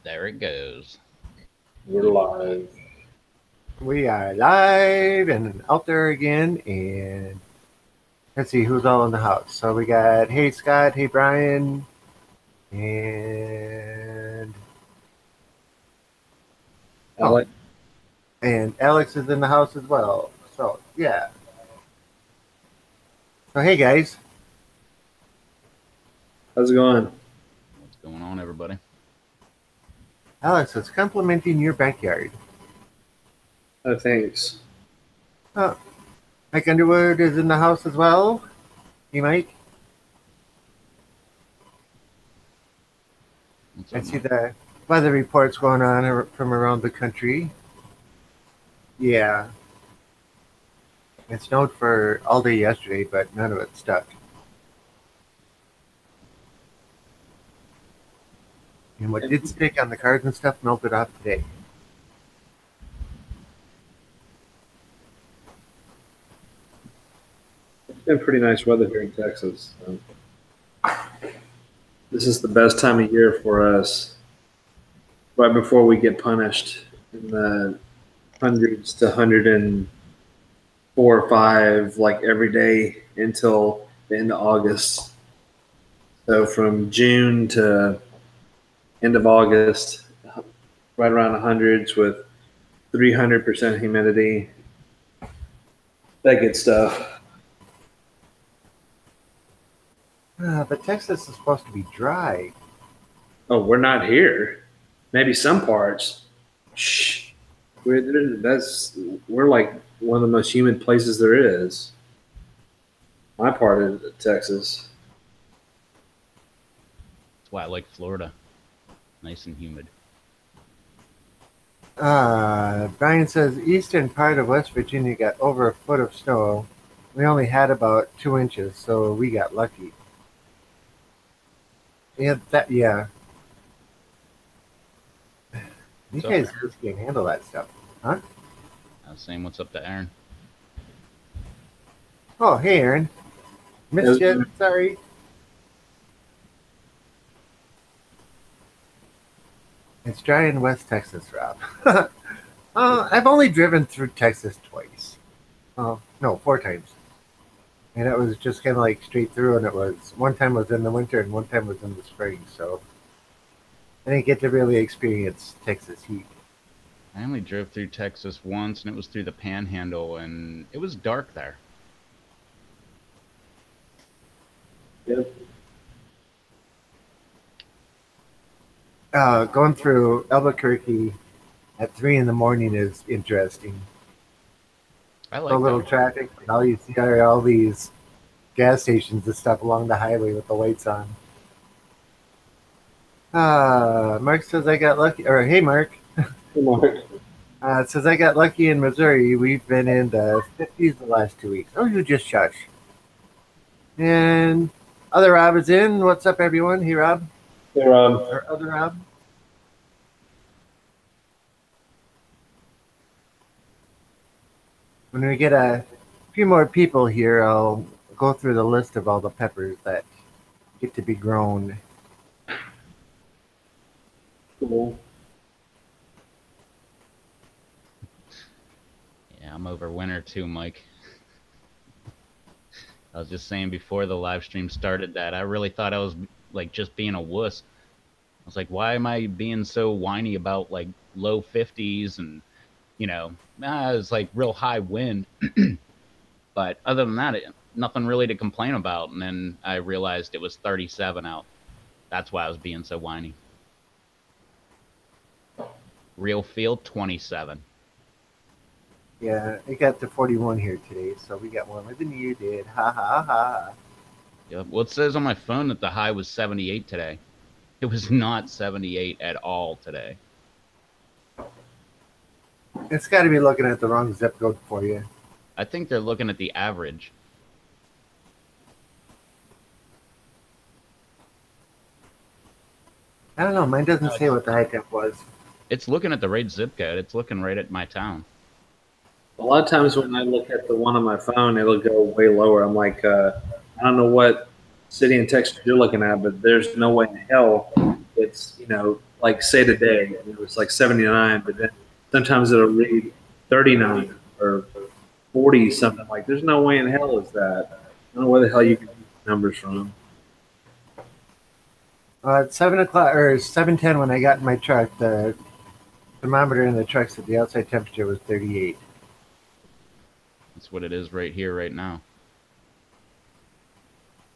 There it goes. We're live. We are live and out there again, and let's see who's all in the house. So we got hey Scott, hey Brian, and oh, Alex, and Alex is in the house as well. So yeah. So hey guys, how's it going? What's going on, everybody? Alex is complimenting your backyard. Oh, thanks. Oh, Mike Underwood is in the house as well. Hey Mike, What's I up, see Mike? the weather reports going on from around the country. Yeah, it snowed for all day yesterday, but none of it stuck. And what did It's stick on the cars and stuff melted off today. been pretty nice weather here in Texas. This is the best time of year for us, right before we get punished in the hundreds to 104 or 5, like every day until the end of August. So from June to end of August, right around the hundreds with 300% humidity. That good stuff. But Texas is supposed to be dry. Oh, we're not here. Maybe some parts. Shh. We're like one of the most humid places there is. My part of Texas. That's why I like Florida. Nice and humid. Brian says eastern part of West Virginia got over a foot of snow. We only had about 2 inches, so we got lucky. Yeah. You What's up, guys Aaron? just can't handle that stuff, huh? I was saying what's up to Aaron. Oh, hey, Aaron. Missed you. Sorry. It's dry in West Texas, Rob. I've only driven through Texas twice. Oh, no, 4 times. And it was just kind of like straight through, and it was one time was in the winter and one time was in the spring. So I didn't get to really experience Texas heat. I only drove through Texas once, and it was through the Panhandle, and it was dark there. Yep. Going through Albuquerque at 3 in the morning is interesting. I So like little that. traffic, and all you see are all these gas stations and stuff along the highway with the lights on. Mark says I got lucky. Or hey, Mark. Mark. It says I got lucky in Missouri. We've been in the 50s the last 2 weeks. Oh, you just shush. And other Rob is in. What's up, everyone? Hey, Rob. Here, Or other Rob. When we get a few more people here, I'll go through the list of all the peppers that get to be grown. cool. Yeah, I'm over winter too, Mike. I was just saying before the live stream started that I really thought I was like just being a wuss. I was like, why am I being so whiny about like low 50s and it's like real high wind. But other than that, nothing really to complain about. And then I realized it was 37 out. That's why I was being so whiny. Real feel 27. Yeah, it got to 41 here today, so we got warmer than you did. Ha ha ha. Yep. Well, it says on my phone that the high was 78 today. It was not 78 at all today. It's got to be looking at the wrong zip code for you. I think they're looking at the average. I don't know. Mine doesn't say what the high temp was. It's looking at the right zip code. It's looking right at my town. A lot of times when I look at the one on my phone, it'll go way lower. I'm like, I don't know what city in Texas you're looking at, but there's no way in hell it's, like say today, it was like 79, but then sometimes it'll read 39 or 40 something. Like, there's no way in hell is that. I don't know where the hell you can get these numbers from. At 7 o'clock or 7:10 when I got in my truck, the thermometer in the truck said the outside temperature was 38. That's what it is right here, right now.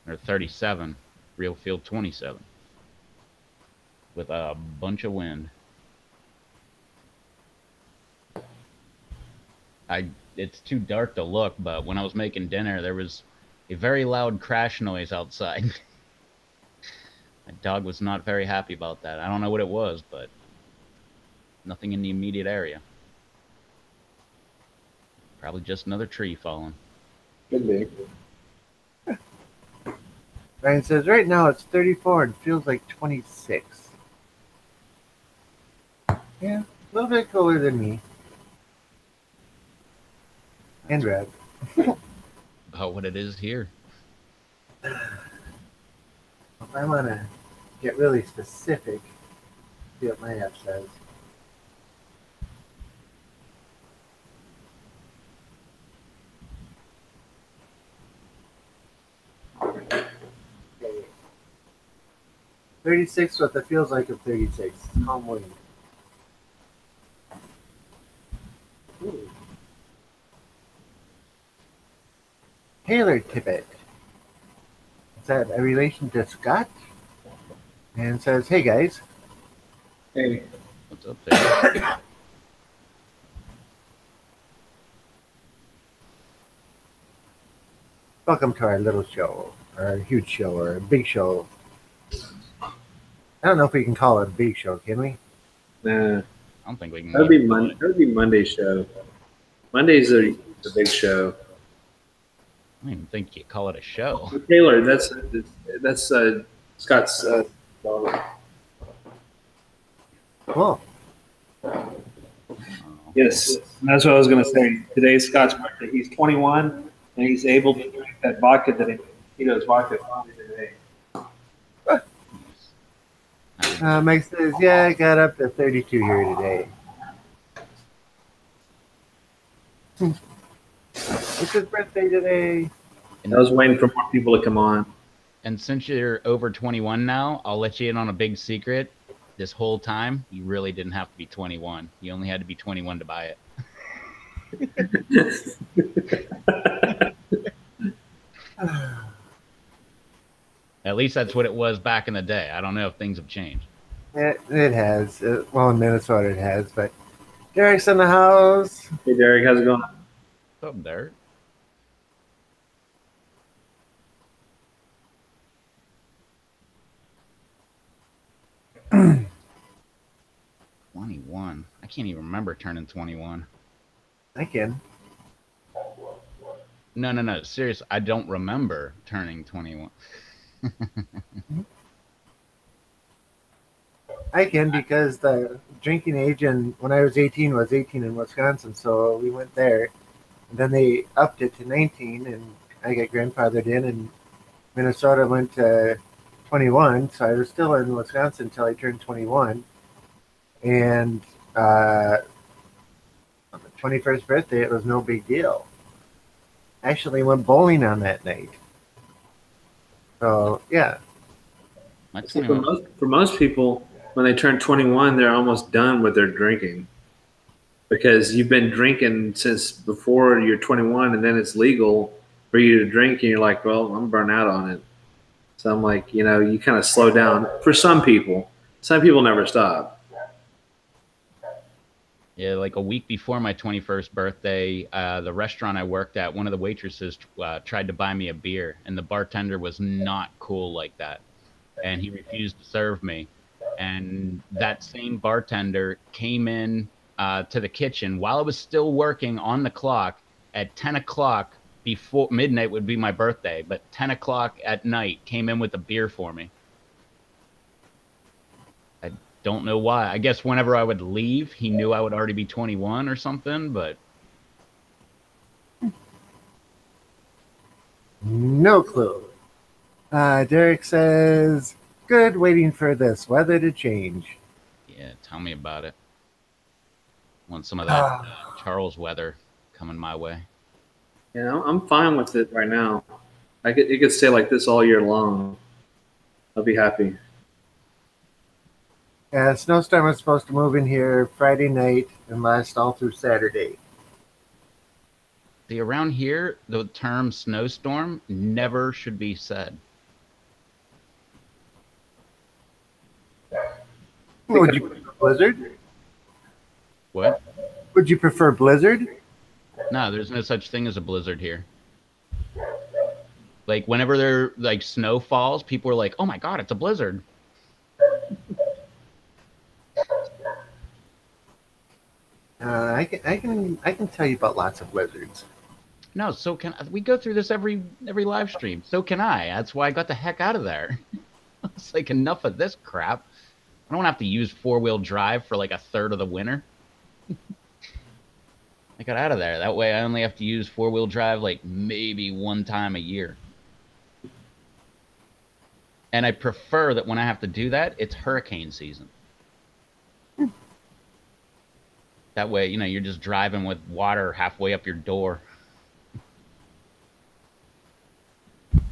Or 37. Real feel 27. With a bunch of wind. It's too dark to look, but when I was making dinner, there was a very loud crash noise outside. My dog was not very happy about that. I don't know what it was, but nothing in the immediate area. Probably just another tree falling. Could be. Ryan says right now it's 34 and feels like 26. Yeah, a little bit cooler than me. And red. About what it is here. If I want to get really specific, see what my app says. Okay. 36 what it feels like of 36. Calm wind. Ooh. Taylor Tippett. Is that a relation to Scott? And says, hey guys. Hey. What's up there? Welcome to our little show, or a huge show, or a big show. I don't know if we can call it a big show, can we? Nah. I don't think we can. That would be Monday's show. Mondays are the big show. I don't even think you call it a show. Taylor, that's Scott's daughter. Cool. Yes, and that's what I was going to say. Today's Scott's birthday. He's 21, and he's able to drink that vodka that he does vodka today. Mike says, yeah, I got up to 32 here today. It's his birthday today. And I was waiting for more people to come on. And since you're over 21 now, I'll let you in on a big secret. This whole time, you really didn't have to be 21. You only had to be 21 to buy it. At least that's what it was back in the day. I don't know if things have changed. It has. Well, in Minnesota it has, but Derek's in the house. Hey, Derek, how's it going? What's up, Derek? $21. I can't even remember turning 21. I can. No. Serious. I don't remember turning 21. I can because the drinking age when I was 18 was 18 in Wisconsin, so we went there. And then they upped it to 19, and I got grandfathered in, and Minnesota went to 21, so I was still in Wisconsin until I turned 21. And on the 21st birthday, it was no big deal. Actually went bowling on that night. So, yeah. For most people, when they turn 21, they're almost done with their drinking. Because you've been drinking since before you're 21, and then it's legal for you to drink, and you're like, well, I'm burnt out on it. So I'm like, you kind of slow down. For some people never stop. Yeah, like a week before my 21st birthday, the restaurant I worked at, one of the waitresses tried to buy me a beer, and the bartender was not cool like that, and he refused to serve me. And that same bartender came in to the kitchen while I was still working on the clock at 10 o'clock. Before midnight would be my birthday, but 10 o'clock at night came in with a beer for me. I don't know why. I guess whenever I would leave, he knew I would already be 21 or something, but no clue. Derek says, Good, waiting for this weather to change. Yeah, tell me about it. Want some of that Ah, Charles weather coming my way. Yeah, I'm fine with it right now. It could stay like this all year long. I'll be happy. yeah, a snowstorm was supposed to move in here Friday night and last all through Saturday. See, around here, the term snowstorm never should be said. Would you prefer blizzard? What? Would you prefer blizzard? No, there's no such thing as a blizzard here. Like whenever there like snow falls, people are like, "Oh my God, it's a blizzard." I can tell you about lots of blizzards. No, so can we go through this every live stream? So can I. That's why I got the heck out of there. It's like enough of this crap. I don't have to use four-wheel drive for like a third of the winter. I got out of there. That way I only have to use four-wheel drive like maybe one time a year. And I prefer that when I have to do that, it's hurricane season. That way, you're just driving with water halfway up your door.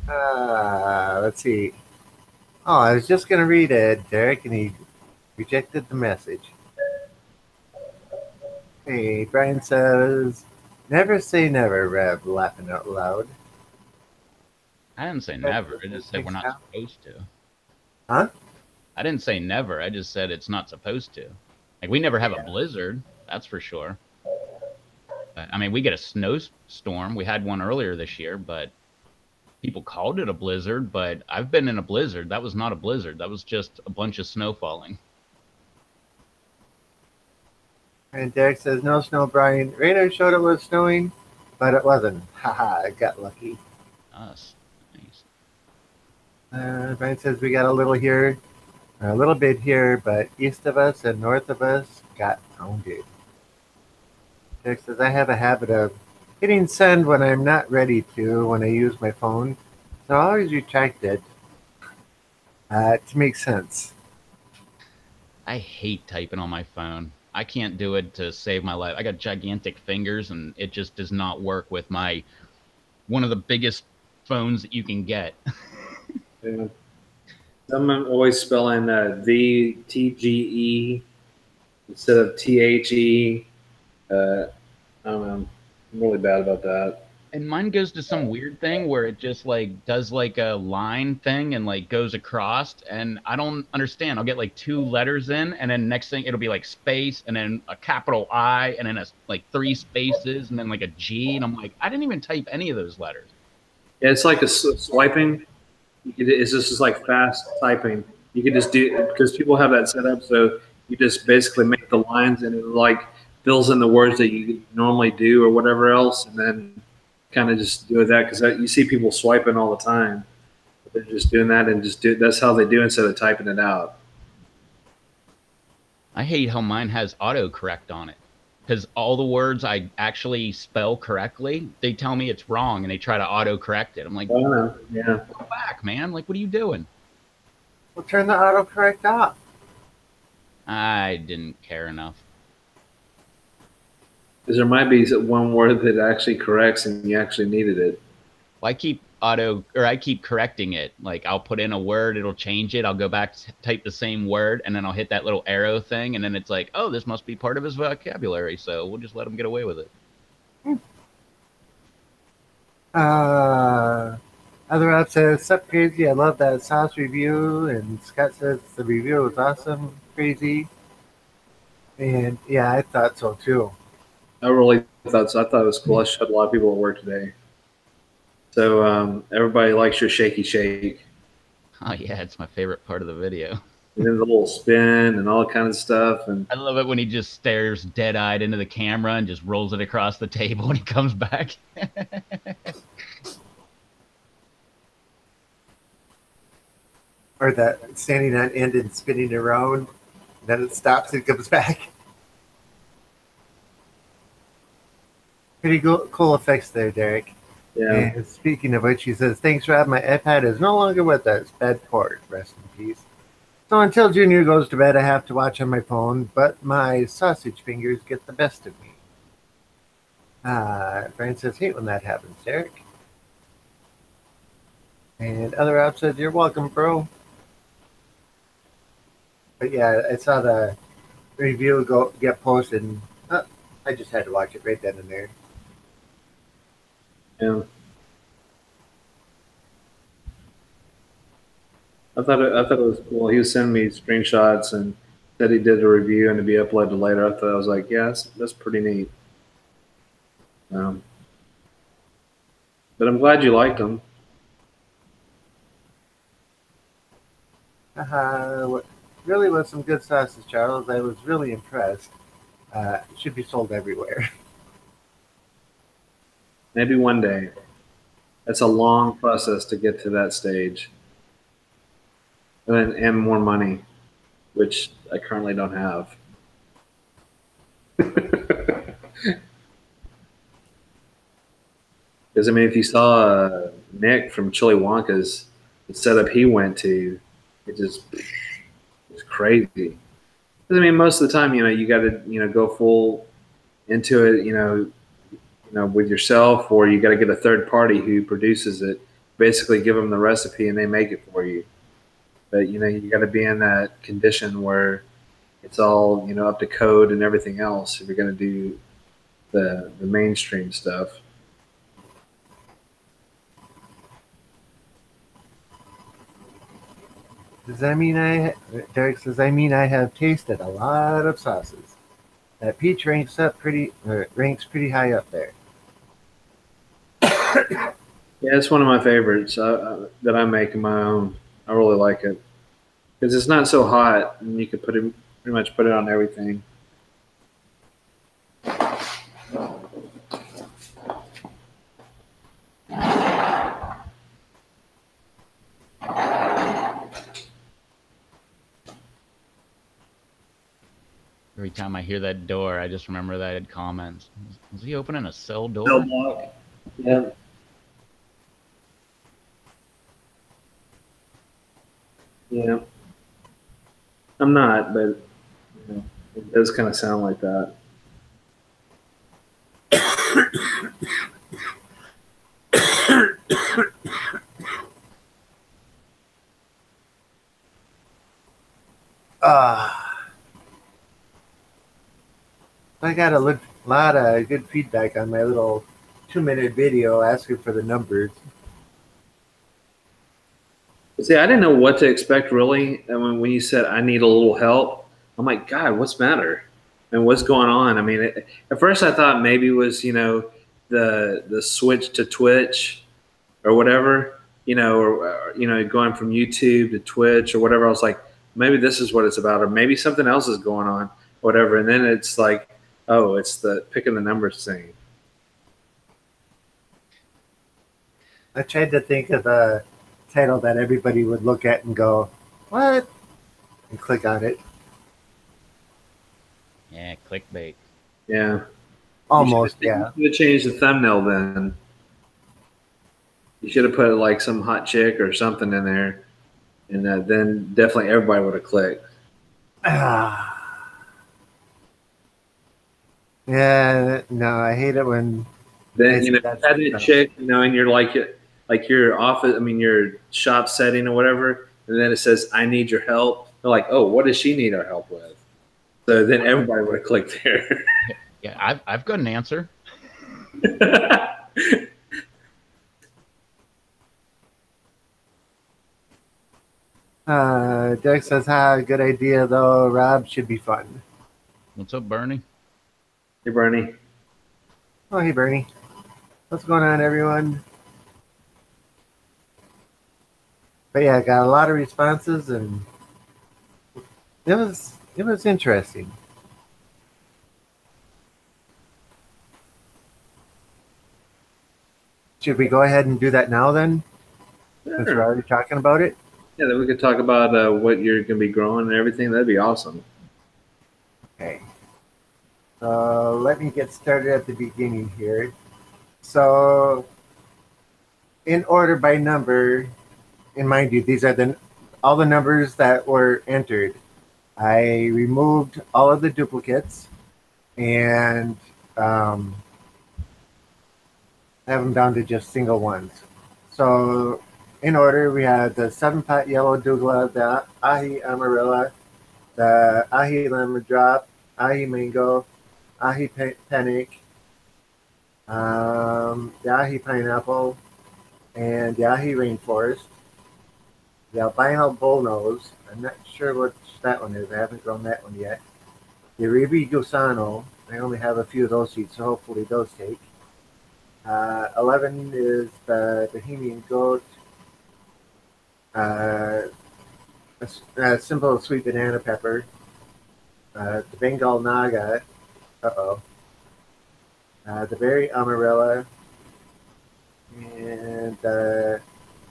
Let's see. Oh, I was just gonna read it, Derek, and he rejected the message. Hey, Brian says, "Never say never, Rev." Laughing out loud. I didn't say never. I just said we're not Now? supposed to. Huh? I didn't say never. I just said it's not supposed to. Like we never have a blizzard, that's for sure. But, I mean, we get a snowstorm. We had one earlier this year, but people called it a blizzard. But I've been in a blizzard. That was not a blizzard. That was just a bunch of snow falling. And Derek says, "No snow, Brian. Radar showed it was snowing, but it wasn't. Haha, I got lucky." Us. Nice. Brian says, "We got a little here, a little bit here, but east of us and north of us got pounded." Derek says, "I have a habit of hitting send when I'm not ready to when I use my phone, so I always retract it to make sense." I hate typing on my phone. I can't do it to save my life. I got gigantic fingers, and it just does not work with my one of the biggest phones that you can get. Yeah. I'm always spelling VTGE instead of THE. I don't know. I'm really bad about that. And mine goes to some weird thing where it just like does like a line thing and like goes across, and I don't understand. I'll get like two letters in, and then next thing it'll be like space and then a capital I and then like three spaces and then like a G, and I'm like, I didn't even type any of those letters. Yeah, it's like a swiping. It's just like fast typing. You can just do because people have that set up, so you just basically make the lines and it like fills in the words that you normally do or whatever else, and then kind of just do that because you see people swiping all the time. They're just doing that and just do. That's how they do instead of typing it out. I hate how mine has autocorrect on it because all the words I actually spell correctly, they tell me it's wrong and they try to autocorrect it. I'm like, I don't know. Yeah. go back, man. Like, what are you doing? We'll turn the autocorrect off. I didn't care enough. Because there might be one word that actually corrects and you actually needed it. Well, I keep correcting it. Like I'll put in a word, it'll change it. I'll go back, type the same word, and then I'll hit that little arrow thing, and then it's like, oh, this must be part of his vocabulary. So we'll just let him get away with it. Other app says, "Sup, crazy. I love that sauce review." And Scott says, "The review was awesome, crazy." And yeah, I thought so too. I really thought so. I thought it was cool. I showed a lot of people at work today. So everybody likes your shaky shake. Oh yeah, it's my favorite part of the video. And then the little spin and all that kind of stuff. And I love it when he just stares dead-eyed into the camera and just rolls it across the table when he comes back. Or that standing on end and spinning around, and then it stops and comes back. Pretty cool effects there, Derek. Yeah. And speaking of which, he says, "Thanks, Rob. My iPad is no longer with us. Bad port. Rest in peace." So until Junior goes to bed, I have to watch on my phone, but my sausage fingers get the best of me. Brian says, "Hate when that happens, Derek." And other Rob says, "You're welcome, bro." But yeah, I saw the review go get posted, and I just had to watch it right then and there. Yeah. I thought it was cool. He was sending me screenshots and said he did a review and to be uploaded later. I thought I was like, yeah, that's pretty neat. Um, but I'm glad you liked them. Really was some good sausage, Charles. I was really impressed. It should be sold everywhere. Maybe one day. That's a long process to get to that stage, and more money, which I currently don't have. Because I mean, if you saw Nick from Chili Wonka's the setup he went to, it just was crazy. 'Cause I mean, most of the time, you got to go full into it, with yourself, or you got to get a third party who produces it. Basically, give them the recipe and they make it for you. But you got to be in that condition where it's all up to code and everything else if you're going to do the mainstream stuff. Does that mean Derek says, "I mean, I have tasted a lot of sauces. That peach ranks pretty high up there." Yeah, it's one of my favorites that I make in my own. I really like it because it's not so hot, and you can pretty much put it on everything. Every time I hear that door, I just remember that I had comments. Was he opening a cell Cell door? block. Yeah, yeah. I'm not, but it does kind of sound like that. Uh, I got a lot of good feedback on my little 2-minute video asking for the numbers. See, I didn't know what to expect really. I mean, when you said I need a little help, I'm like, God, what's the matter? And what's going on? I mean, at first I thought maybe it was the switch to Twitch or whatever, or going from YouTube to Twitch or whatever. I was like, maybe this is what it's about, or maybe something else is going on, whatever. And then it's like, oh, it's the picking the numbers thing. I tried to think of a title that everybody would look at and go, "What?" and click on it. Yeah, clickbait. Yeah, Almost, yeah. you should have changed the thumbnail then. You should have put like some hot chick or something in there, and then definitely everybody would have clicked. Yeah, no, I hate it when they Then say you that's had that chick, and you're like your office, I mean your shop setting or whatever, and then it says, "I need your help." They're like, "Oh, what does she need our help with?" So then everybody would have clicked there. Yeah, I've got an answer. Derek says, good idea though. Rob should be fun." What's up, Bernie? Hey, Bernie. Oh, hey, Bernie. What's going on, everyone? But yeah, I got a lot of responses, and it was interesting. Should we go ahead and do that now then, since we're Sure. already talking about it? Yeah, then we could talk about what you're going to be growing and everything. That'd be awesome. Okay. Let me get started at the beginning here. So in order by number. And mind you, these are all the numbers that were entered. I removed all of the duplicates and have them down to just single ones. So, in order, we had the 7-pot yellow douglas, the ahi amarilla, the ahi lemon drop, ahi mango, ahi panic, the ahi pineapple, and the ahi rainforest. The albino bullnose. I'm not sure what that one is. I haven't grown that one yet. The Aribi Gusano. I only have a few of those seeds, so hopefully those take. 11 is the Bohemian goat. Uh, a simple sweet banana pepper. The Bengal naga. Uh-oh. The berry amarilla. And the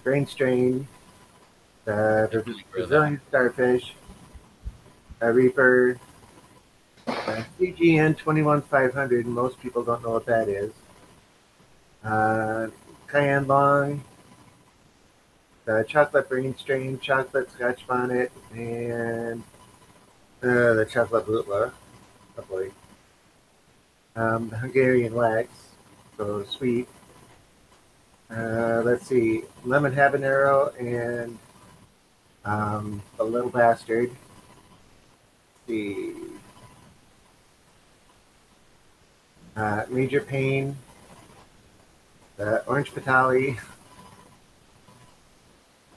grain strain. The Brazilian starfish. A reaper. CGN 21500. Most people don't know what that is. Cayenne Long, the chocolate brain strain, chocolate scotch bonnet, and the chocolate butler, hopefully. The Hungarian wax, so sweet. Let's see, lemon habanero and the little bastard. The major pain, the orange fatali,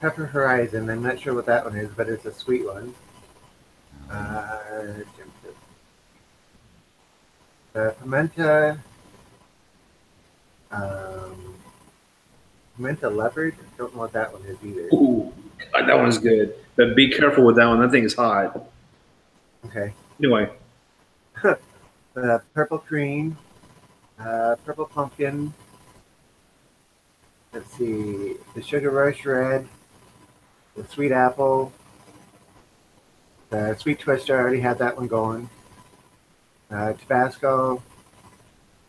pepper horizon. I'm not sure what that one is, but it's a sweet one. The pimenta, pimenta leopard. Don't know what that one is either. Ooh, God, that one's good. But be careful with that one. That thing is hot. Okay. Anyway. The purple cream, purple pumpkin. Let's see, the sugar rush red, the sweet apple, the sweet twister. I already had that one going. Tabasco,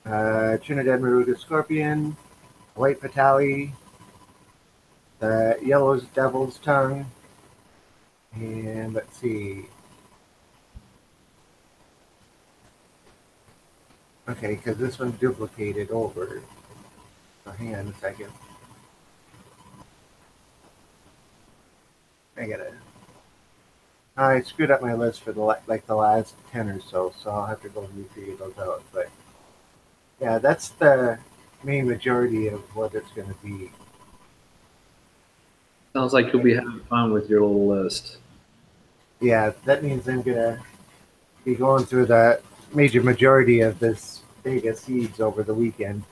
Trinidad Maruga scorpion, white fatali, the yellow's devil's tongue, and let's see. Okay, because this one's duplicated over. So hang on a second. I gotta. I screwed up my list for the last 10 or so, so I'll have to go and refigure those out. But yeah, that's the main majority of what it's going to be. Sounds like you'll be having fun with your little list. Yeah, that means I'm gonna be going through the major majority of this bag of seeds over the weekend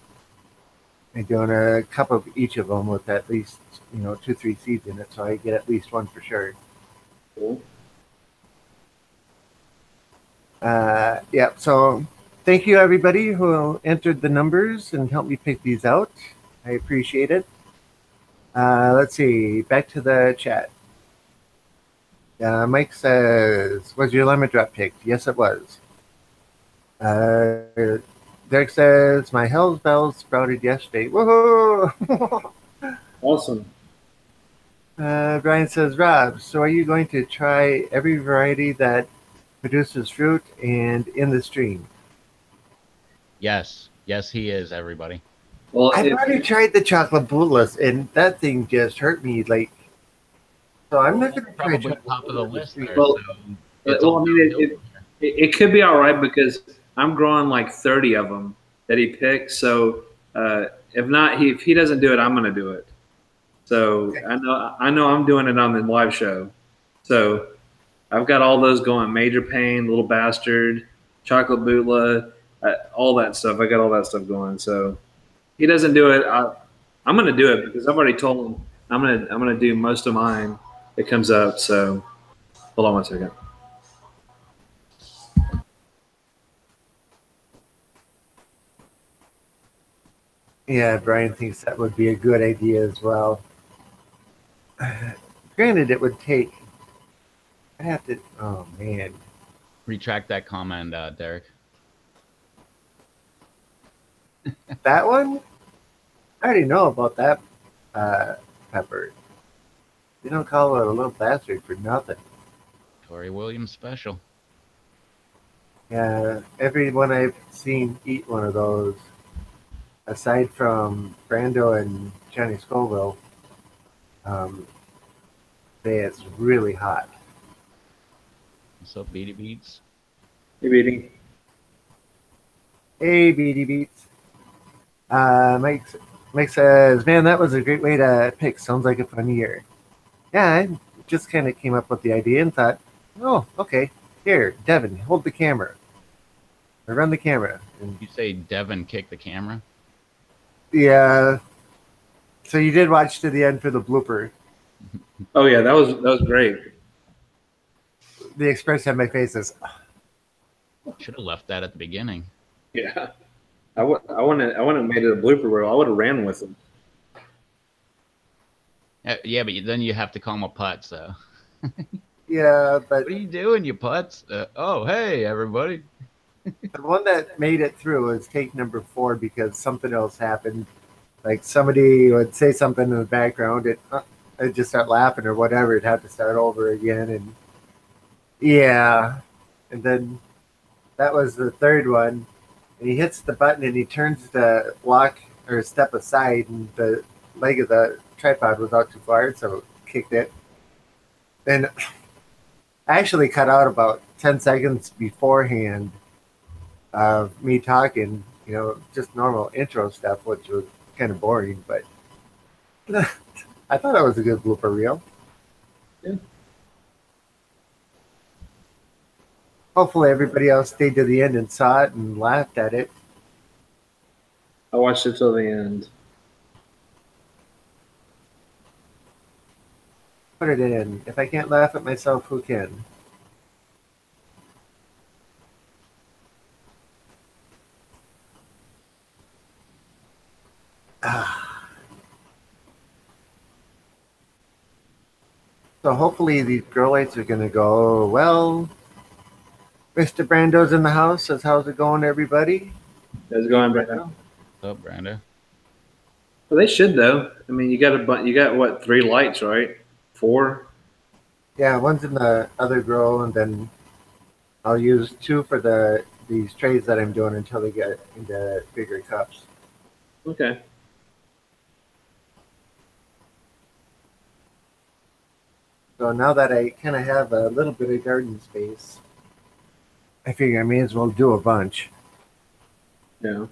and doing a cup of each of them with at least 2-3 seeds in it, so I get at least one for sure. Cool. Yeah, so thank you everybody who entered the numbers and helped me pick these out. I appreciate it. Let's see, back to the chat. Mike says, was your lemon drop picked? Yes, it was. Derek says, my Hell's Bells sprouted yesterday. Woohoo! Awesome. Brian says, Rob, so are you going to try every variety that produces fruit and in the stream? Yes. Yes, he is, everybody. Well, I've already tried the chocolate bootless, and that thing just hurt me. So I'm not going to try probably top of the list there. Well, so I mean, it could be all right because I'm growing like 30 of them that he picked. So if not, if he doesn't do it, I'm going to do it. So okay. I know I'm doing it on the live show. So I've got all those going: Major Pain, Little Bastard, Chocolate Bootla, all that stuff. I got all that stuff going. So he doesn't do it. I'm going to do it because I've already told him I'm going to do most of mine. It comes up. So hold on one second. Yeah, Brian thinks that would be a good idea as well. Granted, it would take. I have to. Oh man. Retract that comment, Derek. That one? I already know about that. uh, pepper. They don't call it a little bastard for nothing. Tori Williams special. Yeah, everyone I've seen eat one of those, aside from Brando and Johnny Scoville, um, say it's really hot. What's up, Beady Beats? Hey, Beatty. Hey, BD Beats. Mike says, "Man, that was a great way to pick. Sounds like a fun year." Yeah, I just kind of came up with the idea and thought, "Oh, okay. Here, Devin, hold the camera or run the camera." And You say Devin kicked the camera? yeah, so you did watch to the end for the blooper. Oh yeah, that was great. The expression on my face is, Should have left that at the beginning. Yeah, I wouldn't have made it a blooper reel. I would have ran with them. Yeah, but then you have to call him a putz, though. yeah, but What are you doing, you putz? Oh, hey, everybody. the one that made it through was take number 4 because something else happened. Like somebody would say something in the background, I'd just start laughing or whatever. It'd have to start over again, and yeah, and then that was the third one. And he hits the button and he turns to walk or step aside, and the leg of the tripod was out too far, so kicked it. And I actually cut out about 10 seconds beforehand of me talking, just normal intro stuff, which was kind of boring, but I thought it was a good blooper reel. Yeah. Hopefully, everybody else stayed to the end and saw it and laughed at it. I watched it till the end. Put it in. If I can't laugh at myself, who can? So hopefully these girl lights are going to go well. Mr. Brando's in the house. Says, "How's it going, everybody?" It's going right now. What's up, Brando? Well, they should though. I mean, you got what, 3 lights, right? 4. Yeah, one's in the other grill, and then I'll use 2 for these trays that I'm doing until they get into bigger cups. Okay. So now that I kind of have a little bit of garden space, I figure I may as well do a bunch. Yeah.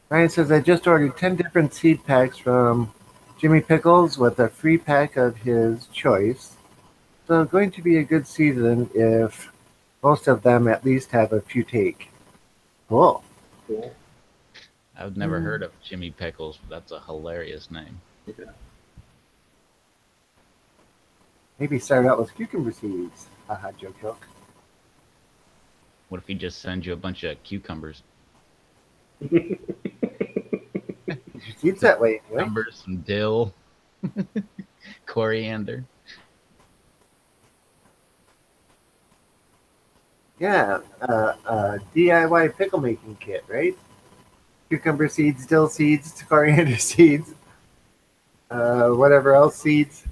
Ryan says, "I just ordered 10 different seed packs from Jimmy Pickles with a free pack of his choice. So going to be a good season if most of them at least have a few take." Cool. Cool. I've never heard of Jimmy Pickles. That's a hilarious name. Yeah. Maybe start out with cucumber seeds. Haha, joke. What if he just sends you a bunch of cucumbers? Your seeds that way, anyway. Cucumbers, some dill, coriander. Yeah, DIY pickle making kit, right? Cucumber seeds, dill seeds, coriander seeds, whatever else seeds.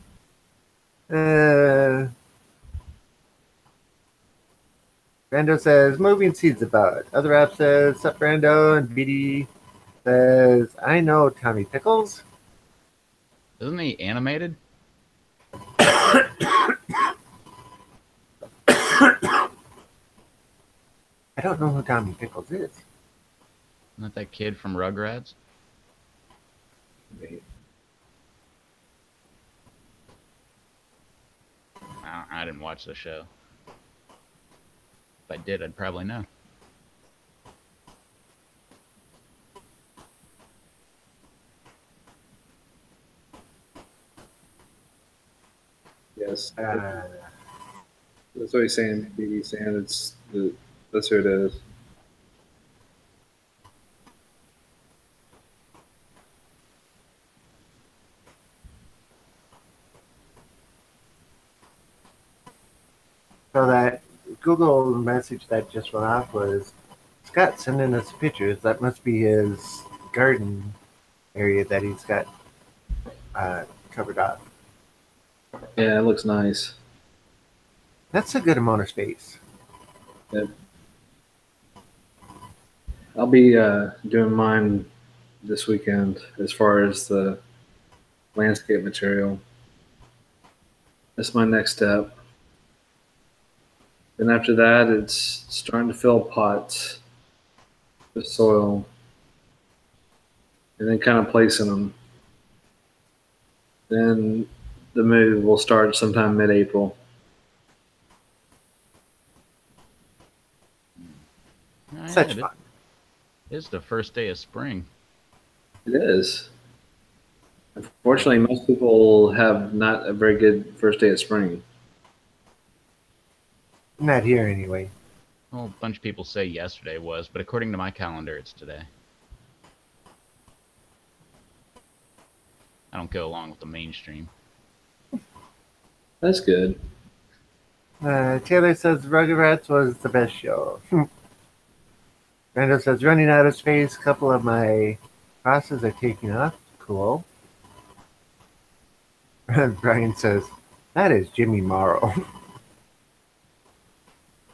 Brando says, "Moving seeds about." Other app says, "Sup, Brando?" And BD says, "I know Tommy Pickles." Isn't he animated? I don't know who Tommy Pickles is. Not that kid from Rugrats? I didn't watch the show. If I did, I'd probably know. Yes. That's what he's saying. He's saying that's who it is. So that Google message that just went off was Scott sending us pictures. That must be his garden area that he's got covered up. Yeah, it looks nice. That's a good amount of space. Yeah. I'll be doing mine this weekend as far as the landscape material. That's my next step. Then after that, it's starting to fill pots with soil and then kind of placing them. Then the move will start sometime mid-April. Oh, yeah, Such it fun. is the first day of spring. It is. Well, Unfortunately, most people have not a very good first day of spring. Not here anyway. well, a bunch of people say yesterday was, but according to my calendar, it's today. I don't go along with the mainstream. That's good. Taylor says Rugrats was the best show. Brando says running out of space. A couple of my crosses are taking off. Cool. Brian says that is Jimmy Morrow.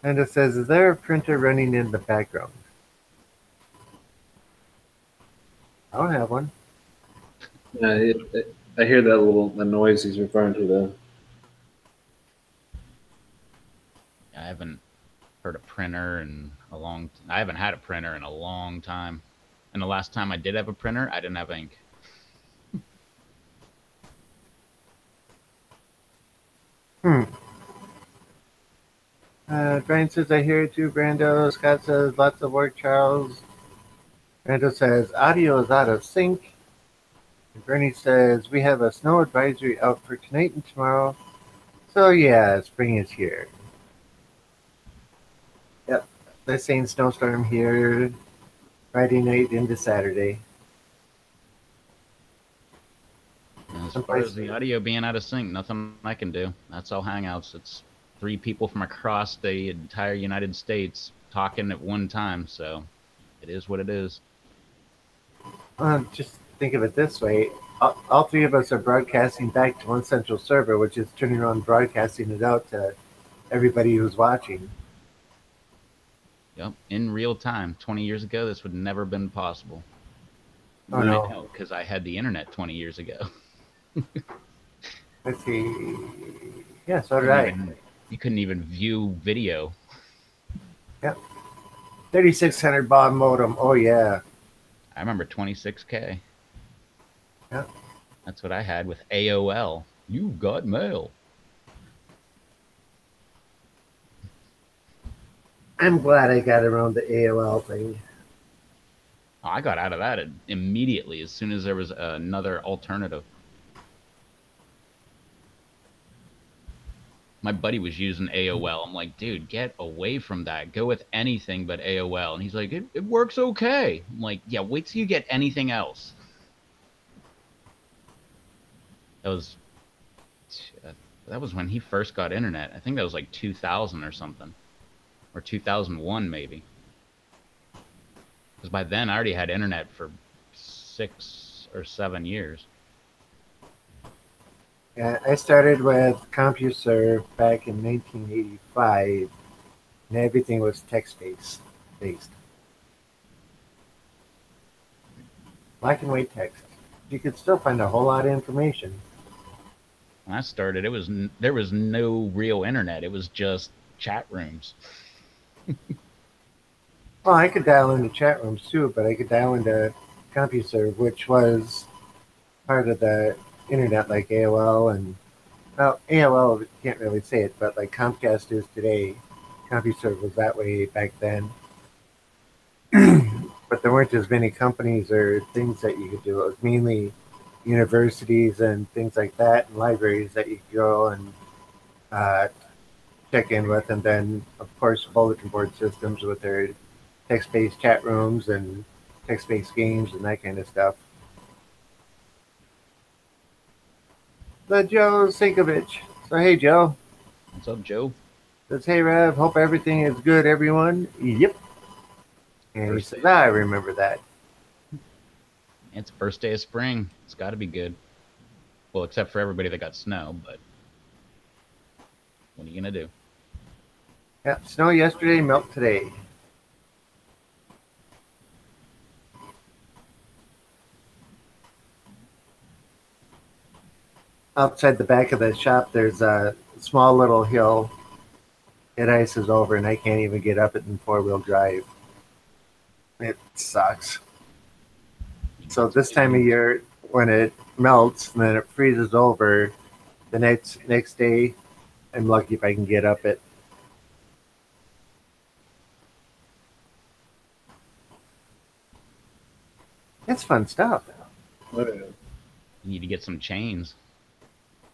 Brando says, is there a printer running in the background? I don't have one. Yeah, I hear that the noise he's referring to though. I haven't heard a printer in a long. I haven't had a printer in a long time, and the last time I did have a printer, I didn't have ink. Hmm. Brian says, I hear it too, Brando. Scott says, lots of work, Charles. Brando says, audio is out of sync. And Bernie says, we have a snow advisory out for tonight and tomorrow. So, yeah, spring is here. Yep. They're saying snowstorm here Friday night into Saturday. As far as the audio being out of sync, nothing I can do. That's all Hangouts. It's three people from across the entire United States talking at one time, so it is what it is. Just think of it this way. All three of us are broadcasting back to one central server, which is turning around broadcasting it out to everybody who's watching. Yep, in real time. 20 years ago, this would never have been possible. Oh, I no. know, because I had the internet 20 years ago. Let's see. Yeah, so did Couldn't I. even, you couldn't even view video. Yep. 3600 baud modem. Oh, yeah. I remember 26K. Yep. That's what I had with AOL. You got mail. I'm glad I got around the AOL thing. I got out of that immediately as soon as there was another alternative. My buddy was using AOL. I'm like, dude, get away from that. Go with anything but AOL. And he's like, it works okay. I'm like, yeah, wait till you get anything else. That was that was when he first got internet. I think that was like 2000 or something, or 2001 maybe. Because by then I already had internet for 6 or 7 years. Yeah, I started with CompuServe back in 1985, and everything was text-based. Black and white text. You could still find a whole lot of information. When I started, there was no real internet. It was just chat rooms. Well, I could dial into chat rooms too, but I could dial into CompuServe, which was part of the internet like AOL and, well, AOL, you can't really say it, but like Comcast is today. CompuServe was that way back then. But there weren't as many companies or things that you could do. It was mainly universities and things like that, and libraries that you could go and uh, check in with, and then of course bulletin board systems with their text-based chat rooms and text-based games and that kind of stuff. The Joe Sinkovich. So hey Joe. What's up, Joe? Says hey Rev, hope everything is good, everyone. Yep. And he says, I remember that. It's first day of spring. It's got to be good. Well, except for everybody that got snow, but what are you gonna do? Yeah, snow yesterday, melt today. Outside the back of the shop, there's a small little hill. It ices over, and I can't even get up it in four-wheel drive. It sucks. So this time of year, when it melts and then it freezes over, the next day, I'm lucky if I can get up it. It's fun stuff. Oh, yeah. You need to get some chains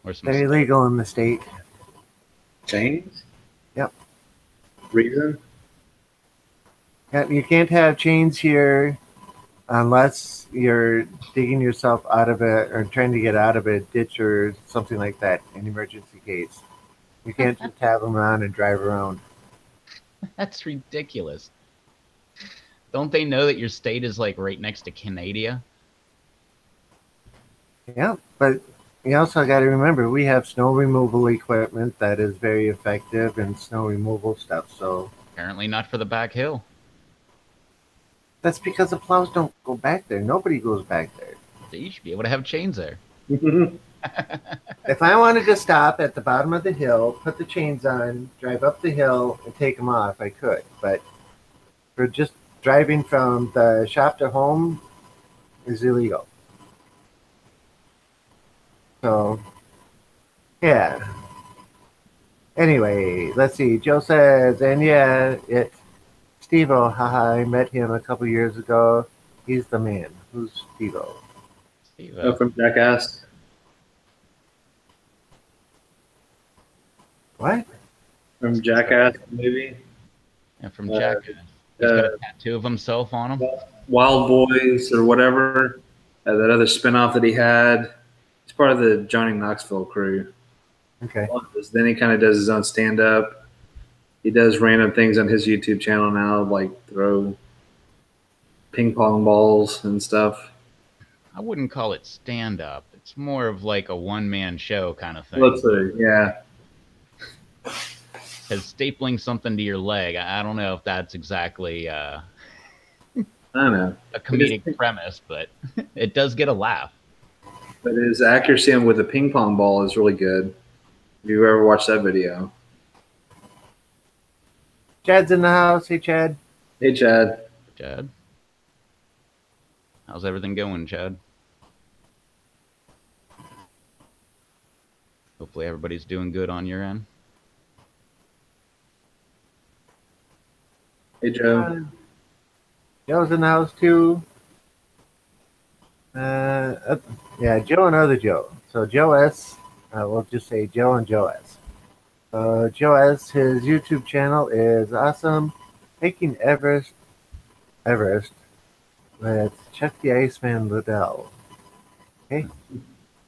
or some They're stuff. illegal in the state. Chains? Yep. Reason? Yeah, you can't have chains here unless you're digging yourself out of it or trying to get out of a ditch or something like that, an emergency case. You can't just have them on and drive around. That's ridiculous. Don't they know that your state is like right next to Canada? Yeah, but you also got to remember we have snow removal equipment that is very effective in snow removal stuff. So Apparently not for the back hill. that's because the plows don't go back there. Nobody goes back there. So you should be able to have chains there. If I wanted to stop at the bottom of the hill, put the chains on, drive up the hill, and take them off, I could. But for just driving from the shop to home is illegal. So, yeah. Anyway, let's see. Joe says, and yeah, Steve-O, haha, I met him a couple years ago. He's the man. Who's Steve-O? Steve, Oh, from Jackass. What? From Jackass movie. and from Jackass. He's got a tattoo of himself on him. Wild Boys or whatever. That other spinoff that he had. He's part of the Johnny Knoxville crew. Okay. Then he kind of does his own stand up. He does random things on his YouTube channel now, like throw ping pong balls and stuff. I wouldn't call it stand up. It's more of like a one man show kind of thing. Let's see. Yeah. Because stapling something to your leg, I don't know if that's exactly I don't know. a comedic premise, but it does get a laugh. But his accuracy with the ping pong ball is really good. Have you ever watched that video? Chad's in the house. Hey, Chad. Hey, Chad. Chad, how's everything going, Chad? Hopefully everybody's doing good on your end. Hey, Joe. Joe's in the house too. Yeah, Joe and other Joe. So Joe S. We'll just say Joe and Joe S. Joe S. His YouTube channel is awesome. Hiking Everest. With Chuck the Iceman Liddell. Okay.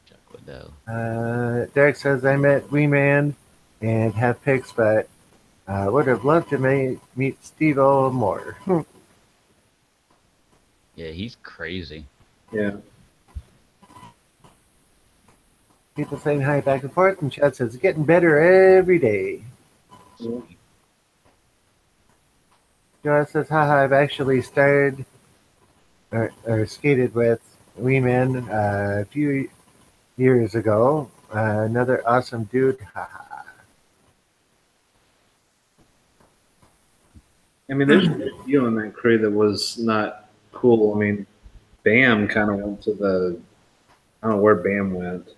Chuck Liddell. Derek says I met Wee Man and have pics, but would have loved to meet Steve-O more. Yeah, he's crazy. Yeah. People saying hi back and forth, and Chad says, getting better every day. Sweet. Joe says, haha, I've actually started or skated with Wee Man a few years ago. Another awesome dude, haha. I mean, there's a few in that crew that was not cool. I mean, Bam kind of went to the. I don't know where Bam went.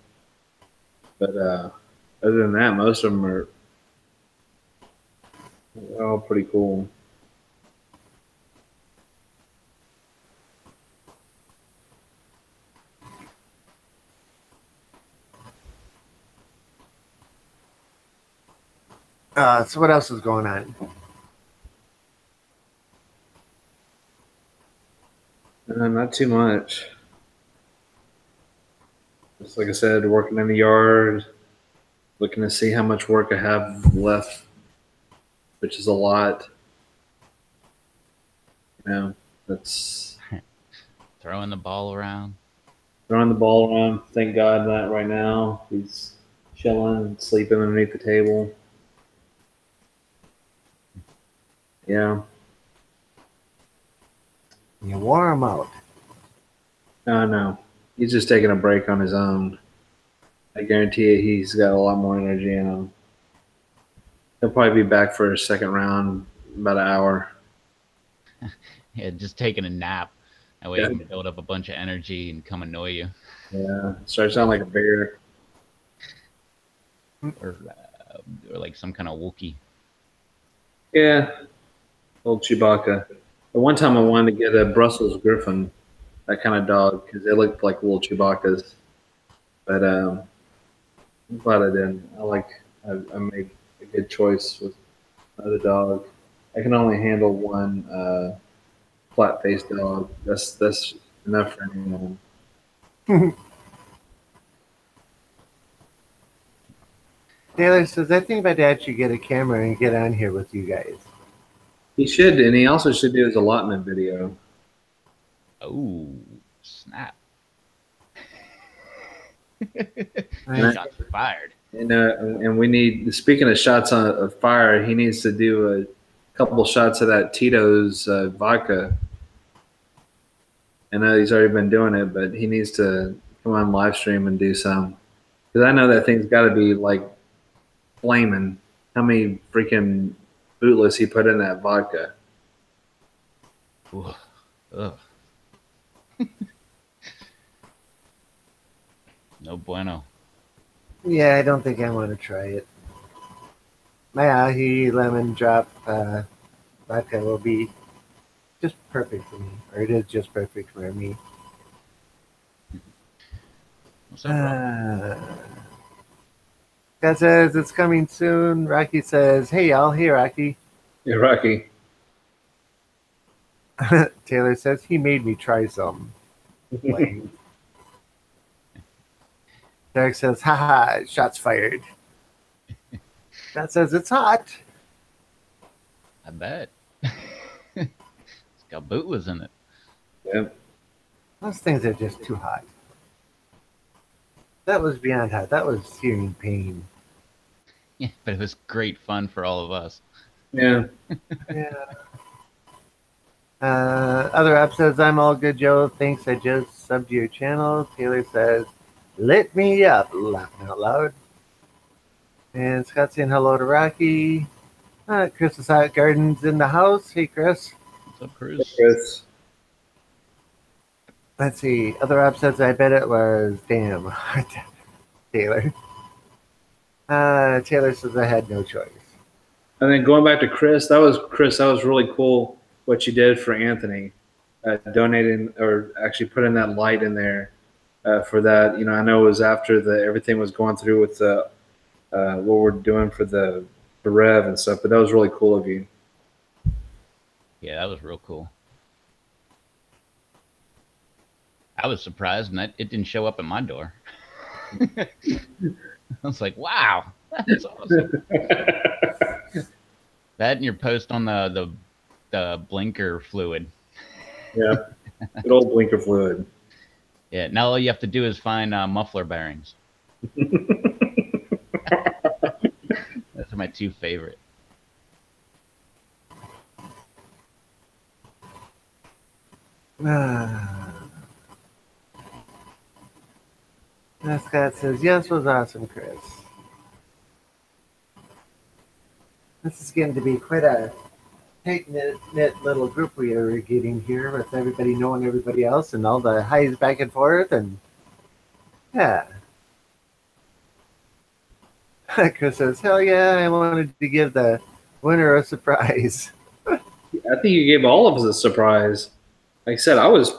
But other than that, most of them are all pretty cool. So what else is going on? Not too much. Just like I said, working in the yard, looking to see how much work I have left, which is a lot. You know, that's throwing the ball around. Throwing the ball around. Thank God that right now he's chilling, sleeping underneath the table. Yeah. You wore him out. No. He's just taking a break on his own. I guarantee you he's got a lot more energy in him. He'll probably be back for his second round in about an hour. Yeah, just taking a nap. That way Yeah. he can build up a bunch of energy and come annoy you. Yeah. Starts sounding like a bear. Or like some kind of Wookiee. Yeah. Old Chewbacca. But one time I wanted to get a Brussels Griffin, that kind of dog, because they looked like little Chewbaccas. But I'm glad I didn't. I made a good choice with the dog. I can only handle one flat faced dog. That's enough for anyone. Taylor says, I think my dad should get a camera and get on here with you guys. He should, and he also should do his allotment video. Oh, snap. Nice. Shots fired. And we need. Speaking of shots of fire, he needs to do a couple shots of that Tito's vodka. I know he's already been doing it, but he needs to come on live stream and do some. Because I know that thing's got to be like flaming. How many freaking bootless he put in that vodka? Ooh. Ugh. No bueno. Yeah, I don't think I want to try it. My ahi lemon drop vodka will be just perfect for me. Or it is just perfect for me. What's up, bro? Scott says it's coming soon. Rocky says, hey, y'all. Hey, Rocky. Yeah, Rocky. Taylor says he made me try some. Lame. Derek says, haha, shots fired. Scott says it's hot. I bet. It's got bootless in it. Yep. Those things are just too hot. That was beyond hot. That was searing pain. Yeah, but it was great fun for all of us. Yeah. Yeah. Other app says, I'm all good, Joe. Thanks. I just subbed to your channel. Taylor says, lit me up. Laughing out loud. And Scott saying hello to Rocky. Chris's Hot Gardens in the house. Hey, Chris. What's up, Chris? Chris. Let's see. Other app says, I bet it was damn. Taylor. Taylor says, I had no choice. And then going back to Chris, that was really cool what you did for Anthony, donating or actually putting that light in there for that. You know, I know it was after everything was going through with the what we're doing for the Rev and stuff, but that was really cool of you. Yeah, that was real cool. I was surprised, and it didn't show up at my door. I was like, "Wow, that's awesome!" That and your post on the blinker fluid. Yeah, good old blinker fluid. Yeah, now all you have to do is find muffler bearings. Those are my two favorite. Scott says, yes, was awesome, Chris. This is getting to be quite a tight-knit little group we are getting here with everybody knowing everybody else and all the highs back and forth. And yeah. Chris says, hell yeah, I wanted to give the winner a surprise. I think you gave all of us a surprise. Like I said, I was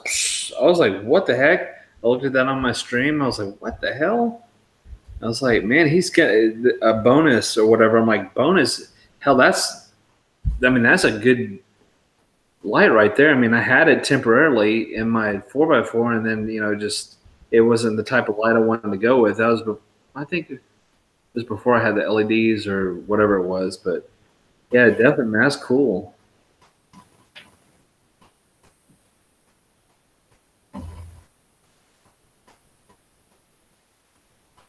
like, what the heck? I looked at that on my stream. I was like, what the hell? I was like, man, he's got a bonus or whatever. I'm like, bonus? Hell, that's a good light right there. I mean, I had it temporarily in my 4x4, and then, just it wasn't the type of light I wanted to go with. That was, I think it was before I had the LEDs or whatever it was. But yeah, definitely, man, that's cool.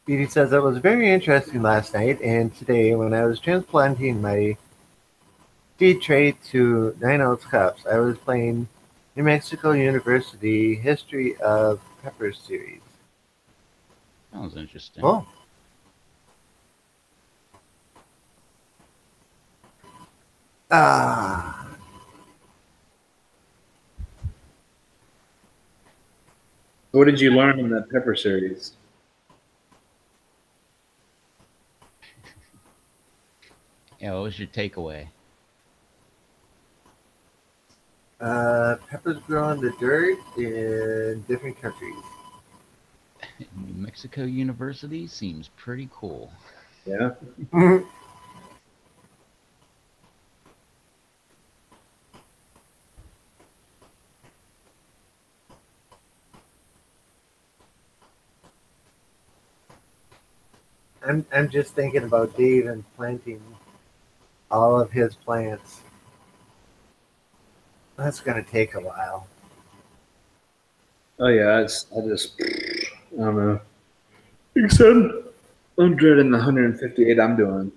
Edie says it was very interesting last night and today when I was transplanting my seed tray to 9-ounce cups. I was playing New Mexico University History of Peppers series. Sounds interesting. Oh, ah, What did you learn in that pepper series? Yeah, what was your takeaway? peppers grow in the dirt in different countries. New Mexico University seems pretty cool. Yeah. I'm just thinking about Dave and planting all of his plants. That's gonna take a while. Oh yeah. I don't know. You said I'm dreading the 158 I'm doing.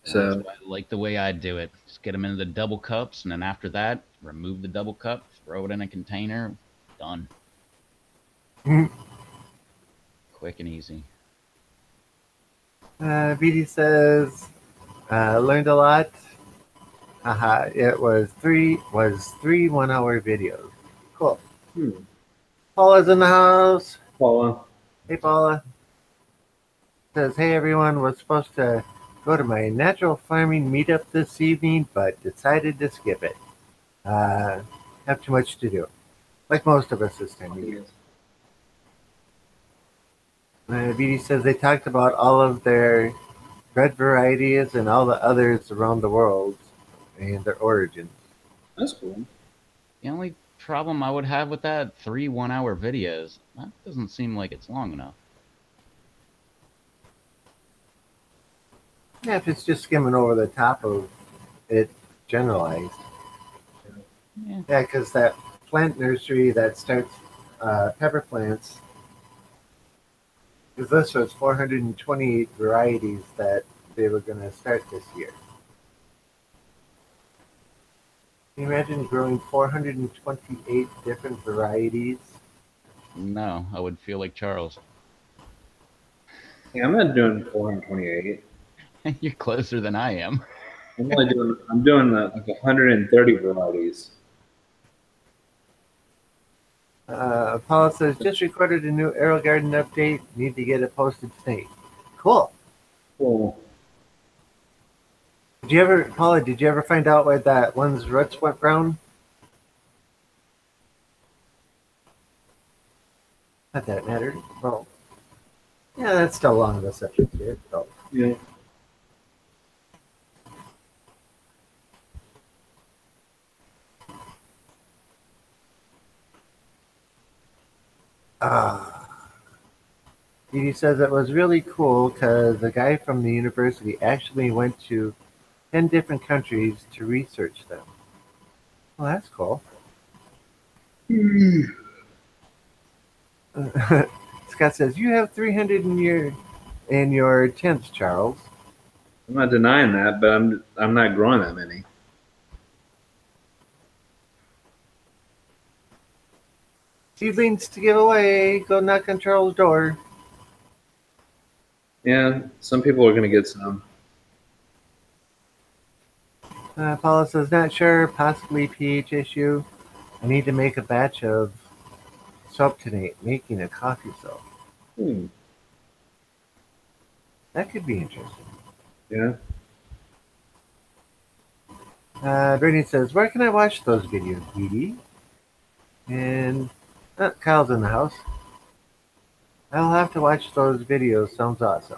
That's So why I like the way I do it. Just get them into the double cups, and then after that, remove the double cup, throw it in a container. Done. Quick and easy. BD says learned a lot. It was three 1 hour videos. Cool. hmm, Paula's in the house. Paula. Hey Paula. Says, hey everyone, was supposed to go to my natural farming meetup this evening, but decided to skip it. Uh, have too much to do, like most of us this time of year. BD says they talked about all of their bread varieties and all the others around the world and their origins. That's cool. The only problem I would have with that, 3 1 hour videos, that doesn't seem like it's long enough. Yeah, if it's just skimming over the top of it, generalized. Yeah. Yeah, because that plant nursery that starts pepper plants, because this was 428 varieties that they were going to start this year. Can you imagine growing 428 different varieties? No, I would feel like Charles. Yeah, I'm not doing 428. You're closer than I am. I'm doing like 130 varieties. Paula says, just recorded a new Arrow Garden update. Need to get it posted tonight. Cool. Cool. Paula, did you ever find out why that one's roots went brown? Not that it mattered. Well, yeah, that's still along the subject here. So. Yeah. He says it was really cool because the guy from the university actually went to 10 different countries to research them. Well, that's cool. Scott says, you have 300 in your tents, Charles. I'm not denying that, but I'm not growing that many. Seedlings to give away. Go knock on Charles' door. Yeah, some people are gonna get some. Paula says, not sure. Possibly pH issue. I need to make a batch of soap tonight, making a coffee soap. Hmm. That could be interesting. Yeah. Brittany says, where can I watch those videos, Dee? And Kyle's in the house. I'll have to watch those videos. Sounds awesome.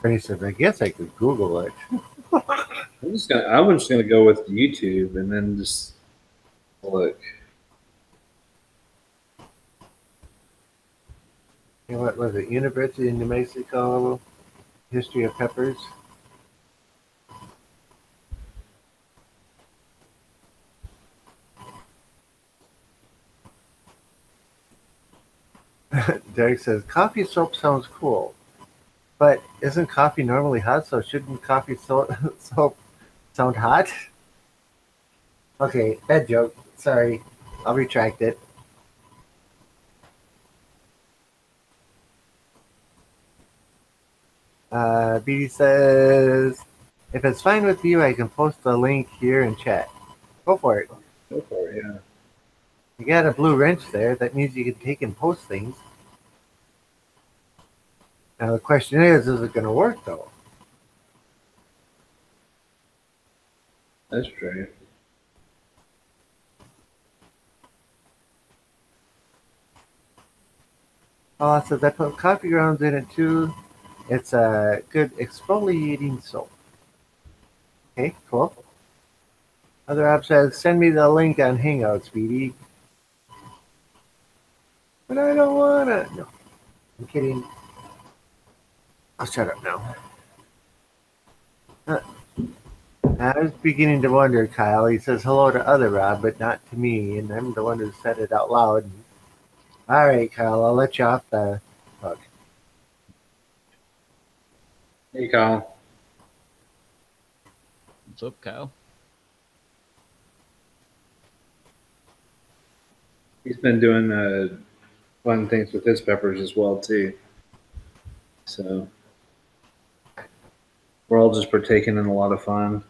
Brittany says, I guess I could Google it. I was just gonna go with YouTube and then just look. What was it? University of New Mexico History of Peppers. Derek says coffee soap sounds cool, but isn't coffee normally hot? So shouldn't soap sound hot? Okay, bad joke. Sorry, I'll retract it. BD says, if it's fine with you, I can post the link here in chat. Go for it. Go for it, yeah. You got a blue wrench there. That means you can take and post things. Now the question is it going to work though? That's true. Oh, so I put coffee grounds in it too. It's a good exfoliating soap. Okay, cool. Other app says, send me the link on Hangouts, Speedy. But I don't wanna. No, I'm kidding. I'll shut up now. I was beginning to wonder, Kyle. He says hello to other Rob, but not to me, and I'm the one who said it out loud. All right, Kyle, I'll let you off the hook. Hey, Kyle. What's up, Kyle? He's been doing fun things with his peppers as well too. So we're all just partaking in a lot of fun.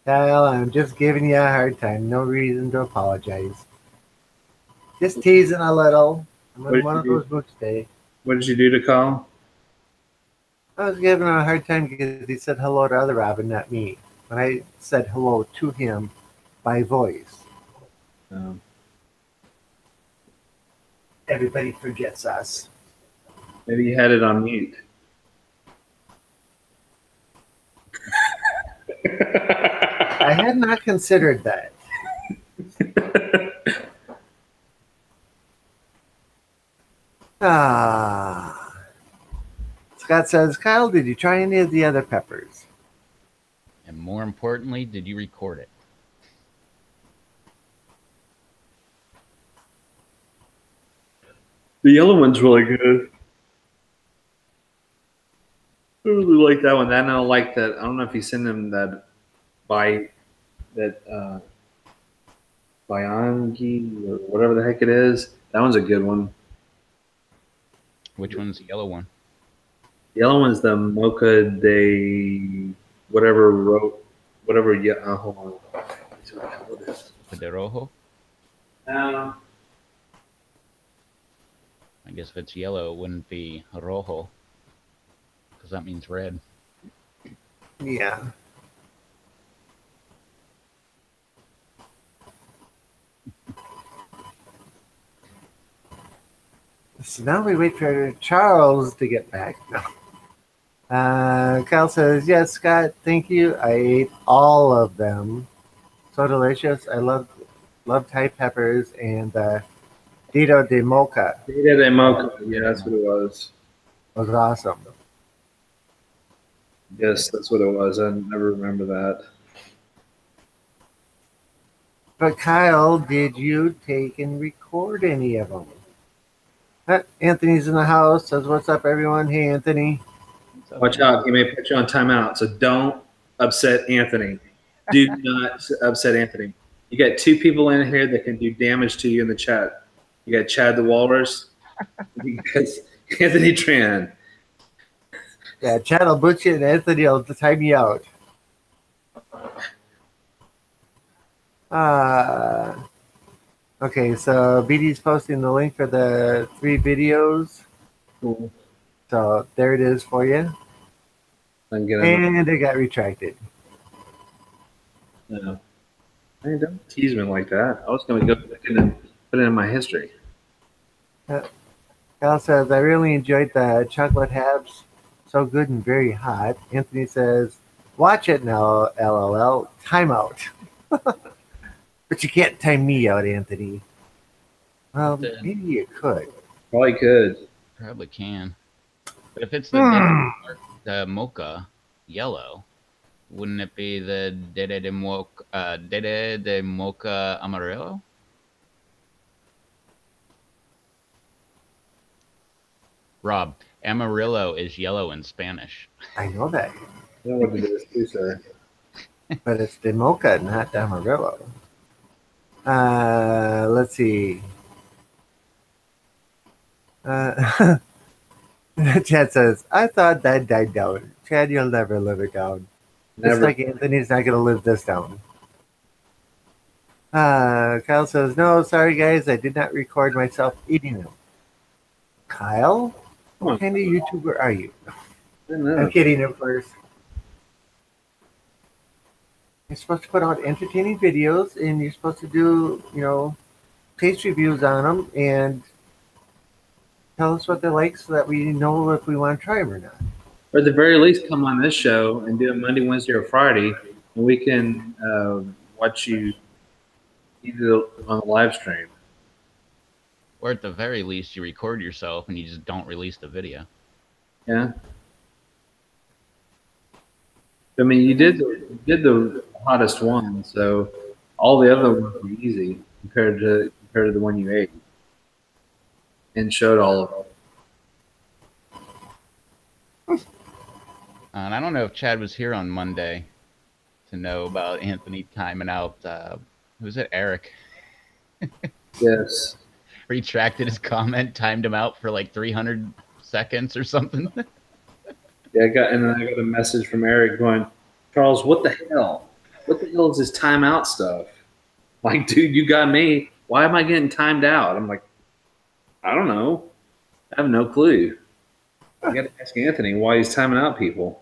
Kyle, I'm just giving you a hard time. No reason to apologize. Just teasing a little. I'm in one of those moods today. What did you do to Kyle? I was giving him a hard time because he said hello to other Robin, not me. When I said hello to him by voice. Everybody forgets us. Maybe you had it on mute. I had not considered that. Scott says, Kyle, did you try any of the other peppers? And more importantly, did you record it? The yellow one's really good. I really like that one. I don't like that. I don't know if you send them that Biongi or whatever the heck it is. That one's a good one. Which one's the yellow one? The yellow one's the Mocha de whatever. Yeah, hold on. Let's see what the hell it is. De rojo? No. I guess if it's yellow, it wouldn't be rojo, because that means red. Yeah. So now we wait for Charles to get back. No. Kyle says, yes, Scott, thank you. I ate all of them. So delicious. I love Thai peppers and Dito de Mocha. Dito de Mocha. Yeah, that's what it was. It was awesome. Yes, that's what it was. I never remember that. But Kyle, did you take and record any of them? Anthony's in the house. Says, what's up, everyone? Hey, Anthony. Watch out. He may put you on timeout. So don't upset Anthony. Do not upset Anthony. You got two people in here that can do damage to you in the chat. You got Chad the Walrus. You got Anthony Tran. Yeah, Chad will boot you and Anthony will time you out. Okay, so BD's posting the link for the 3 videos. Cool. So there it is for you. And it got retracted. No. Hey, don't tease me like that. I was going to go back and put it in my history. Kyle says, I really enjoyed the chocolate habs. So good and very hot. Anthony says, watch it now, LOL. Time out. But you can't time me out, Anthony. Well, maybe you could. Probably could. Probably can. But if it's the mocha yellow, Wouldn't it be the Dede de Mocha Amarillo? Rob, Amarillo is yellow in Spanish. I know that, I know what it is too, sir. but it's the mocha, not the Amarillo. Let's see. Uh, Chad says, I thought that died down. Chad, you'll never live it down. Just Never. like Anthony's not going to live this down. Kyle says, no, sorry guys, I did not record myself eating them. Kyle? Come What on. kind of YouTuber are you? I I'm know. kidding, of course. You're supposed to put out entertaining videos and you're supposed to do, taste reviews on them and tell us what they like so that we know if we want to try them or not. Or at the very least, come on this show and do it Monday, Wednesday, or Friday, and we can watch you either on the live stream. Or at the very least, you record yourself and you just don't release the video. Yeah. I mean, you did the hottest one, so all the other ones were easy compared to the one you ate, and showed all of them. And I don't know if Chad was here on Monday to know about Anthony timing out. Who's it? Eric Yes. retracted his comment, timed him out for like 300 seconds or something. Yeah, and then I got a message from Eric going, Charles, what the hell? What the hell is this timeout stuff? Like, dude, you got me. Why am I getting timed out? I'm like, I don't know. I have no clue. I got to ask Anthony why he's timing out people.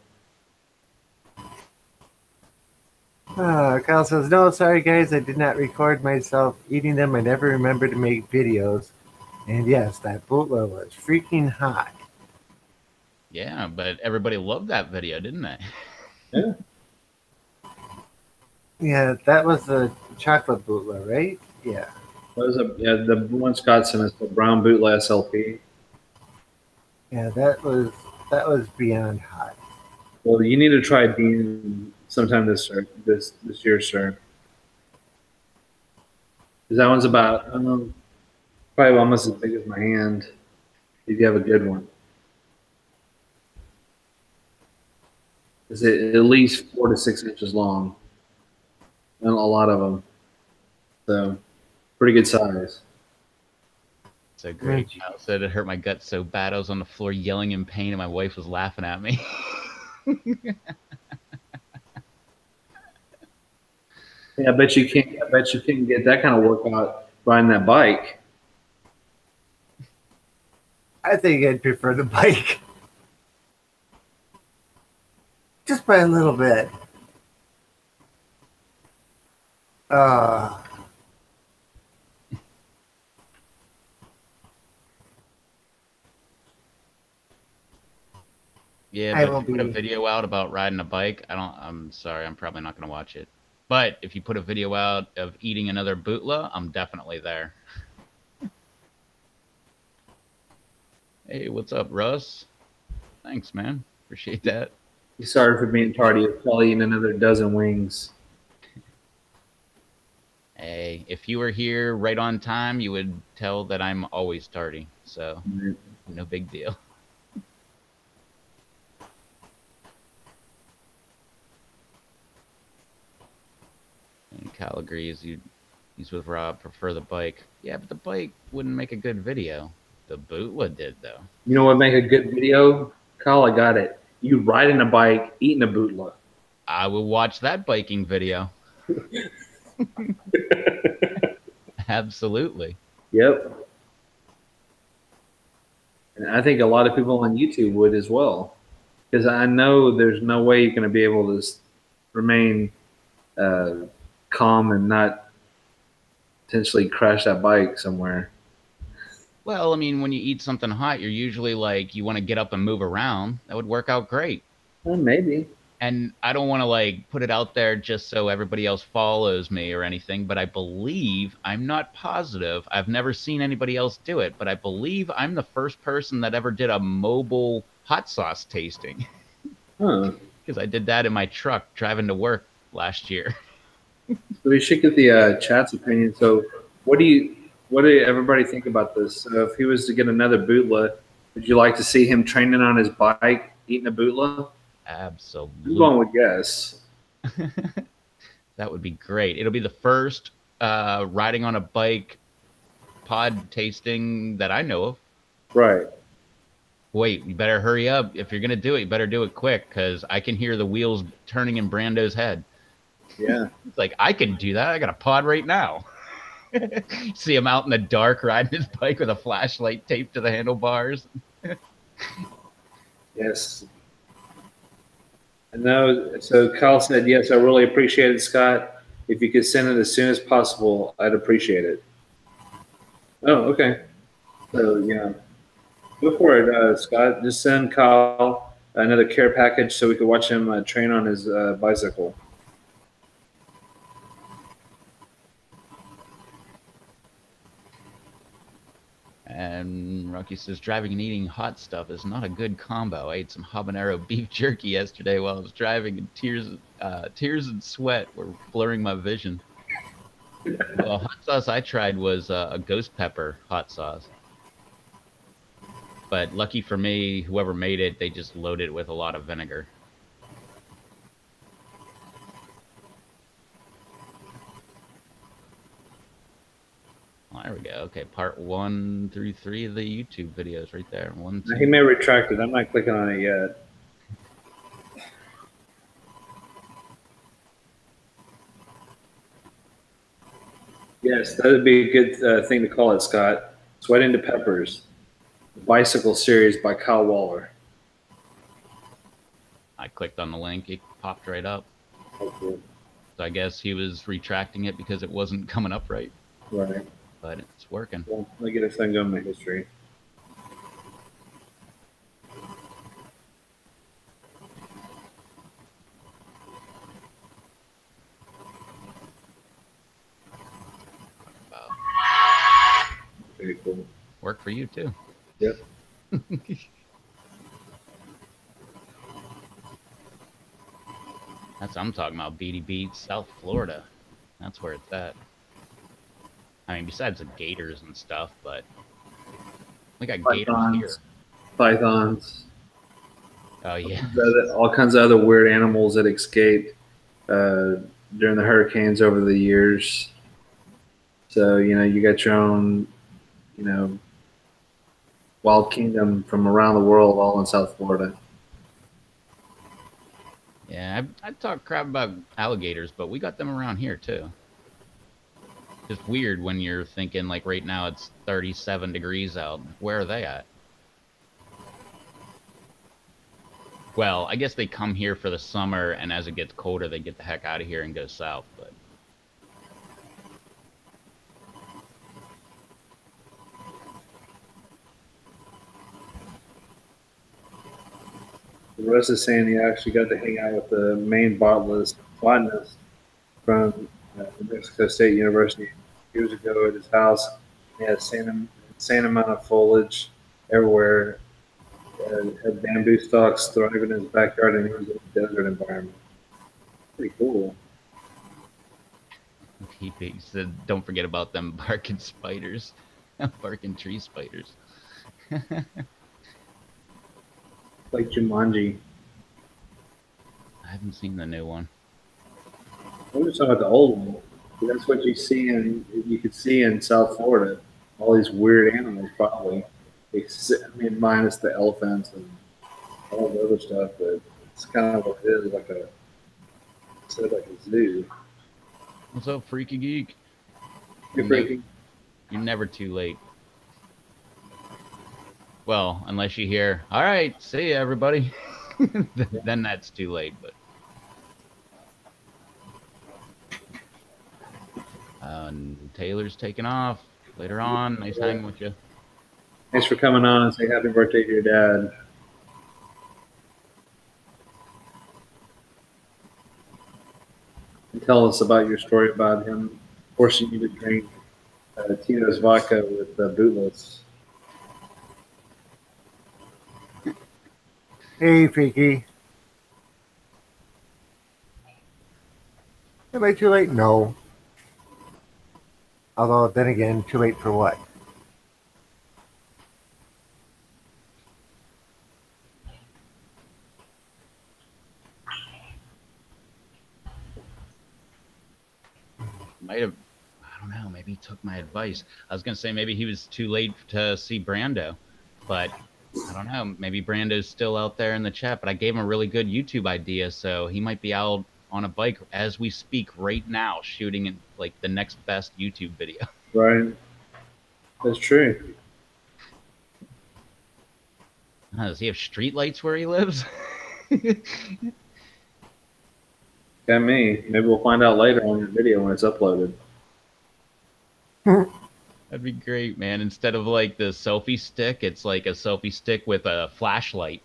Kyle says, no, sorry guys, I did not record myself eating them. I never remember to make videos. And yes, that bootleg was freaking hot. Yeah, but everybody loved that video, didn't they? Yeah. Yeah, that was the chocolate bootleg, right? Yeah. The one Scott sent us, the brown bootleg SLP. Yeah, that was beyond hot. Well, you need to try Dean sometime this year, sir. Because that one's about probably almost as big as my hand. If you have a good one, is it at least 4 to 6 inches long, and a lot of them. So, pretty good size. So great. I said it hurt my gut so bad I was on the floor yelling in pain and my wife was laughing at me. Yeah, I bet you can't. I bet you can't get that kind of workout riding that bike. I think I'd prefer the bike. Just by a little bit. Yeah, I but will if you put a be. video out about riding a bike, I'm sorry, I'm probably not going to watch it. But if you put a video out of eating another bootla, I'm definitely there. Hey, what's up, Russ? Thanks, man. Appreciate that. You sorry for being tardy. Probably eating another dozen wings. Hey, if you were here right on time, you would tell that I'm always tardy. So, no big deal. And Kyle agrees. He's with Rob. Prefer the bike. Yeah, but the bike wouldn't make a good video. The bootla did, though. You know what make a good video? Kyle, I got it. You riding a bike, eating a bootleg. I will watch that biking video. Absolutely. Yep. And I think a lot of people on YouTube would as well. Because I know there's no way you're going to be able to remain calm and not potentially crash that bike somewhere. Well, I mean, when you eat something hot, you're usually like, you want to get up and move around. That would work out great. Well, maybe. And I don't want to like put it out there just so everybody else follows me or anything, but I believe, I'm not positive, I've never seen anybody else do it, but I believe I'm the first person that ever did a mobile hot sauce tasting. Huh. because I did that in my truck driving to work last year. So we should get the chat's opinion. So, what do everybody think about this? So if he was to get another bootla, would you like to see him training on his bike, eating a bootla? I'm Absolutely. going with yes. That would be great. It'll be the first riding on a bike pod tasting that I know of. Right. Wait, you better hurry up. If you're going to do it, you better do it quick because I can hear the wheels turning in Brando's head. Yeah. It's like, I can do that. I got a pod right now. See him out in the dark riding his bike with a flashlight taped to the handlebars. Yes. I know. So Kyle said, yes, I really appreciate it, Scott. If you could send it as soon as possible, I'd appreciate it. Oh, okay. So, yeah. Go for it, Scott. Just send Kyle another care package so we could watch him train on his bicycle. And Rocky says, driving and eating hot stuff is not a good combo. I ate some habanero beef jerky yesterday while I was driving, and tears and sweat were blurring my vision. The hot sauce I tried was a ghost pepper hot sauce. But lucky for me, whoever made it, they just loaded it with a lot of vinegar. Well, there we go. Okay, part 1 through 3 of the YouTube videos right there. One, two. He may retract it. I'm not clicking on it yet. Yes, that would be a good thing to call it, Scott. Sweat into Peppers, the Bicycle Series by Kyle Waller. I clicked on the link. It popped right up. Okay. So I guess he was retracting it because it wasn't coming up right. Right. But it's working. Well, let me get a thing going in my history. Wow. Very cool. Work for you too. Yep. That's what I'm talking about. Beatty Beach, South Florida. That's where it's at. I mean, besides the gators and stuff, but we got gators here. Pythons. Oh yeah. All kinds of other weird animals that escaped during the hurricanes over the years. So, you got your own, wild kingdom from around the world, all in South Florida. Yeah, I talk crap about alligators, but we got them around here too. Just weird when you're thinking like right now it's 37 degrees out. Where are they at? Well, I guess they come here for the summer, and as it gets colder, they get the heck out of here and go south. But Russ is saying he actually got to hang out with the main botanist from New Mexico State University years ago at his house. He had insane amount of foliage everywhere. Had bamboo stalks thriving in his backyard, and he was in a desert environment. Pretty cool. he said, "Don't forget about them barking spiders, barking tree spiders." Like Jumanji. I haven't seen the new one. I'm just talking about the old one. That's what you could see in South Florida. All these weird animals, probably. Minus the elephants and all the other stuff, but it's kind of what it is, like a zoo. What's up, Freaky Geek? You're freaking. You're never too late. Well, unless you hear, "All right, see ya, everybody." Then that's too late. But Taylor's taking off later on. Nice hanging with you. Thanks for coming on and say happy birthday to your dad. And tell us about your story about him forcing you to drink Tito's vodka with bootless. Hey, Freaky. Am I too late? No. Although, then again, too late for what? Might have, I don't know, maybe he took my advice. I was gonna say maybe he was too late to see Brando, but I don't know. Maybe Brando's still out there in the chat, but I gave him a really good YouTube idea, so he might be out on a bike as we speak right now, shooting in like the next best YouTube video. Right. That's true. Does he have street lights where he lives? Got me. Maybe we'll find out later on your video when it's uploaded. That'd be great, man. Instead of like the selfie stick, it's like a selfie stick with a flashlight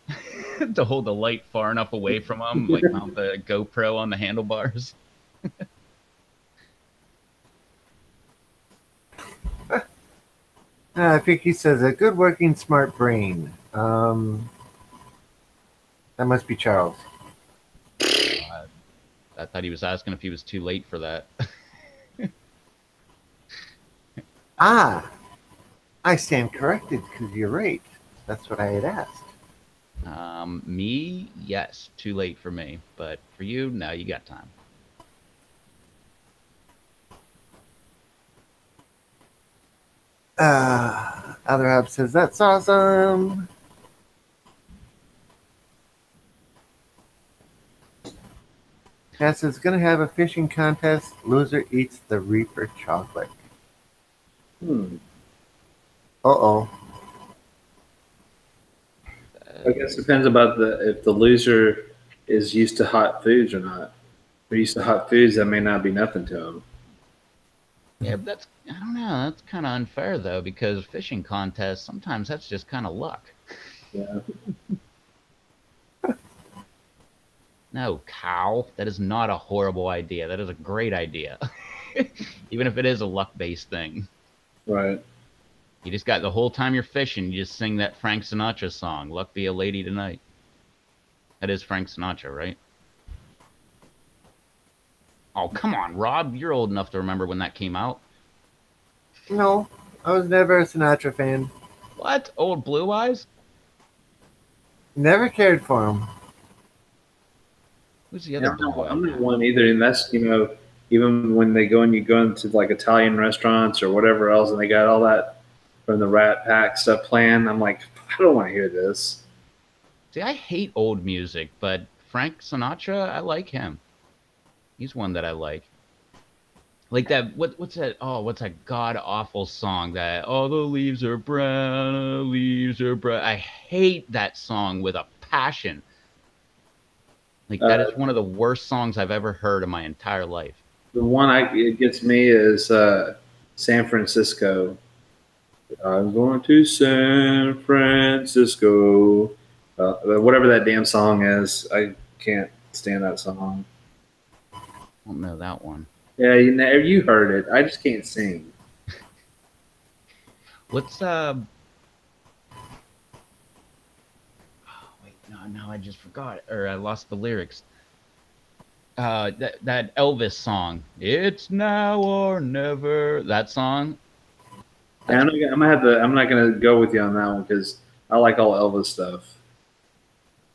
to hold the light far enough away from him, like mount the GoPro on the handlebars. I think he says a good working smart brain. That must be Charles. I thought he was asking if he was too late for that. Ah, I stand corrected because you're right. That's what I had asked. Me, yes, too late for me, but for you, no, you got time. Other Hub says that's awesome. NASA's gonna have a fishing contest. Loser eats the Reaper chocolate. Hmm. Uh-oh. I guess it depends about if the loser is used to hot foods or not. If they're used to hot foods, that may not be nothing to them. Yeah, but that's, I don't know, that's kind of unfair though, because fishing contests, sometimes that's just kind of luck. Yeah. No, cow, that is not a horrible idea. That is a great idea. Even if it is a luck-based thing. Right. You just got the whole time you're fishing, you just sing that Frank Sinatra song, Luck Be a Lady Tonight. That is Frank Sinatra, right? Oh, come on, Rob. You're old enough to remember when that came out. No, I was never a Sinatra fan. What? Old Blue Eyes? Never cared for him. Who's the other Blue I'm not Eyes? one either, and that's even when they go and you go into like Italian restaurants or whatever else, and they got all that from the Rat Pack stuff playing. I'm like, I don't want to hear this. See, I hate old music, but Frank Sinatra, I like him. He's one that I like. Like that, what's that? Oh, what's that god awful song that all the leaves are brown, the leaves are brown. I hate that song with a passion. Like that is one of the worst songs I've ever heard in my entire life. The one it gets me is San Francisco. I'm going to San Francisco. Whatever that damn song is, I can't stand that song. I don't know that one. Yeah, you heard it. I just can't sing. What's Oh, wait, no, I just forgot or I lost the lyrics. That Elvis song. It's now or never. That song. Yeah, I'm not gonna go with you on that one because I like all Elvis stuff.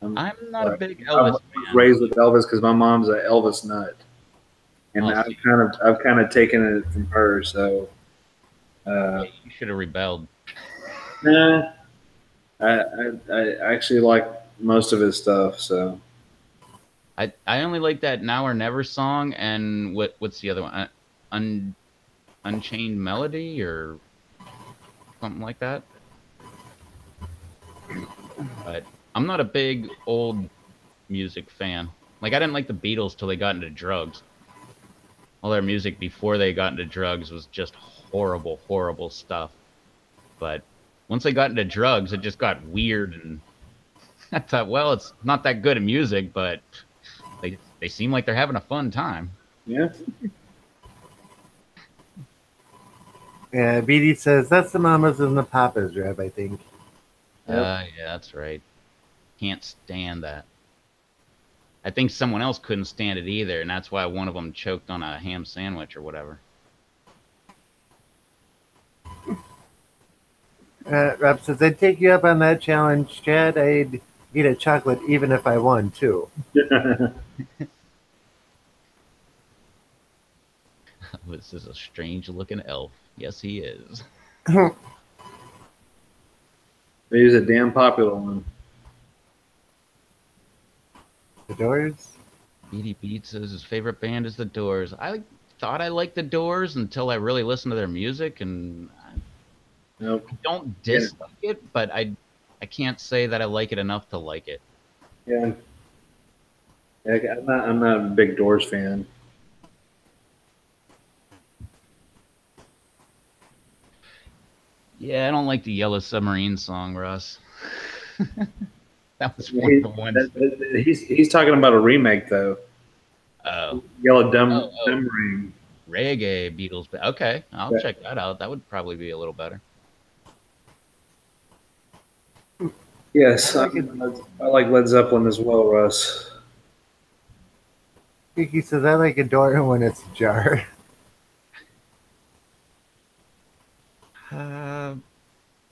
I'm not a big I was Elvis fan. raised with Elvis because my mom's an Elvis nut, and Oh, I've kind of taken it from her. So, you should have rebelled. nah, I actually like most of his stuff. So, I only like that Now or Never song and what's the other one? Unchained Melody or something like that. But I'm not a big old music fan. Like I didn't like the Beatles till they got into drugs. All their music before they got into drugs was just horrible, horrible stuff. But once they got into drugs, it just got weird and I thought, well, it's not that good of music, but they seem like they're having a fun time. yeah, Yeah, BD says that's the mamas and the papas, Rev, I think. Yep. Yeah, that's right. Can't stand that. I think someone else couldn't stand it either, and that's why one of them choked on a ham sandwich or whatever. Rob says, I'd take you up on that challenge, Chad. I'd eat a chocolate even if I won, too. This is a strange looking elf. Yes, he is. He's a damn popular one. The Doors? BD Beat says his favorite band is The Doors. I thought I liked The Doors until I really listened to their music, and I Nope. don't Yeah. dislike it, but I can't say that I like it enough to like it. Yeah. I'm not a big Doors fan. Yeah, I don't like the Yellow Submarine song, Russ. That was one of the ones. He's talking about a remake though. Oh, Yellow oh, oh, Ring. reggae Beatles. Okay, I'll Yeah. check that out. That would probably be a little better. Yes, I like Led Zeppelin as well, Russ. Kiki says, I like a door when it's ajar.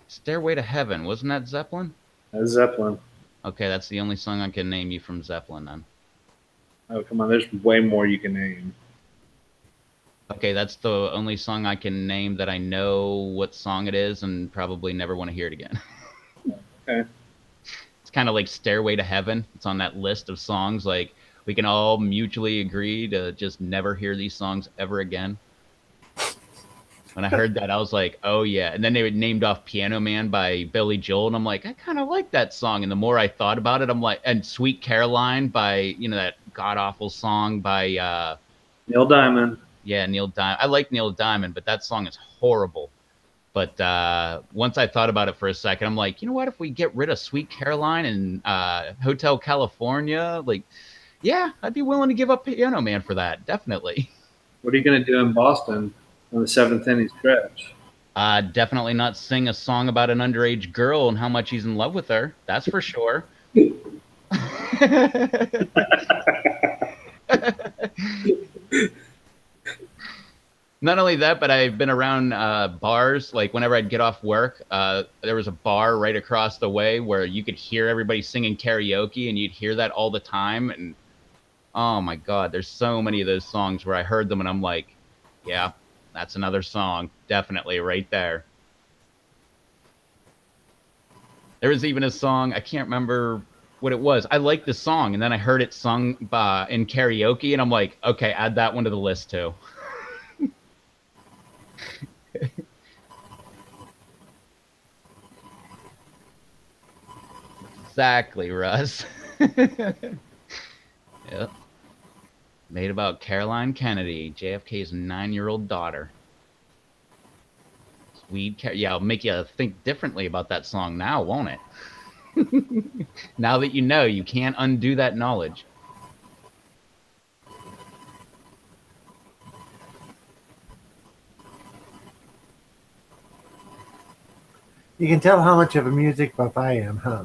Stairway to Heaven, wasn't that Zeppelin? Led Zeppelin. Okay, that's the only song I can name you from Zeppelin then. Oh, come on. There's way more you can name. Okay, that's the only song I can name that I know what song it is and probably never want to hear it again. Okay. It's kind of like Stairway to Heaven. It's on that list of songs. Like, we can all mutually agree to just never hear these songs ever again. When I heard that, I was like, oh, yeah. And then they named off Piano Man by Billy Joel. And I'm like, I kind of like that song. And the more I thought about it, I'm like, and Sweet Caroline by, that god awful song by, Neil Diamond. yeah, Neil Diamond. I like Neil Diamond, but that song is horrible. But once I thought about it for a second, I'm like, you know what? If we get rid of Sweet Caroline and Hotel California, like, yeah, I'd be willing to give up Piano Man for that. Definitely. What are you going to do in Boston on the seventh inning stretch? Definitely not sing a song about an underage girl and how much he's in love with her. That's for sure. Not only that, but I've been around bars. Like whenever I'd get off work, there was a bar right across the way where you could hear everybody singing karaoke, and you'd hear that all the time. And oh my God, there's so many of those songs where I heard them and I'm like, yeah, that's another song. Definitely right there. There was even a song, I can't remember what it was. I liked the song and then I heard it sung in karaoke and I'm like, okay, add that one to the list too. Exactly, Russ. Yep. Made about Caroline Kennedy, JFK's 9-year-old daughter. Yeah, it'll make you think differently about that song now, won't it? Now that you know, you can't undo that knowledge. You can tell how much of a music buff I am, huh?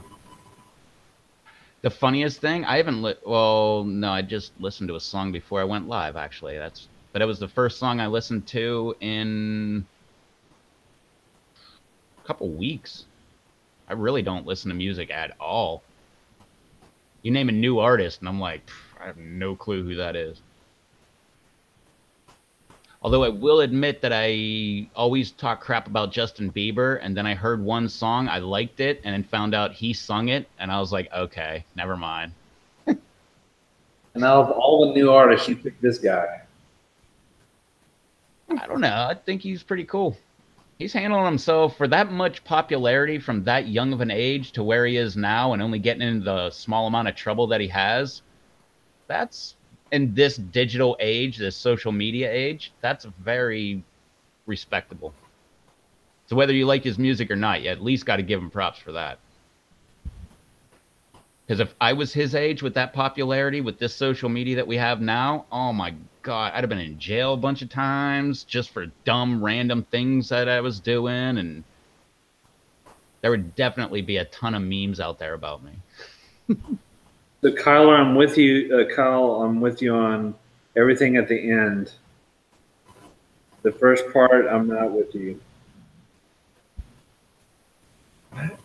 The funniest thing, I haven't well, no, I just listened to a song before I went live, actually. But it was the first song I listened to in a couple weeks. I really don't listen to music at all. You name a new artist, and I'm like, I have no clue who that is. Although I will admit that I always talk crap about Justin Bieber, and then I heard one song, I liked it, and then found out he sung it, and I was like, okay, never mind. And out of all the new artists, you picked this guy. I don't know. I think he's pretty cool. He's handling himself for that much popularity from that young of an age to where he is now and only getting into the small amount of trouble that he has. That's in this digital age, this social media age, that's very respectable. So whether you like his music or not, you at least got to give him props for that. Because if I was his age with that popularity, with this social media that we have now, oh my God, I'd have been in jail a bunch of times just for dumb, random things that I was doing. And there would definitely be a ton of memes out there about me. So Kyler, I'm with you. Kyle, I'm with you on everything at the end. The first part, I'm not with you.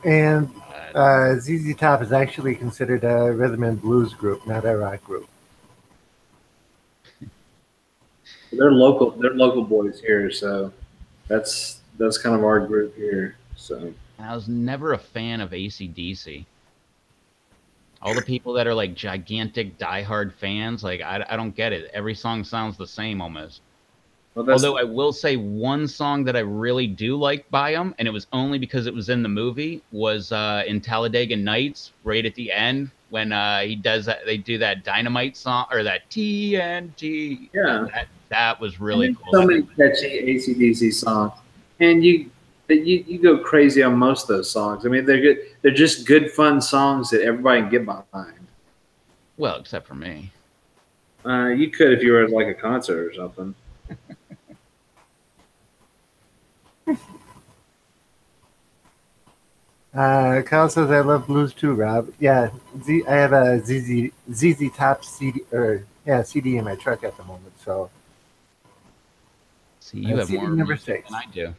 And Uh, ZZ Top is actually considered a rhythm and blues group, not a rock group. They're local. They're local boys here, so that's kind of our group here. So I was never a fan of AC/DC. All the people that are like gigantic diehard fans, like I don't get it. Every song sounds the same almost. well, that's Although I will say one song that I really do like by him, and it was only because it was in the movie, was in Talladega Nights, right at the end when he does that. They do that Dynamite song or that TNT. yeah. That was And really there's cool. so That many catchy ACDC songs, and you go crazy on most of those songs. I mean, they're good. They're just good, fun songs that everybody can get behind. well, except for me. You could if you were at like a concert or something. Kyle says I love blues too, Rob. Yeah, I have a ZZ Top CD or yeah CD in my truck at the moment. So See, you have CD more number music than six. I do.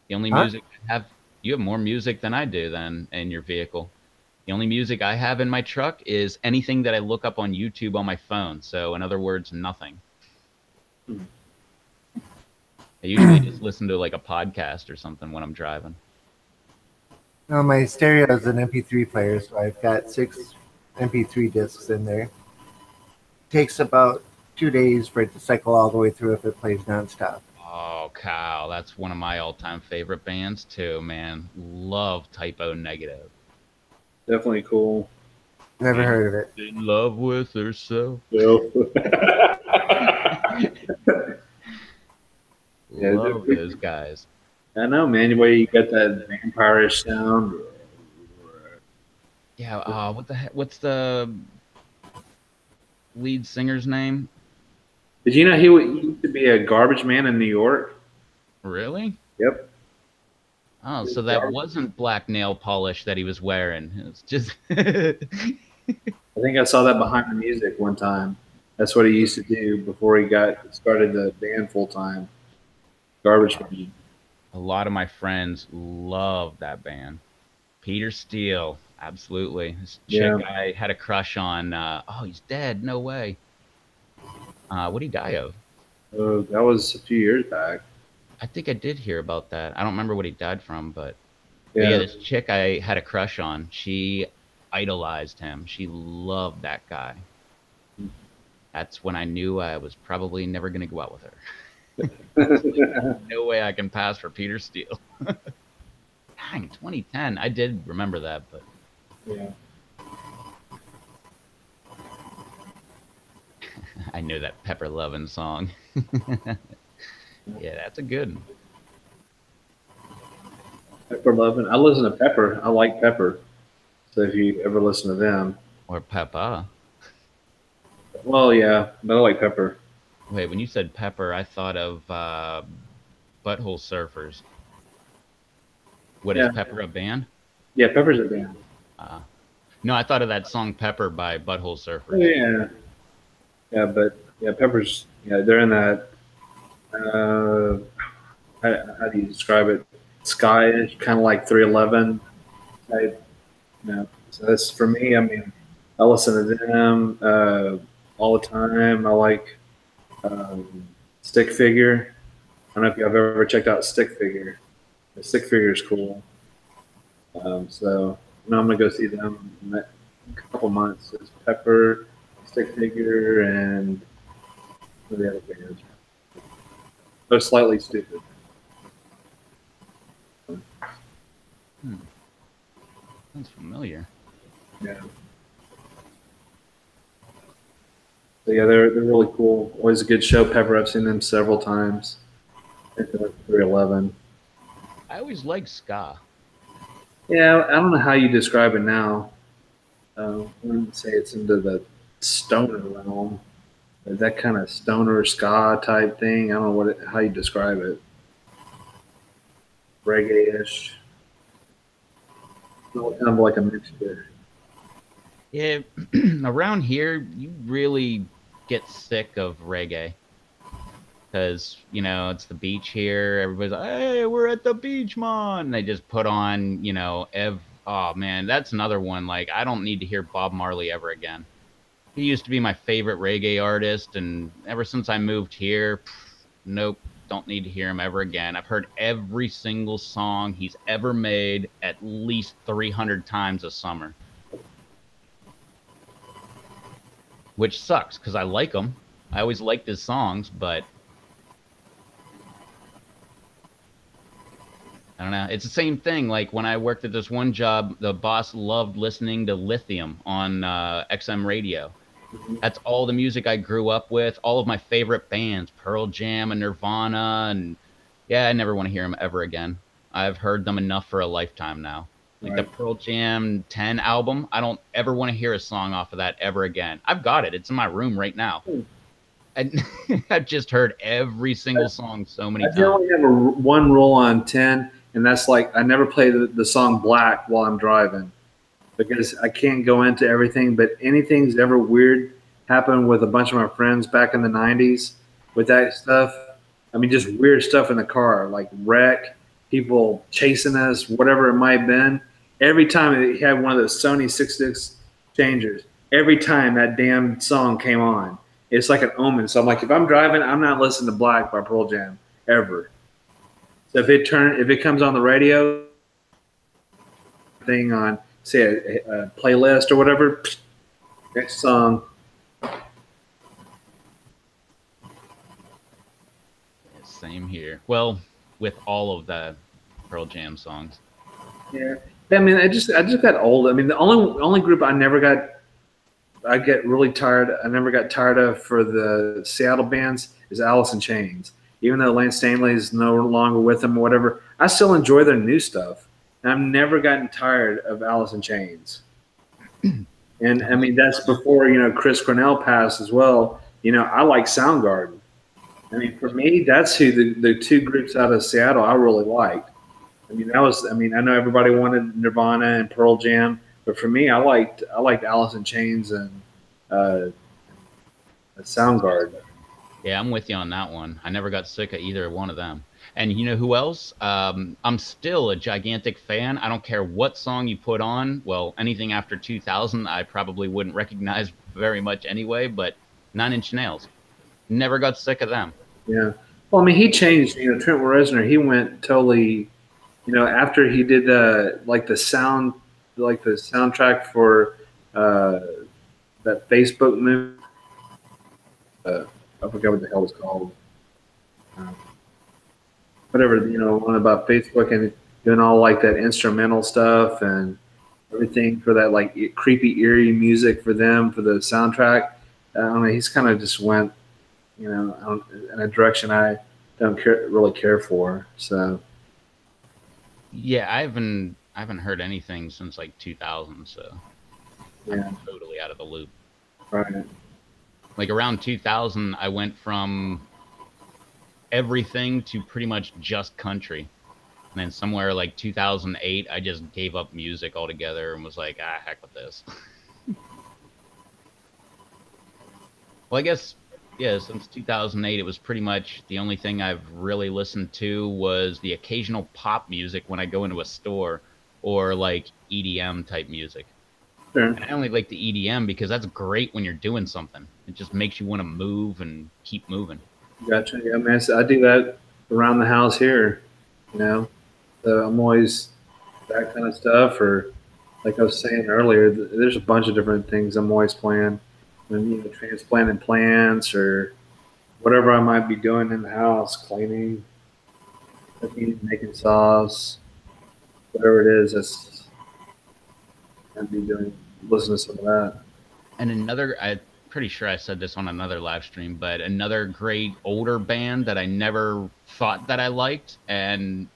The only Huh? music I have, you have more music than I do then in your vehicle. The only music I have in my truck is anything that I look up on YouTube on my phone. So, in other words, nothing. I usually just listen to like a podcast or something when I'm driving. No, my stereo is an MP3 player, so I've got 6 MP3 discs in there. Takes about 2 days for it to cycle all the way through if it plays nonstop. Oh, Kyle, that's one of my all-time favorite bands too, man. Love Typo Negative. Definitely cool. Never And heard of it. in love with herself. Yeah, Love those guys. I know, man. The way you got that vampirish sound. Yeah, what the heck? What's the lead singer's name? Did you know he used to be a garbage man in New York? Really? Yep. Oh, He was so that garbage. wasn't black nail polish that he was wearing. It's just I think I saw that behind the music one time. That's what he used to do before he got started the band full time. Garbage man. a lot of my friends love that band. Peter Steele, absolutely. This chick Yeah. I had a crush on. Oh, he's dead. No way. What did he die of? That was a few years back. I think I did hear about that. I don't remember what he died from, but yeah, Yeah. this chick I had a crush on. She idolized him. She loved that guy. That's when I knew I was probably never going to go out with her. No way I can pass for Peter Steele. Dang, 2010. I did remember that, but Yeah. I knew that Pepper Lovin' song. Yeah, that's a good one. Pepper Lovin'. I listen to Pepper. I like Pepper. So if you ever listen to them, Or Peppa. well, yeah, but I like Pepper. Wait, when you said Pepper, I thought of Butthole Surfers. What is Yeah. Pepper a band? Yeah, Pepper's a band. Uh, no, I thought of that song Pepper by Butthole Oh, Surfers. yeah. Yeah, but yeah, Pepper's. Yeah, they're in that. Uh, how do you describe it? Sky, kind of like 311 type. You know, so that's for me. I mean, I listen to them all the time. I like Stick Figure. I don't know if y'all have ever checked out Stick Figure. The Stick Figure is cool. So now I'm gonna go see them in a couple months. It's Pepper, Stick Figure, and what are the other bands? Oh, Slightly Stupid. Hmm, sounds familiar. Yeah. So yeah, they're really cool. Always a good show. Pepper, I've seen them several times. At the 311. I always liked ska. Yeah, I don't know how you describe it now. I wouldn't say it's into the stoner realm. That kind of stoner ska type thing. I don't know how you describe it. Reggae-ish. Kind of like a mixture. Yeah, around here, you really get sick of reggae because, it's the beach here. Everybody's like, hey, we're at the beach, man. And they just put on, oh man, that's another one. Like, I don't need to hear Bob Marley ever again. He used to be my favorite reggae artist, and ever since I moved here, nope, don't need to hear him ever again. I've heard every single song he's ever made at least 300 times a summer, which sucks because I like him. I always liked his songs, but I don't know. It's the same thing. Like when I worked at this one job, the boss loved listening to Lithium on XM radio. That's all the music I grew up with, all of my favorite bands, Pearl Jam and Nirvana, and yeah, I never want to hear them ever again. I've heard them enough for a lifetime now. Like the Right. Pearl Jam 10 album, I don't ever want to hear a song off of that ever again. I've got it. It's in my room right now. And I've just heard every single song so many I times. generally have one rule on 10, and that's like I never play the song Black while I'm driving because I can't go into everything, but anything's ever weird happened with a bunch of my friends back in the 90s with that stuff. I mean, just weird stuff in the car, like wreck, people chasing us, whatever it might have been. Every time he had one of those Sony 6 changers, every time that damn song came on, it's like an omen. So I'm like, if I'm driving, I'm not listening to Black by Pearl Jam ever. So if it comes on the radio thing on say a playlist or whatever, next song. Same here. Well, with all of the Pearl Jam songs. Yeah, I mean, I just got old. I mean, the only group I get really tired. I never got tired of for the Seattle bands is Alice in Chains. Even though Lance Stanley is no longer with them or whatever, I still enjoy their new stuff. And I've never gotten tired of Alice in Chains. And I mean, that's before Chris Cornell passed as well. I like Soundgarden. I mean, for me, that's who the two groups out of Seattle I really liked. I mean, that was. I mean, I know everybody wanted Nirvana and Pearl Jam, but for me, I liked Alice in Chains and uh, Soundgarden. Yeah, I'm with you on that one. I never got sick of either one of them. And you know who else? I'm still a gigantic fan. I don't care what song you put on. Well, anything after 2000, I probably wouldn't recognize very much anyway, but Nine Inch Nails. Never got sick of them. Yeah. Well, I mean, he changed. Trent Reznor. He went totally. After he did like the soundtrack for uh, that Facebook movie. I forgot what the hell it's called. Uh, Whatever, one about Facebook and doing all like that instrumental stuff and everything for that like creepy, eerie music for them for the soundtrack. I don't know. He's kind of just went, in a direction I don't really care for. So Yeah, I haven't heard anything since like 2000, so yeah, I'm totally out of the loop. right. Like around 2000, I went from everything to pretty much just country. And then somewhere like 2008, I just gave up music altogether and was like, heck with this. Well, I guess, yeah, since 2008, it was pretty much the only thing I've really listened to was the occasional pop music when I go into a store or like EDM type music. Sure. And I only like the EDM because that's great when you're doing something. It just makes you want to move and keep moving. Gotcha. Yeah, man. I do that around the house here. You know, so I'm always that kind of stuff, or like I was saying earlier, there's a bunch of different things I'm always playing. When transplanting plants or whatever I might be doing in the house, cleaning, cooking, making sauce, whatever it is, that's I'd be doing. Listen to some of that. And another, I'm pretty sure I said this on another live stream, but another great older band that I never thought that I liked, and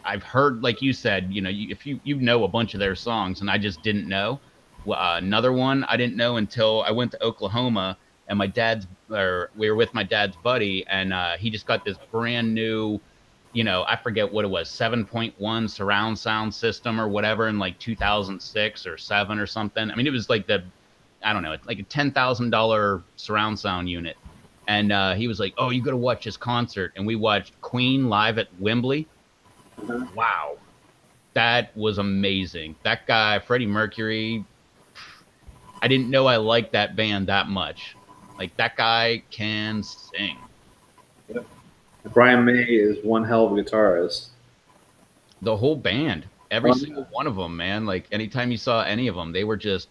I've heard, like you said, if you know a bunch of their songs, and I just didn't know. Well, another one I didn't know until I went to Oklahoma, and or we were with my dad's buddy, and he just got this brand new, I forget what it was, 7.1 surround sound system or whatever in like 2006 or 7 or something. I mean, it was like the I don't know, like a $10,000 surround sound unit. And he was like, "Oh, you got to watch his concert." And we watched Queen live at Wembley. Uh-huh. Wow, that was amazing. That guy, Freddie Mercury. I didn't know I liked that band that much. Like that guy can sing. Yep. Brian May is one hell of a guitarist. The whole band, every Um, single one of them, man. Like anytime you saw any of them, they were just.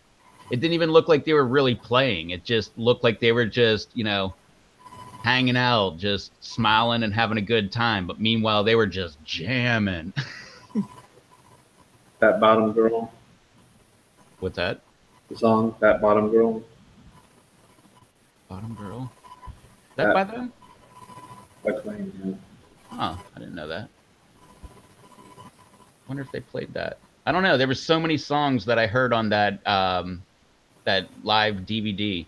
It didn't even look like they were really playing. It just looked like they were just, hanging out, just smiling and having a good time. But meanwhile, they were just jamming. That Bottom Girl, What's that? the song That Bottom Girl, Bottom Girl. Is that by that them? by Queen. Yeah. Huh. I didn't know that. Wonder if they played that. I don't know. There were so many songs that I heard on that live DVD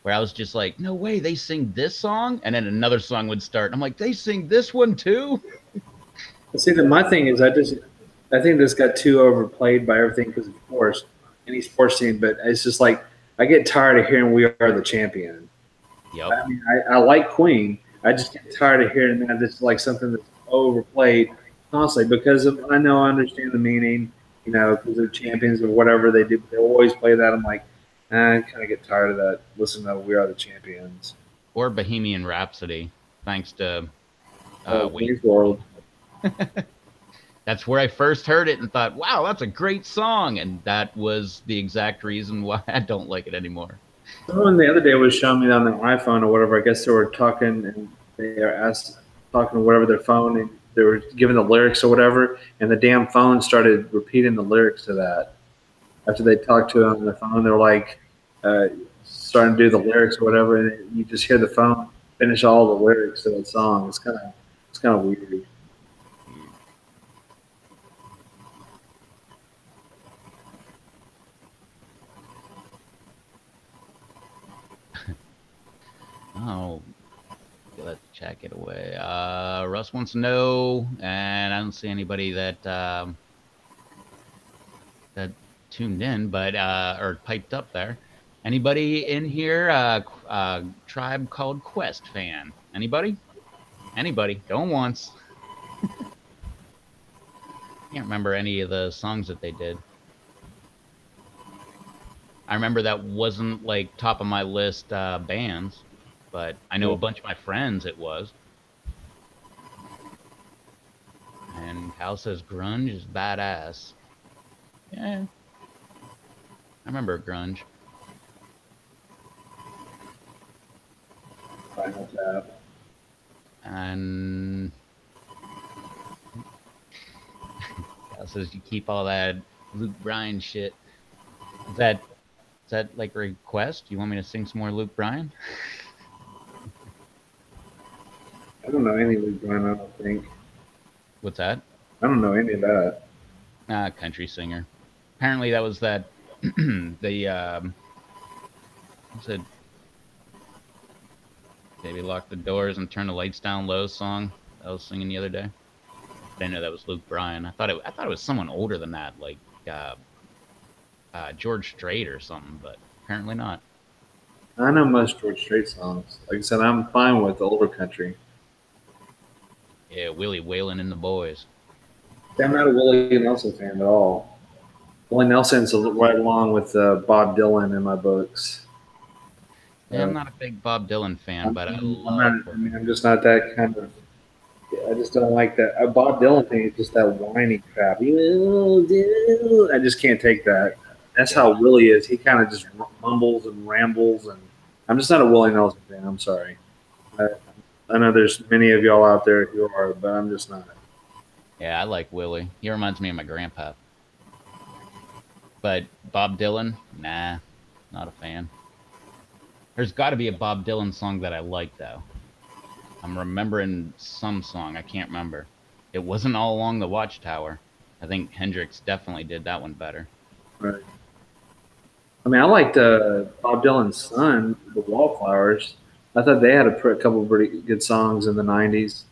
where I was just like, no way, they sing this song, and then another song would start. I'm like, they sing this one too. But see, my thing is, I think this got too overplayed by everything because, of course, any sports team. But it's just like I get tired of hearing "We Are the Champion." Yep. I mean, I like Queen. I just get tired of hearing that. It's like something that's overplayed constantly because I know I understand the meaning, because they're champions or whatever they do. But they always play that. I'm like, I kind of get tired of that. Listen to "We Are the Champions." Or Bohemian Rhapsody, thanks to Oh, Wayne. Wayne's World. That's where I first heard it and thought, wow, that's a great song. And that was the exact reason why I don't like it anymore. Someone the other day was showing me on their iPhone or whatever. I guess they were talking and they are asked talking to whatever their phone and they were giving the lyrics or whatever, and the damn phone started repeating the lyrics to that. After they talked to it on the phone, they were like starting to do the lyrics or whatever, and you just hear the phone finish all the lyrics to that song. It's kind of weird. Oh, let's check it away. Russ wants to know, and I don't see anybody that tuned in, but or piped up there. Anybody in here? Tribe Called Quest fan? Anybody? Anybody? Going once. Can't remember any of the songs that they did. I remember that wasn't like top of my list bands, but I know a bunch of my friends it was. And Hal says grunge is badass. Yeah, I remember grunge. Final Tap. And Hal says you keep all that Luke Bryan shit. Is that like a request? You want me to sing some more Luke Bryan? I don't know any of Luke Bryan. I don't think. What's that? I don't know any of that. Country singer. Apparently that was that the what's it? Baby lock the doors and turn the lights down low song I was singing the other day. I didn't know that was Luke Bryan. I thought it was someone older than that, like George Strait or something, but apparently not. I know most George Strait songs. Like I said, I'm fine with older country. Yeah, Willie Whalen and the Boys. I'm not a Willie Nelson fan at all. Willie Nelson's right along with Bob Dylan in my books. Yeah, I'm not a big Bob Dylan fan, but I love. I'm just not that kind of. I just don't like that. Bob Dylan thing is just that whiny crap. I just can't take that. That's how Willie is. He kind of just mumbles and rambles, and I'm just not a Willie Nelson fan. I'm sorry. I know there's many of y'all out there who are, but I'm just not. Yeah, I like Willie. He reminds me of my grandpa. But Bob Dylan, nah, not a fan. There's got to be a Bob Dylan song that I like though. I'm remembering some song. I can't remember. It wasn't All Along the Watchtower. I think Hendrix definitely did that one better. Right. I mean, I liked Bob Dylan's son, The Wallflowers. I thought they had a couple of pretty good songs in the '90s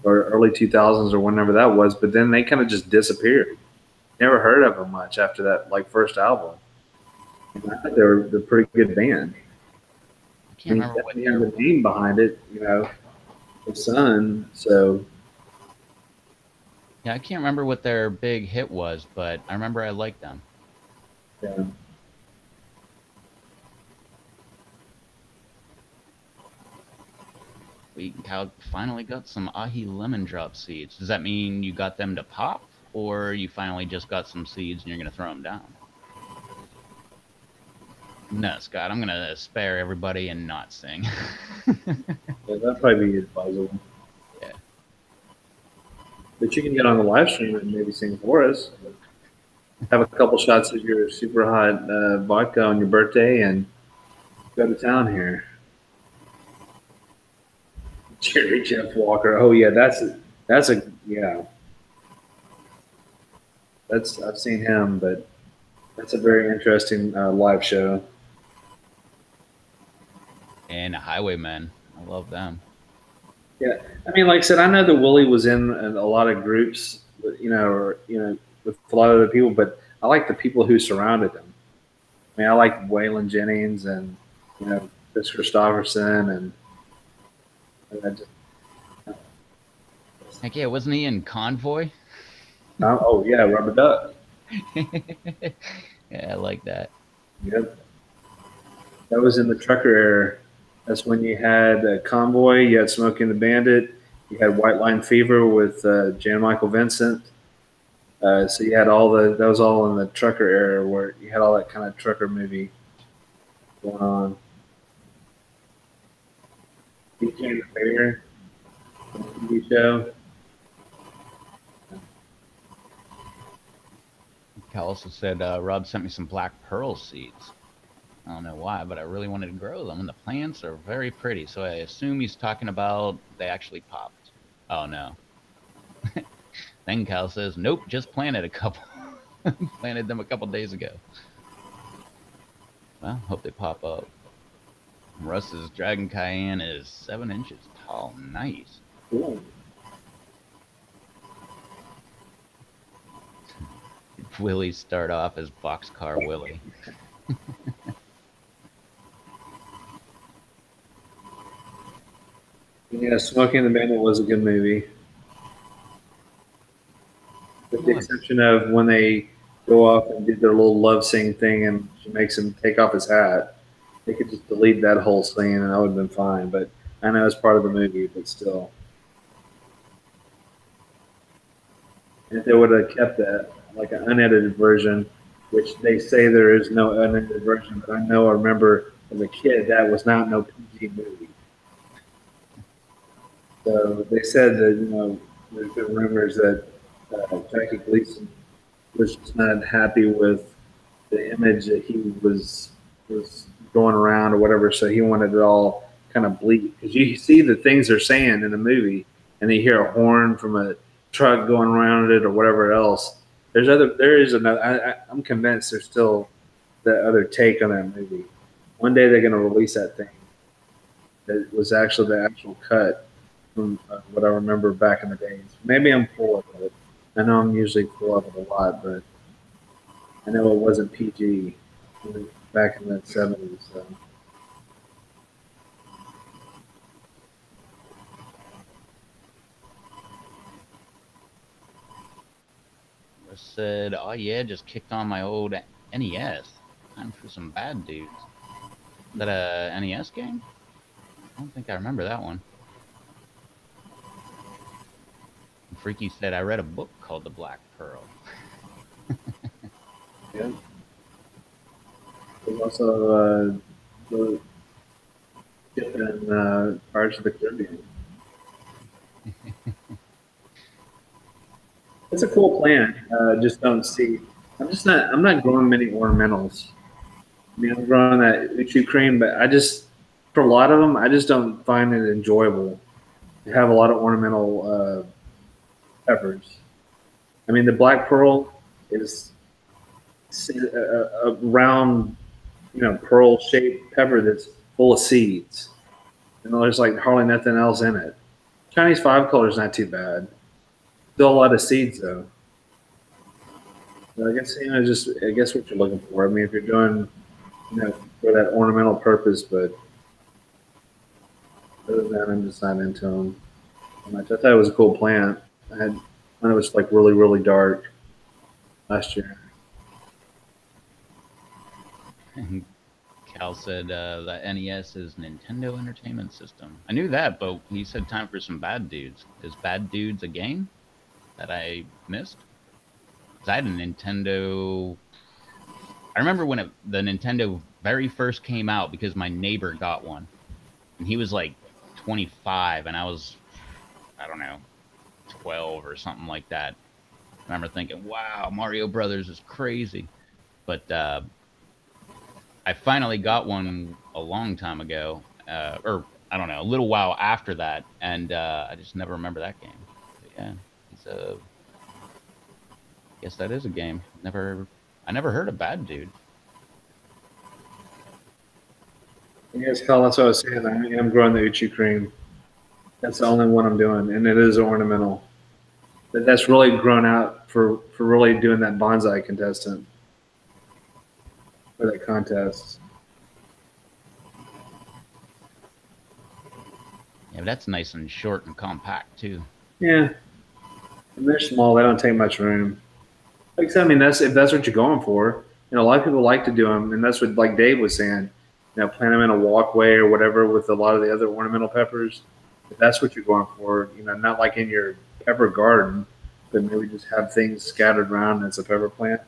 or early 2000s or whenever that was. But then they kind of just disappeared. Never heard of them much after that, like first album. And I think they're a pretty good band. I I can't mean, he remember what definitely their has a name behind it, his son. So yeah, I can't remember what their big hit was, but I remember I liked them. yeah, Finally got some ahi lemon drop seeds. Does that mean you got them to pop, or you finally just got some seeds and you're gonna throw them down? No, Scott, I'm gonna spare everybody and not sing. yeah, that'd probably be advisable. Yeah. But you can get on the live stream and maybe sing for us. Have a couple shots of your super hot vodka on your birthday and go to town here. Jerry Jeff Walker. Oh yeah, that's a yeah. That's I've seen him, but that's a very interesting live show. And Highwaymen. I love them. Yeah, I mean, like I said, I know that Willie was in a lot of groups, with a lot of other people, but I like the people who surrounded him. I mean, I like Waylon Jennings and Chris Christopherson and I just, Heck yeah, wasn't he in Convoy? oh yeah, Rubber Duck. Yeah, I like that. Yep, that was in the trucker era. That's when you had Convoy, you had Smokey and the Bandit, you had White Line Fever with Jan Michael Vincent. So you had that was all in the trucker era where you had all that kind of trucker movie going on. DJ and the Bear, TV show. Cal also said Rob sent me some black pearl seeds. I don't know why, but I really wanted to grow them, and the plants are very pretty. So I assume he's talking about they actually popped. Oh no. Then Cal says, "Nope, just planted a couple. Planted them a couple days ago." Well, hope they pop up. Russ's Dragon Cayenne is 7 inches tall. Nice. Cool. Willie start off as Boxcar Willie. Yeah, Smokey and the Bandit was a good movie, with the exception of when they go off and do their little love sing thing, and she makes him take off his hat. They could just delete that whole scene, and that would have been fine. But I know it's part of the movie, but still. And if they would have kept that, like an unedited version, which they say there is no unedited version, but I know I remember as a kid that was not no PG movie. So they said that there's been rumors that Jackie Gleason was just not happy with the image that he was going around or whatever, so he wanted it all kind of bleak because you see the things they're saying in the movie, and you hear a horn from a truck going around it or whatever else. There is another. I'm convinced there's still the other take on that movie. One day they're going to release that thing. That was actually the actual cut from what I remember back in the days. Maybe I'm full of it. I know I'm usually full of it a lot, but I know it wasn't PG back in the 70s. So. Russ said, "Oh yeah, just kicked on my old NES. Time for some bad dudes." Is that a NES game? I don't think I remember that one. And Freaky said, "I read a book called The Black Pearl." Yeah. There's also the ship in Pirates of the Caribbean. It's a cool plant. Just don't see. I'm just not. I'm not growing many ornamentals. I mean, I'm growing that Uchu cream, but for a lot of them, I just don't find it enjoyable. They have a lot of ornamental peppers. I mean, the black pearl is a round, pearl shaped pepper that's full of seeds. And there's like hardly nothing else in it. Chinese five color is not too bad. Still a lot of seeds though. So I guess just I guess what you're looking for. I mean, if you're doing for that ornamental purpose. But other than that, I'm just not into them much. I thought it was a cool plant. I had when it was like really really dark last year. And Cal said the NES is Nintendo Entertainment System. I knew that, but he said time for some Bad Dudes. Is Bad Dudes a game that I missed? Because I had a Nintendo. I remember when the Nintendo very first came out because my neighbor got one, and he was like 25, and I was, I don't know, 12 or something like that. I remember thinking, "Wow, Mario Brothers is crazy," but I finally got one a long time ago, or I don't know, a little while after that, and I just never remember that game. But yeah, it's a. Guess that is a game. I never heard of Bad Dude. Yes, Kyle, that's what I was saying. I am growing the Uchi cream. That's the only one I'm doing, and it is ornamental. But that's really grown out for really doing that bonsai contestant for that contest. Yeah, but that's nice and short and compact too. Yeah, and they're small. They don't take much room. Like I said, I mean, that's if that's what you're going for. A lot of people like to do them, and that's what like Dave was saying. Plant them in a walkway or whatever with a lot of the other ornamental peppers. If that's what you're going for, not like in your pepper garden, but maybe just have things scattered around as a pepper plant.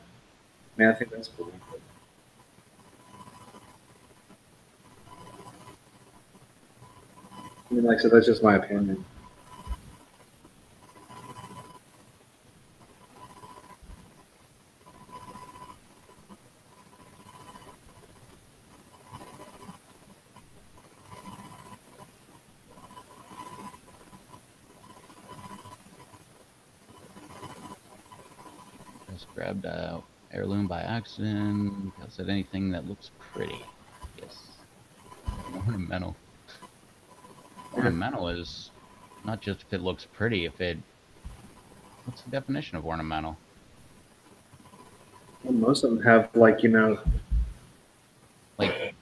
Man, I think that's cool. I mean, like I said, that's just my opinion. Just grabbed a heirloom by accident. I said anything that looks pretty. Yes, ornamental. Ornamental is not just if it looks pretty. If it, what's the definition of ornamental? Well, most of them have Like,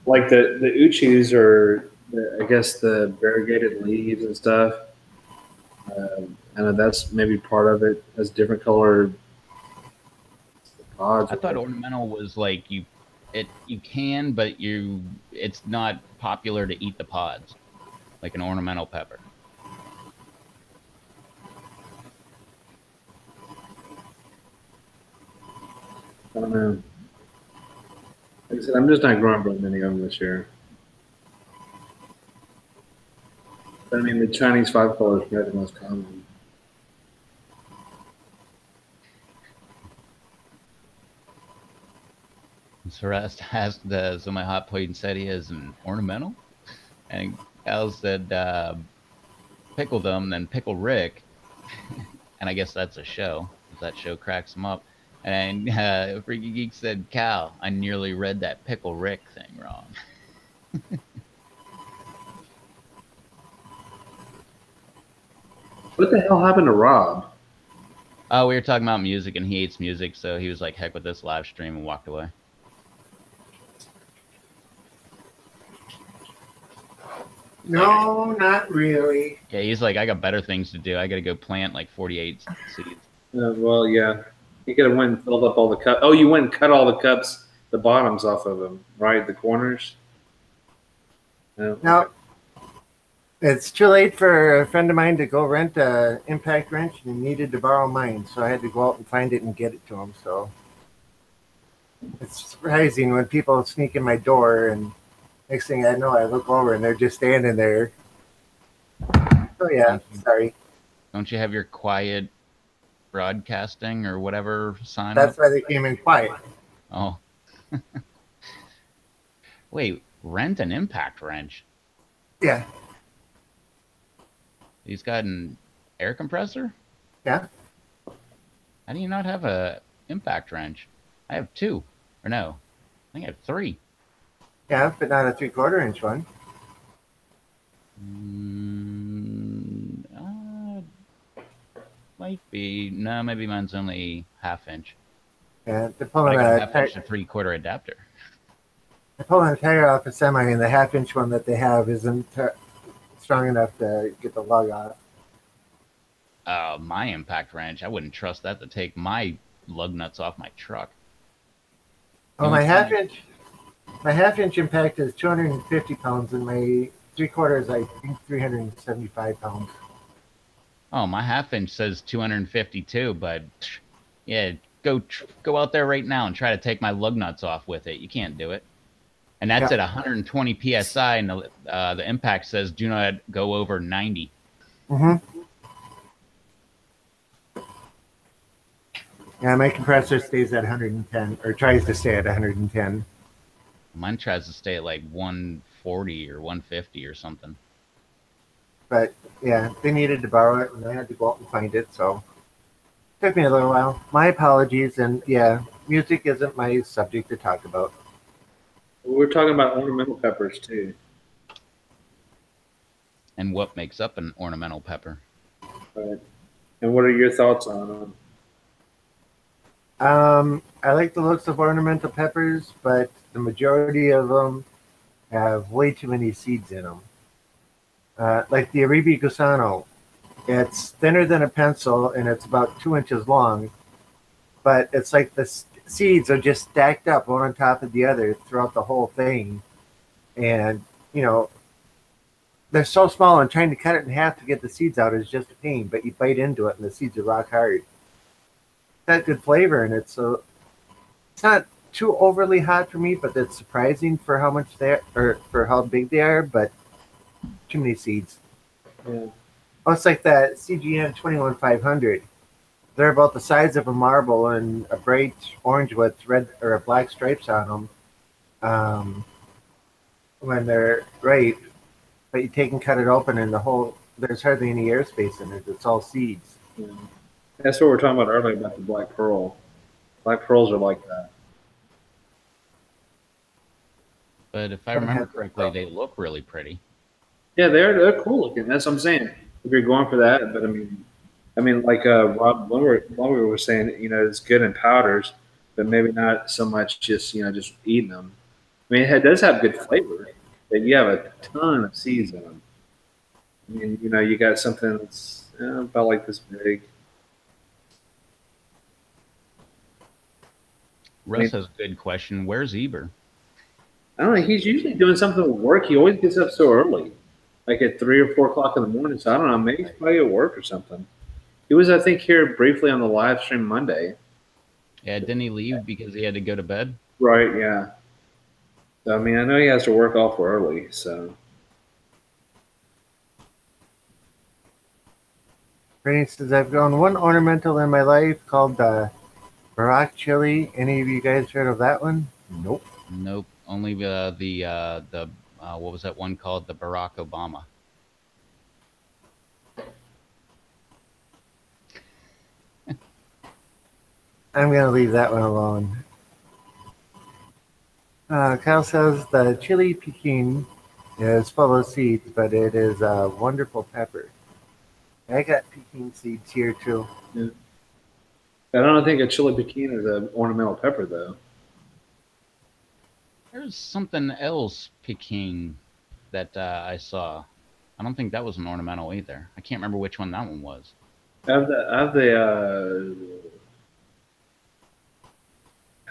like the uchis or I guess the variegated leaves and stuff. I know that's maybe part of it. Has different colored pods. I thought ornamental was like you can, but it's not popular to eat the pods, like an ornamental pepper. I don't know. Like I said, I'm just not growing very many of them this year. But I mean, the Chinese five color is probably the most common. Sarast asked, so my hot plate said he is an ornamental, and Al said pickle them, then pickle Rick, and I guess that's a show. That show cracks him up. And Freaky Geek said, "Cal, I nearly read that pickle Rick thing wrong." What the hell happened to Rob? Oh, we were talking about music, and he hates music, so he was like, "Heck with this live stream," and walked away. No, not really. Yeah, he's like, "I got better things to do. I got to go plant like 48 seeds." Well, yeah. You could have went and filled up all the cups. Oh, you went and cut all the cups, the bottoms off of them, right? The corners? No. No, it's too late for a friend of mine to go rent a impact wrench, and he needed to borrow mine, so I had to go out and find it and get it to him. So it's surprising when people sneak in my door, and next thing I know, I look over and they're just standing there. Oh yeah, sorry. Don't you have your quiet broadcasting or whatever sign That's up? why they came in quiet. Oh. Wait, rent an impact wrench? Yeah. He's got an air compressor? Yeah. How do you not have a impact wrench? I have two. Or no, I think I have three. Yeah, but not a 3/4 inch one. Might be. No, maybe mine's only 1/2 inch. Yeah, they're But pulling I got a a 1/2 inch to 3/4 adapter. I pulled an tire off a semi, and the half-inch one that they have isn't strong enough to get the lug off. My impact wrench, I wouldn't trust that to take my lug nuts off my truck. The Oh, only time I my half-inch impact is 250 pounds, and my three-quarters, I think, 375 pounds. Oh, my half inch says 252, but yeah, go out there right now and try to take my lug nuts off with it. You can't do it. And that's Yeah. at 120 psi, and the impact says do not go over 90. Mm-hmm. Yeah, my compressor stays at 110, or tries to stay at 110. Mine tries to stay at like 140 or 150 or something. But yeah, they needed to borrow it, and I had to go out and find it. So it took me a little while. My apologies. And yeah, music isn't my subject to talk about. We're talking about ornamental peppers too. And what makes up an ornamental pepper? Right. And what are your thoughts on them? I like the looks of ornamental peppers, but the majority of them have way too many seeds in them. Like the Aribi Gusano, it's thinner than a pencil and it's about 2 inches long, but it's like the seeds are just stacked up one on top of the other throughout the whole thing. And, you know, they're so small, and trying to cut it in half to get the seeds out is just a pain, but you bite into it and the seeds are rock hard. It's got good flavor, and it's not too overly hot for me, but it's surprising for how much they are, or for how big they are, but too many seeds. Yeah. Oh, it's like that CGN 21500. They're about the size of a marble and a bright orange with red or black stripes on them when they're ripe. But you take and cut it open, and there's hardly any airspace in it. It's all seeds. Yeah. That's what we were talking about earlier about the black pearl. Black pearls are like that. But if I Haven't remember had that correctly, they problem. look really pretty. Yeah, they're cool looking. That's what I'm saying. If you're going for that, but I mean, like Rob Lumber was saying, it's good in powders, but maybe not so much just just eating them. I mean, it does have good flavor, but you have a ton of seeds in them. I mean, you got something that's about like this big. I Russ mean, has a good question. Where's Eber? I don't know. He's usually doing something with work. He always gets up so early, like at 3 or 4 o'clock in the morning. So I don't know. Maybe he's probably at work or something. He was, I think, here briefly on the live stream Monday. Yeah, didn't he leave because he had to go to bed? Right. Yeah. So, I mean, I know he has to work off early. So Rainy says, I've grown one ornamental in my life called the Barack chili. Any of you guys heard of that one? Nope. Nope. Only the what was that one called? The Barack Obama. I'm going to leave that one alone. Kyle says the chili Pekin is full of seeds, but it is a wonderful pepper. I got Pekin seeds here too. yeah. I don't think a chili pekin is an ornamental pepper though. There's something else Peking that I saw. I don't think that was an ornamental either. I can't remember which one that one was. I have the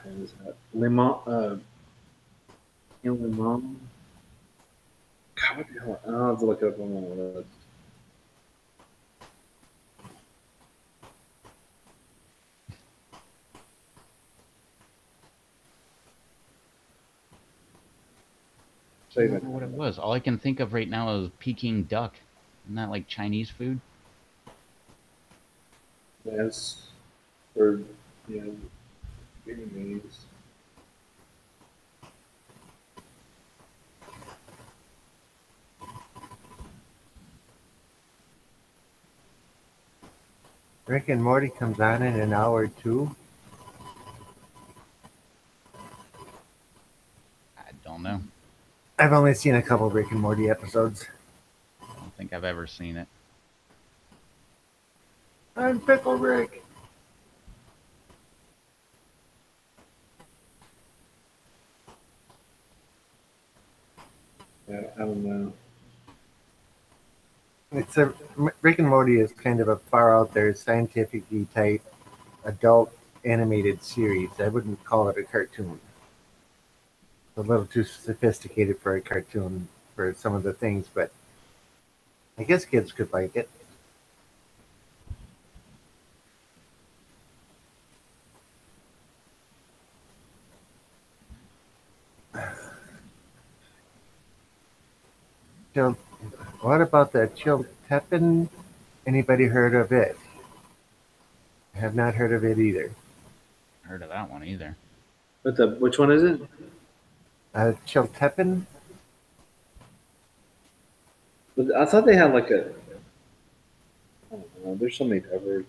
what is that? Limon, limon. God, what the hell? I'll have to look it up on my list. I don't Save it. remember what it was. All I can think of right now is Peking duck. Isn't that like Chinese food? Yes, or Vietnamese. Rick and Morty comes on in an hour or two. I don't know. I've only seen a couple Rick and Morty episodes. I don't think I've ever seen it. I'm Pickle Rick. I don't know. It's a Rick and Morty is kind of a far out there scientific type adult animated series. I wouldn't call it a cartoon. It's a little too sophisticated for a cartoon for some of the things, but I guess kids could like it. Chill. What about the Chiltepin? Anybody heard of it? I have not heard of it either. Heard of that one either. Which one is it? Chiltepin? But I thought they had like a. I don't know. There's so many covered.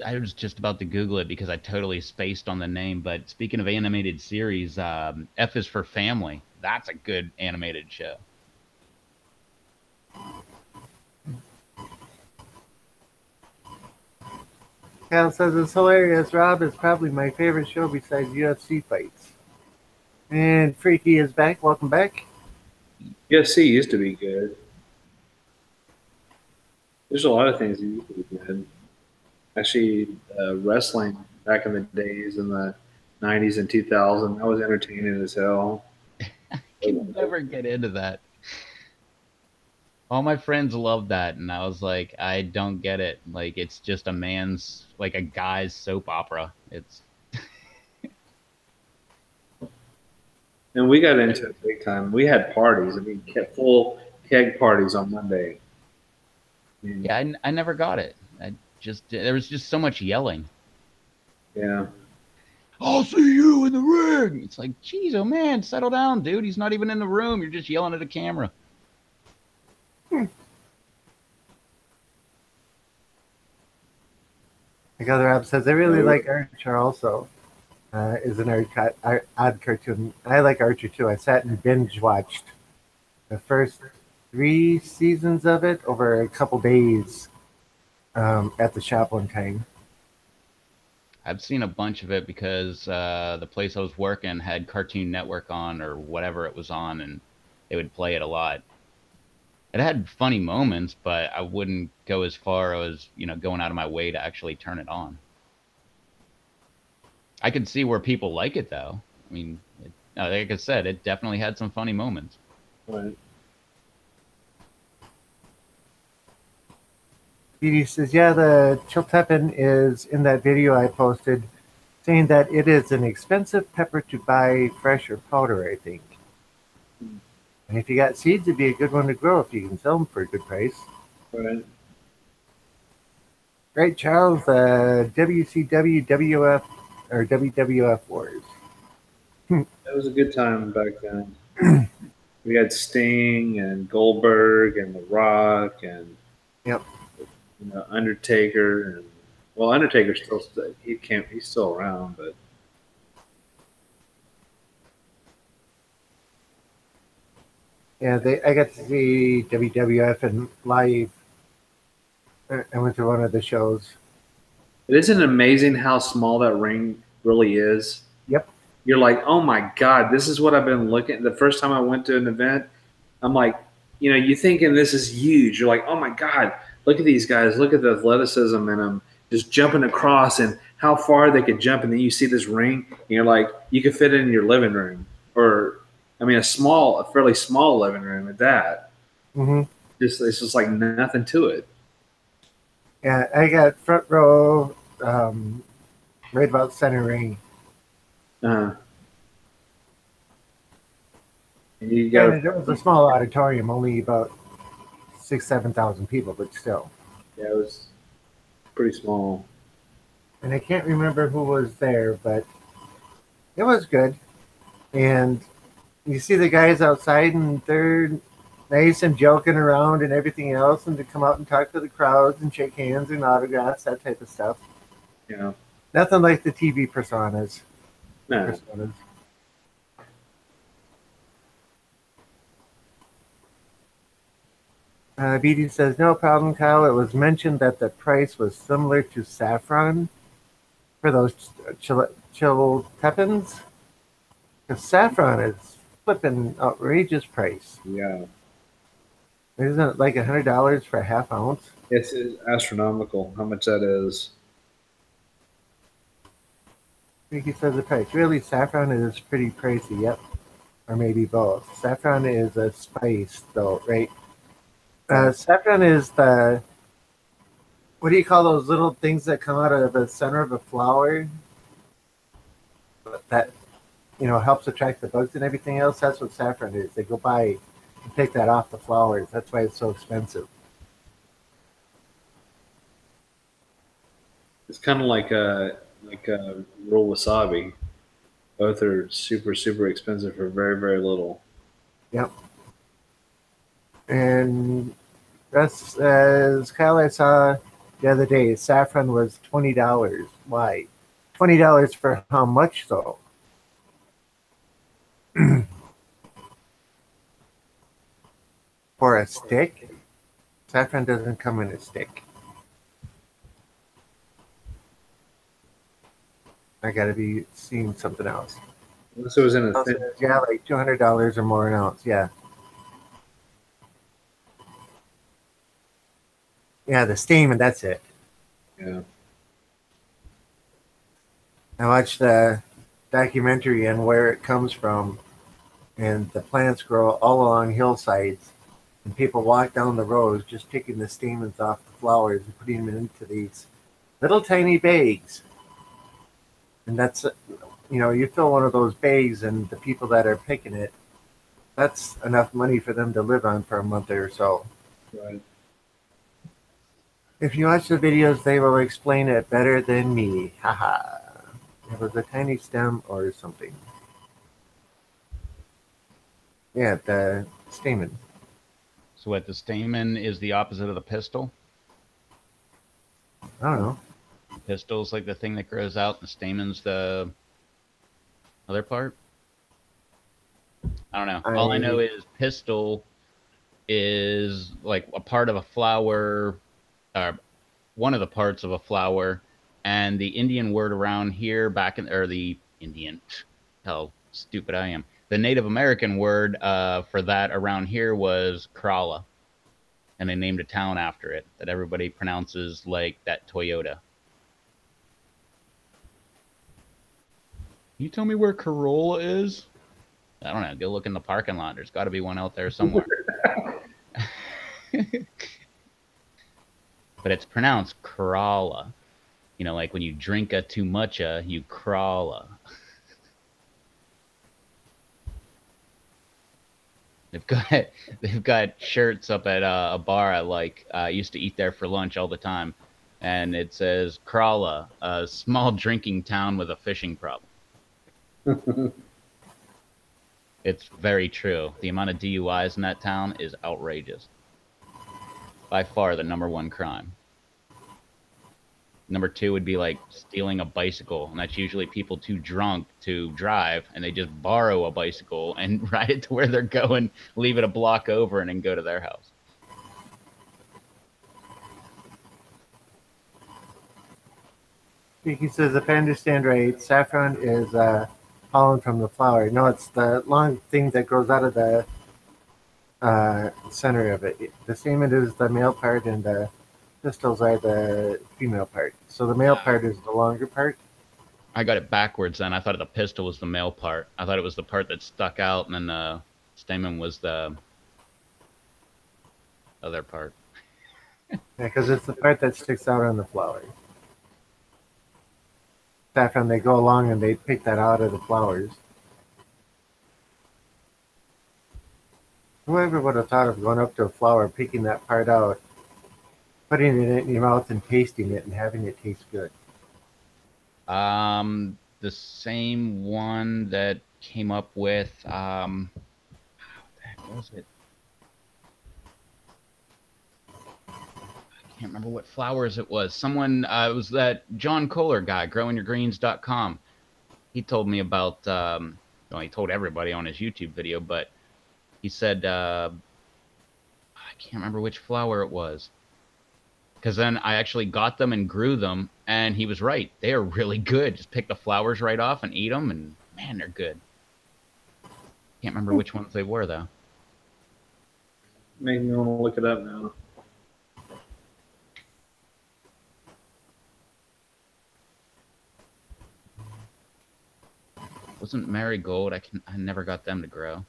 I was just about to Google it because I totally spaced on the name. But speaking of animated series, F is for Family. That's a good animated show. Cal says it's hilarious. Rob is probably my favorite show besides UFC fights. And Freaky is back. Welcome back. UFC used to be good. There's a lot of things that used to be good. Actually, wrestling back in the days in the 90s and 2000, that was entertaining as hell. I can never get into that. All my friends love that, and I was like, I don't get it. Like, it's just a guy's soap opera. It's And we got into it big time. We had parties. I mean, full keg parties on Monday. I mean, yeah, I never got it. There was just so much yelling. yeah. I'll see you in the ring. It's like, geez, oh man, settle down, dude. He's not even in the room. You're just yelling at a camera. Like other app says, I really like Archer also. Is an odd cartoon. I like Archer too. I sat and binge watched the first 3 seasons of it over a couple days at the shop one time. I've seen a bunch of it because the place I was working had Cartoon Network on or whatever it was on, and they would play it a lot. It had funny moments, but I wouldn't go as far as, going out of my way to actually turn it on. I could see where people like it, though. I mean, like I said, it definitely had some funny moments. Right. He says, yeah, the Chiltepin is in that video I posted saying that it is an expensive pepper to buy fresh or powder, I think. And if you got seeds, it'd be a good one to grow if you can sell them for a good price. Right. Right, Charles, WCW, WF, or WWF Wars. That was a good time back then. We had Sting and Goldberg and The Rock and Yep. Undertaker and Undertaker still he's still around, but Yeah, I got to see WWF and live. I went to one of the shows. it isn't amazing how small that ring really is. Yep. You're like, oh my god, this is what I've been looking. The first time I went to an event, I'm like, you thinking this is huge. You're like, oh my god, look at these guys. Look at the athleticism in them, just jumping across and how far they could jump. And then you see this ring, and you're like, you could fit it in your living room, or I mean, a fairly small living room at that. Mm-hmm. It's just like nothing to it. Yeah, I got front row, right about center ring. And you got It was a small auditorium, only about 7,000 people, but still. Yeah, it was pretty small. And I can't remember who was there, but it was good. And you see the guys outside, and they're nice and joking around and everything else, and to come out and talk to the crowds and shake hands and autographs, that type of stuff. Nothing like the TV personas. No. BD says, no problem, Kyle. It was mentioned that the price was similar to saffron for those Chiltepins. Because saffron is flipping outrageous price. Yeah, Isn't it like $100 for a half ounce? it's astronomical how much that is. Ricky says the price. Really, saffron is pretty pricey. Yep, or maybe both. Saffron is a spice, though, right? Yeah. Saffron is the what do you call those little things that come out of the center of a flower that helps attract the bugs and everything else? That's what saffron is. They go by and pick that off the flowers. That's why it's so expensive. It's kind of like a raw wasabi. Both are super expensive for very little. Yep. And that's as Kyle I saw the other day. Saffron was $20. Why? $20 for how much though? For a stick? Saffron doesn't come in a stick. I gotta be seeing something else. Unless it was in a thin. Yeah, like $200 or more an ounce. Yeah. Yeah, the steam, and that's it. Yeah. I watched the documentary on where it comes from, and the plants grow all along hillsides, and people walk down the rows just picking the stamens off the flowers and putting them into these little tiny bags. And that's, you fill one of those bags, and the people that are picking it, that's enough money for them to live on for a month or so. Right. If you watch the videos, they will explain it better than me. Haha. It was a tiny stem or something. Yeah, the stamen. So what, the stamen is the opposite of the pistil? I don't know. Pistil's like the thing that grows out, and the stamen's the other part? I don't know. All I know is pistil is like a part of a flower, or one of the parts of a flower, and the Indian word around here or the Indian, how stupid I am. The Native American word for that around here was Kerala, and they named a town after it that everybody pronounces like that Toyota. Can you tell me where Corolla is? I don't know. Go look in the parking lot. There's got to be one out there somewhere. But it's pronounced Corolla. Like when you drink a too much, you crawla. They've got shirts up at a bar I like. I used to eat there for lunch all the time, and it says Crawla, a small drinking town with a fishing problem. It's very true. The amount of DUIs in that town is outrageous. By far the #1 crime. Number 2 would be like stealing a bicycle, and that's usually people too drunk to drive, and they just borrow a bicycle and ride it to where they're going, leave it a block over, and then go to their house. He says, if I understand right, saffron is pollen from the flower. No, it's the long thing that grows out of the center of it. The stamen is the male part, and the pistils are the female part. So the male part is the longer part. I got it backwards then. I thought the pistil was the male part. I thought it was the part that stuck out, and then the stamen was the other part. Yeah, because it's the part that sticks out on the flower. Saffron, they go along and they pick that out of the flowers. Whoever would have thought of going up to a flower, picking that part out, putting it in your mouth and tasting it and having it taste good? The same one that came up with, what the heck was it? I can't remember what flowers it was. Someone, it was that John Kohler guy, growingyourgreens.com. He told me about, well, he told everybody on his YouTube video, but he said, I can't remember which flower it was. Because then I actually got them and grew them, and he was right. They are really good. Just pick the flowers right off and eat them, and man, they're good. Can't remember which ones they were though. Make me want to look it up now. Wasn't marigold? I never got them to grow.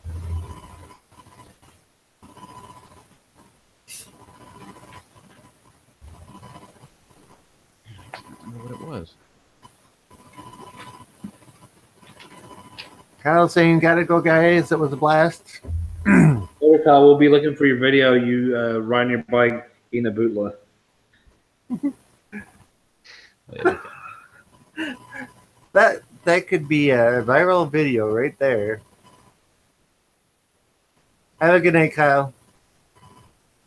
I can't remember what it was. Kyle saying, "Gotta go, guys. It was a blast." Later, Kyle, we'll be looking for your video. You riding your bike eating a bootla. Wait, okay. That could be a viral video right there. Have a good night, Kyle.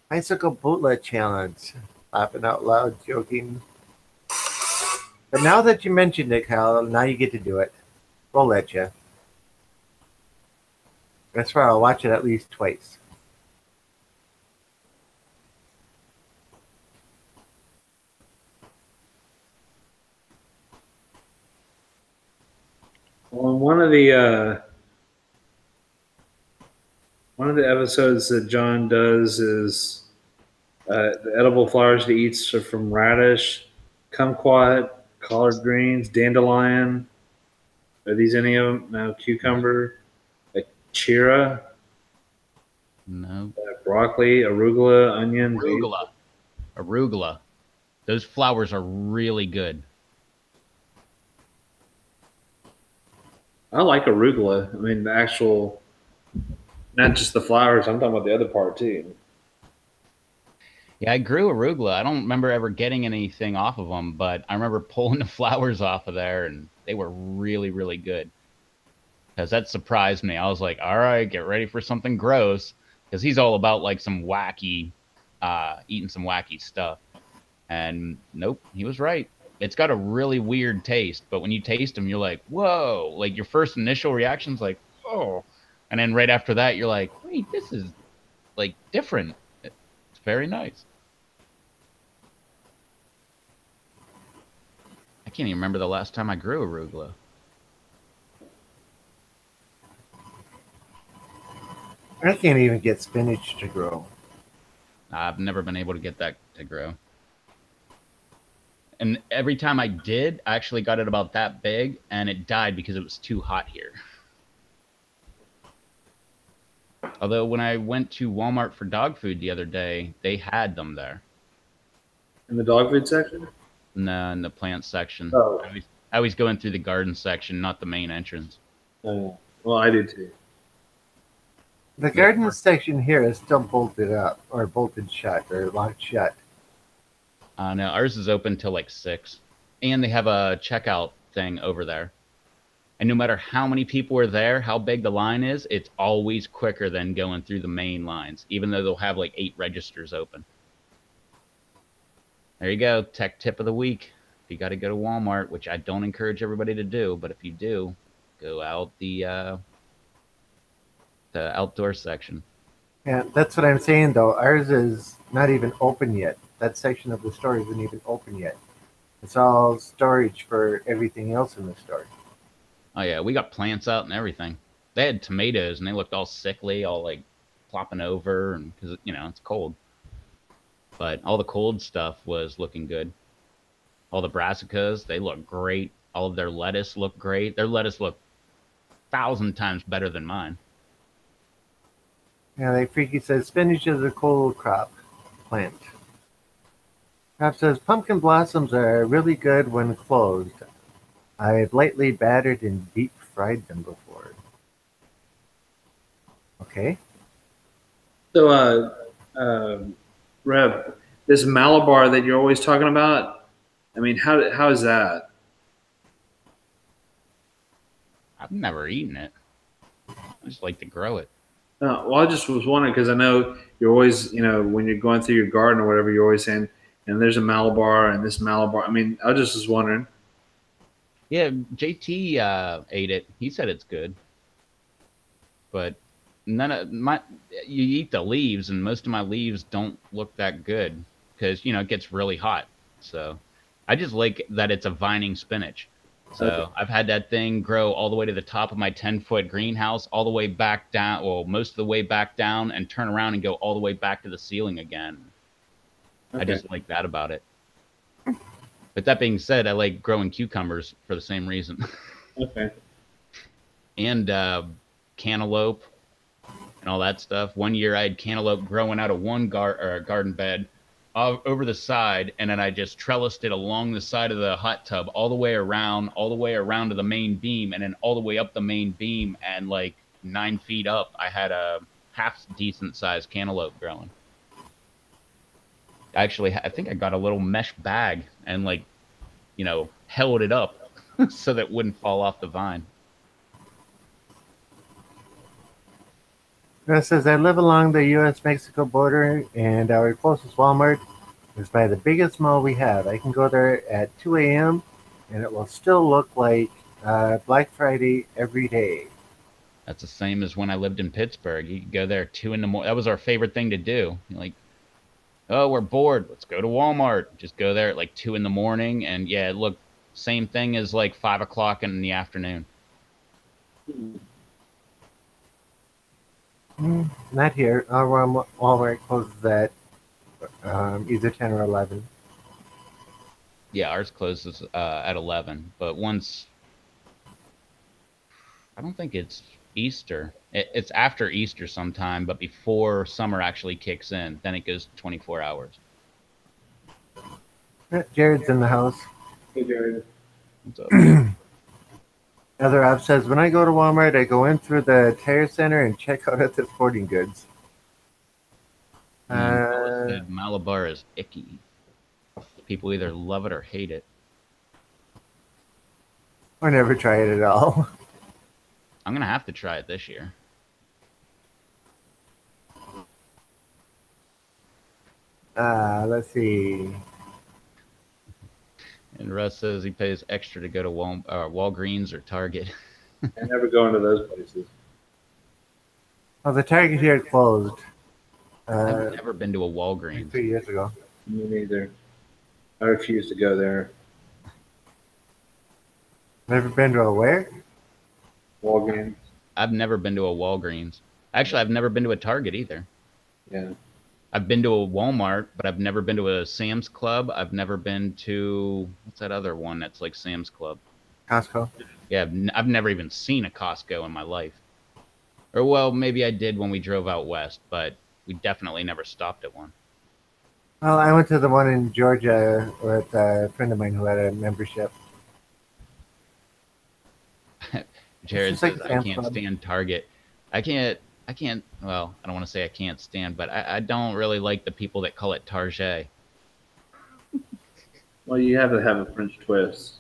Bicycle bootlet challenge. Laughing out loud, joking. But now that you mentioned it, Kyle, now you get to do it. We'll let you. That's why I'll watch it at least twice. On one of the episodes that John does is the edible flowers he eats are from radish, kumquat, collard greens, dandelion. Are these any of them? No, cucumber, chira, No. broccoli, arugula, onion, basil. Arugula. Arugula. Those flowers are really good. I like arugula. I mean, the actual, not just the flowers. I'm talking about the other part too. Yeah, I grew arugula. I don't remember ever getting anything off of them, but I remember pulling the flowers off of there, and they were really, really good. Because that surprised me. I was like, all right, get ready for something gross. Because he's all about like some wacky, eating some wacky stuff. And nope, he was right. It's got a really weird taste, but when you taste them, you're like, whoa. Like your first initial reaction's like, oh. And then right after that, you're like, wait, this is like different. It's very nice. I can't even remember the last time I grew arugula. I can't even get spinach to grow. I've never been able to get that to grow. And every time I did, I actually got it about that big, and it died because it was too hot here. Although when I went to Walmart for dog food the other day, they had them there. In the dog food section? No, in the plant section. Oh. I always go in through the garden section, not the main entrance. Oh, well, I do too. The garden section here is still bolted up, or bolted shut, or locked shut. No, ours is open till like 6. And they have a checkout thing over there. And no matter how many people are there, how big the line is, it's always quicker than going through the main lines, even though they'll have like 8 registers open. There you go, tech tip of the week. If you got to go to Walmart, which I don't encourage everybody to do, but if you do, go out the outdoor section. Yeah, that's what I'm saying though. Ours is not even open yet. That section of the store isn't even open yet. It's all storage for everything else in the store. Oh yeah, we got plants out and everything. They had tomatoes and they looked all sickly, all like plopping over, and because it's cold. But all the cold stuff was looking good. All the brassicas, they look great. All of their lettuce looked great. Their lettuce looked 1,000 times better than mine. Yeah, like Freaky says, spinach is a cold crop plant. Crop says, pumpkin blossoms are really good when closed. I've lightly battered and deep fried them before. Okay. So, Rev, this Malabar that you're always talking about, I mean, how is that? I've never eaten it. I just like to grow it. Well, I just was wondering because I know you're always, when you're going through your garden or whatever, you're always saying, and there's a Malabar and this Malabar. I mean, I just was wondering. Yeah, JT ate it. He said it's good. But none of my you eat the leaves, and most of my leaves don't look that good because it gets really hot. So I just like that it's a vining spinach. Okay. So I've had that thing grow all the way to the top of my 10-foot greenhouse, all the way back down, well, most of the way back down, and turn around and go all the way back to the ceiling again. I Okay. just like that about it. But that being said, I like growing cucumbers for the same reason. Okay. And cantaloupe and all that stuff. One year I had cantaloupe growing out of one garden bed over the side, and then I just trellised it along the side of the hot tub all the way around to the main beam, and then all the way up the main beam, and like 9 feet up, I had a half decent sized cantaloupe growing. Actually, I think I got a little mesh bag and like held it up so that it wouldn't fall off the vine. It says, I live along the U.S.-Mexico border, and our closest Walmart is by the biggest mall we have. I can go there at 2 a.m., and it will still look like Black Friday every day. That's the same as when I lived in Pittsburgh. You could go there 2 in the morning. That was our favorite thing to do. Like, oh, we're bored. Let's go to Walmart. Just go there at like 2 in the morning, and yeah, look, same thing as like 5 o'clock in the afternoon. Not here. Our Walmart closes at either 10 or 11. Yeah, ours closes at 11. But once, I don't think it's Easter. It's after Easter sometime, but before summer actually kicks in. Then it goes 24 hours. Jared's in the house. Hey, Jared. What's up, dude? Other app says, when I go to Walmart, I go in through the tire center and check out at the sporting goods. Bella said Malabar is icky. People either love it or hate it. Or never try it at all. I'm gonna have to try it this year. Let's see. And Russ says he pays extra to go to Walgreens or Target. I never go into those places. Oh, the Target here closed. I've never been to a Walgreens. 2 years ago. Me neither. I refuse to go there. Never been to a where? Walgreens. I've never been to a Walgreens. Actually, I've never been to a Target either. Yeah. I've been to a Walmart, but I've never been to a Sam's Club. I've never been to, what's that other one that's like Sam's Club? Costco. Yeah, I've never even seen a Costco in my life. Or, well, maybe I did when we drove out west, but we definitely never stopped at one. Well, I went to the one in Georgia with a friend of mine who had a membership. Jared It's like says, a I Sam's can't Club. stand Target. I can't, well, I don't want to say I can't stand, but I don't really like the people that call it Target. Well, you have to have a French twist.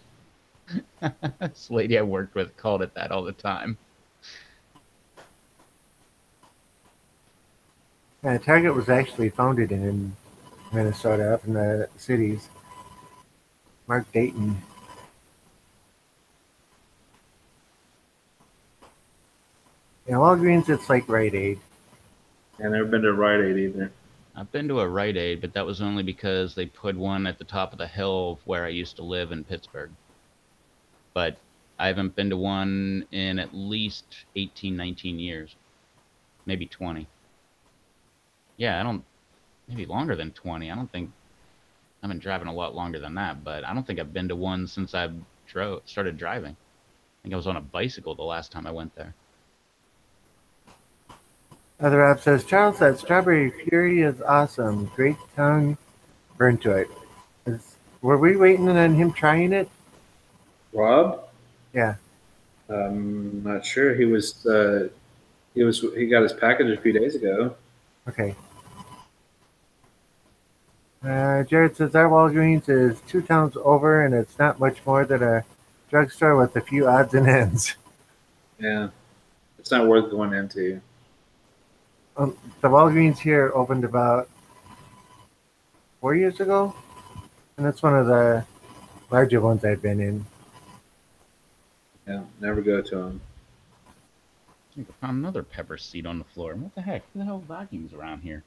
This lady I worked with called it that all the time. Target was actually founded in Minnesota, up in the cities. Mark Dayton. Yeah, Walgreens, it's like Rite Aid. I've never been to Rite Aid either. I've been to a Rite Aid, but that was only because they put one at the top of the hill of where I used to live in Pittsburgh. But I haven't been to one in at least 18, 19 years. Maybe 20. Yeah, maybe longer than 20. I don't think, I've been driving a lot longer than that, but I don't think I've been to one since I started driving. I think I was on a bicycle the last time I went there. Other app says, Charles, that strawberry fury is awesome. Great tongue. Burn to it. Were we waiting on him trying it? Rob? Yeah. Not sure. He got his package a few days ago. Okay. Jared says, our Walgreens is 2 towns over, and it's not much more than a drugstore with a few odds and ends. Yeah. It's not worth going into. The Walgreens here opened about 4 years ago, and it's one of the larger ones I've been in. Yeah, never go to them. I think I found another pepper seed on the floor. What the heck? Who the hell vacuums around here?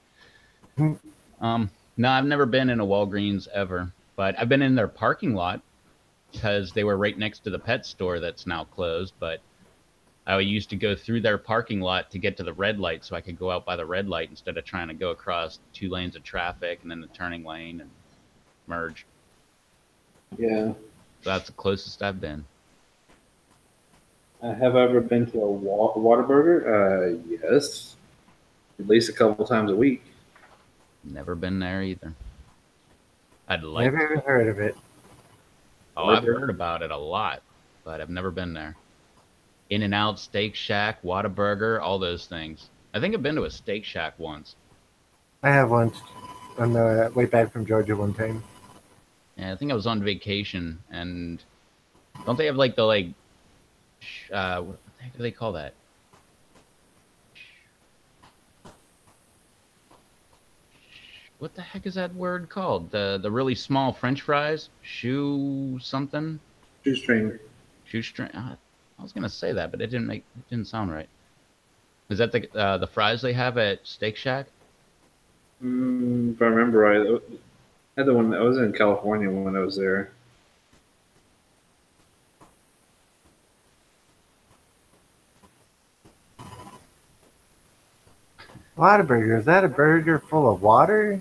Hmm. No, I've never been in a Walgreens ever, but I've been in their parking lot. because they were right next to the pet store that's now closed. But I used to go through their parking lot to get to the red light so I could go out by the red light instead of trying to go across 2 lanes of traffic and then the turning lane and merge. Yeah. So that's the closest I've been. Have I ever been to a Whataburger? Yes, at least a couple times a week. Never been there either. I'd like Never to. even heard of it. Oh, I've heard about it a lot, but I've never been there. In and Out, Steak Shack, Whataburger, all those things. I think I've been to a Steak Shack once. I have once on the way back from Georgia one time. Yeah, I think I was on vacation, and don't they have like the what the heck do they call that? What the heck is that word called? The really small French fries, shoe something, Shoestring. shoestring. I was gonna say that, but it didn't sound right. Is that the fries they have at Steak Shack? If I remember right, I had the one. I was in California when I was there. Whataburger, is that a burger full of water?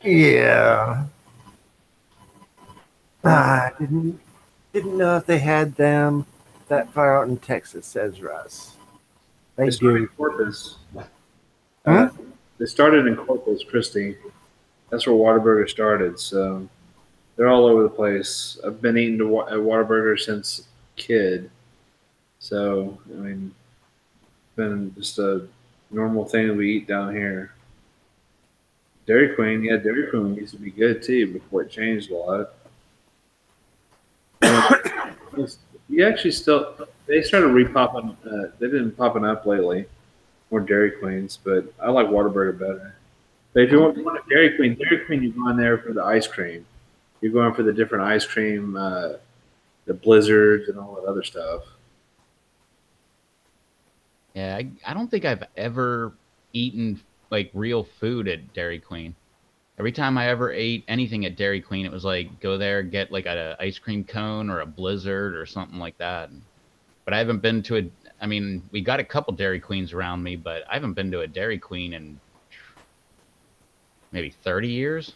Yeah. Didn't know if they had them that far out in Texas, says Russ. They They started in do. Corpus. Hmm? Uh, they started in Corpus Christi. That's where Whataburger started. So they're all over the place. I've been eating at Whataburger since kid. So I mean, it's been just a normal thing we eat down here. Dairy Queen, yeah, Dairy Queen used to be good too before it changed a lot. You actually still they started repopping. They've been popping up lately, more Dairy Queens, but I like Whataburger better. But if I don't you think want a Dairy Queen, you go in there for the ice cream. You're going for the different ice cream, the blizzards and all that other stuff. Yeah, I don't think I've ever eaten like real food at Dairy Queen. Every time I ever ate anything at Dairy Queen, it was like go there, get like a ice cream cone or a blizzard or something like that. But I haven't been to a. I mean, we got a couple Dairy Queens around me, but I haven't been to a Dairy Queen in maybe 30 years.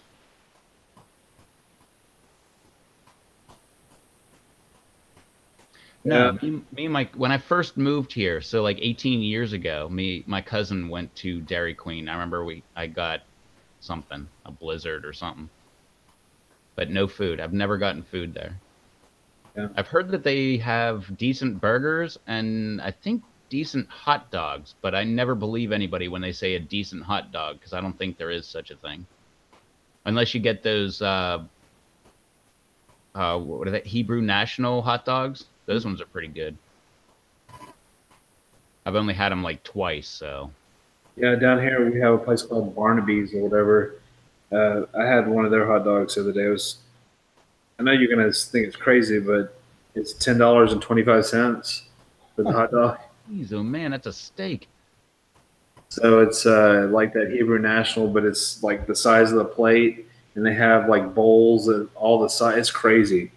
Yeah, No, me and my when I first moved here, so like 18 years ago, my cousin went to Dairy Queen. I remember I got something, a blizzard or something, but no food. I've never gotten food there. yeah, I've heard that they have decent burgers and I think decent hot dogs, but I never believe anybody when they say a decent hot dog because I don't think there is such a thing. Unless you get those what are they? Hebrew National hot dogs. Those ones are pretty good. I've only had them like twice, so yeah. Down here we have a place called Barnaby's or whatever. I had one of their hot dogs the other day. It was I know you're gonna think it's crazy, but it's $10.25 for the oh, hot dog. geez, oh man, that's a steak. So it's like that Hebrew National, but it's like the size of the plate, and they have like bowls and all the size. It's crazy.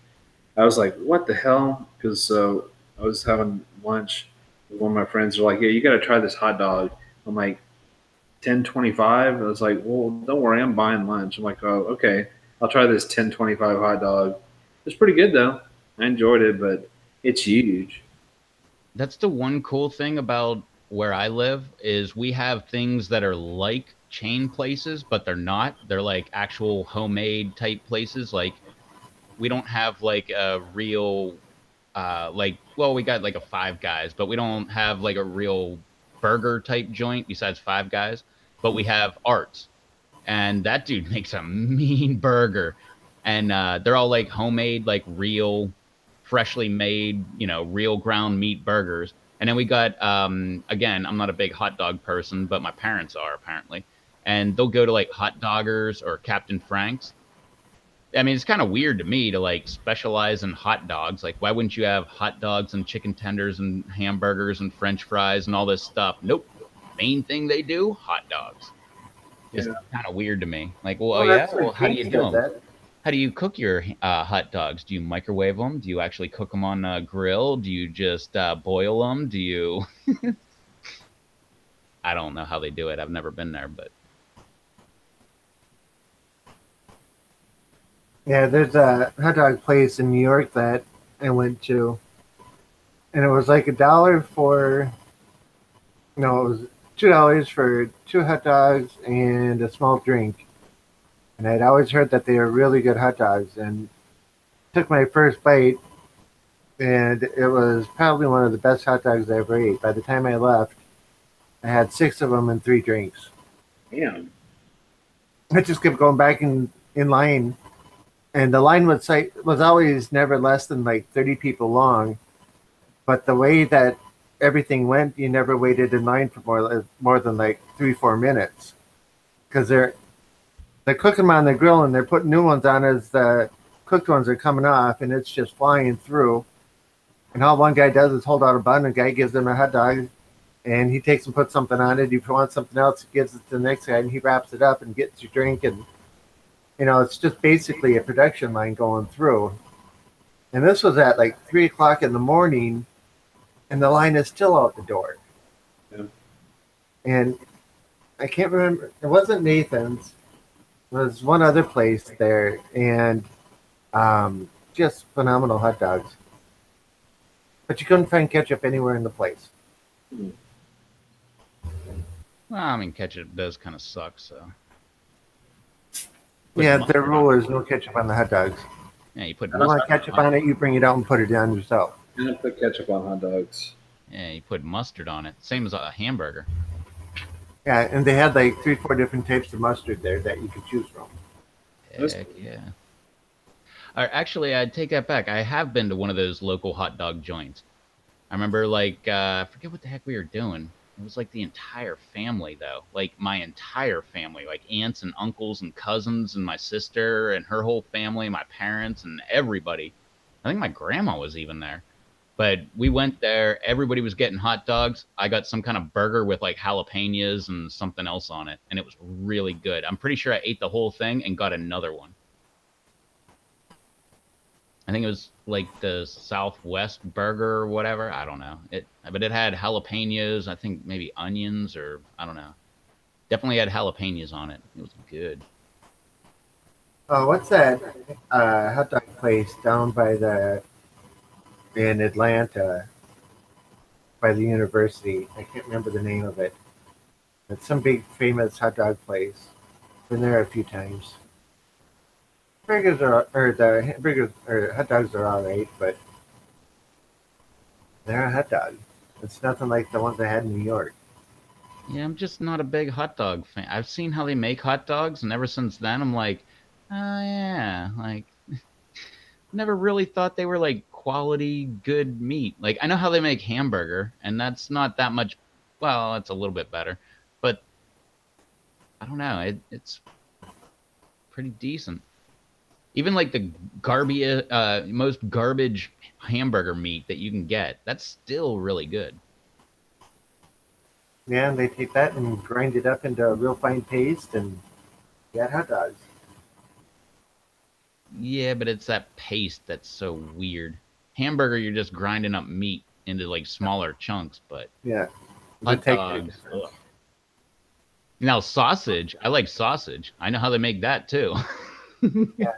I was like, what the hell? Because I was having lunch with one of my friends. They're like, yeah, you got to try this hot dog. I'm like, 10.25. I was like, well, don't worry, I'm buying lunch. I'm like, oh, okay, I'll try this 10.25 hot dog. It's pretty good though. I enjoyed it, but it's huge. That's the one cool thing about where I live is we have things that are like chain places, but they're not. They're like actual homemade type places. Like we don't have like a real like well we got like a Five Guys, but we don't have like a real burger type joint besides Five Guys. But we have Arts, and that dude makes a mean burger, and they're all like homemade, like real, freshly made, real ground meat burgers. And then we got again, I'm not a big hot dog person, but my parents are apparently, and they'll go to like Hot Doggers or Captain Frank's. I mean, it's kind of weird to me to like specialize in hot dogs. Like, why wouldn't you have hot dogs and chicken tenders and hamburgers and French fries and all this stuff? Nope. Main thing they do, hot dogs. Just Yeah. kind of weird to me. Like, well, oh Well, yeah, that's well, where how do you Casey do does them? that. How do you cook your hot dogs? Do you microwave them? Do you actually cook them on a grill? Do you just boil them? Do you? I don't know how they do it. I've never been there, but Yeah, there's a hot dog place in New York that I went to, and it was like $1 for no, it was $2 for two hot dogs and a small drink. And I'd always heard that they were really good hot dogs, and took my first bite, and it was probably one of the best hot dogs I ever ate. By the time I left, I had six of them and three drinks. Damn. I just kept going back in line, and the line was always never less than like 30 people long. But the way that everything went, you never waited in line for more than like 3 4 minutes, because they're cooking them on the grill and they're putting new ones on as the cooked ones are coming off, and it's just flying through. And all one guy does is hold out a bun, and the guy gives him a hot dog, and he takes and puts something on it. If he wants something else, he gives it to the next guy, and he wraps it up and gets your drink. And it's just basically a production line going through. And this was at like 3 o'clock in the morning, and the line is still out the door. Yeah. And I can't remember. It wasn't Nathan's. It was one other place there, and just phenomenal hot dogs. But you couldn't find ketchup anywhere in the place. Hmm. well, I mean, ketchup does kind of suck. So put Yeah, mustard their on rule it. is no ketchup on the hot dogs. Yeah, you put If you want mustard ketchup on it. on it, you bring it out and put it on yourself. I'm gonna put ketchup on hot dogs. Yeah, you put mustard on it. Same as a hamburger. Yeah, and they had like 3 4 different types of mustard there that you could choose from. That's- Heck yeah. Actually, I'd take that back. I have been to one of those local hot dog joints. I remember, like, I forget what the heck we were doing. It was like the entire family, though. Like, my entire family, like aunts and uncles and cousins and my sister and her whole family, my parents and everybody. I think my grandma was even there. But we went there. Everybody was getting hot dogs. I got some kind of burger with like jalapenos and something else on it, and it was really good. I'm pretty sure I ate the whole thing and got another one. I think it was like the Southwest burger or whatever. I don't know. But it had jalapenos. I think maybe onions or I don't know. Definitely had jalapenos on it. It was good. Oh, what's that hot dog place down in Atlanta by the university? I can't remember the name of it. It's some big famous hot dog place. Been there a few times. The hamburgers or hot dogs are all right, but they're a hot dog. It's nothing like the ones I had in New York. Yeah, I'm just not a big hot dog fan. I've seen how they make hot dogs, and ever since then, I'm like, oh yeah, like never really thought they were like quality good meat. Like I know how they make hamburger, and that's not that much. Well, it's a little bit better, but I don't know. It's pretty decent. Even like the most garbage hamburger meat that you can get, that's still really good. Yeah, and they take that and grind it up into a real fine paste, and you got hot dogs. Yeah, but it's that paste that's so weird. Hamburger, you're just grinding up meat into like smaller chunks, but Yeah, the hot texture. dogs. Ugh. Now sausage, I like sausage. I know how they make that too. Yeah,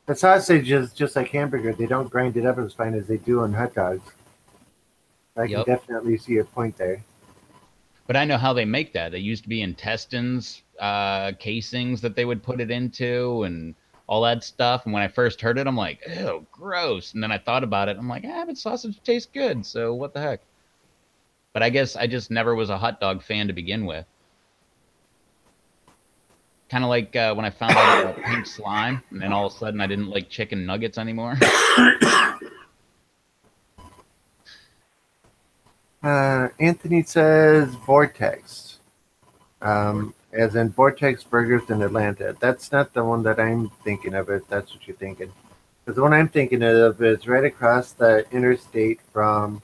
the sausage is just like hamburger. They don't grind it up as fine as they do on hot dogs. I can Yep. definitely see your point there. But I know how they make that. They used to be intestines, casings that they would put it into, and all that stuff. And when I first heard it, I'm like, ew, gross. And then I thought about it. I'm like, but sausage tastes good. So what the heck? But I guess I just never was a hot dog fan to begin with. Kind of like when I found out about pink slime, and then all of a sudden I didn't like chicken nuggets anymore. Anthony says Vortex, as in Vortex Burgers in Atlanta. That's not the one that I'm thinking of, if that's what you're thinking. Because the one I'm thinking of is right across the interstate from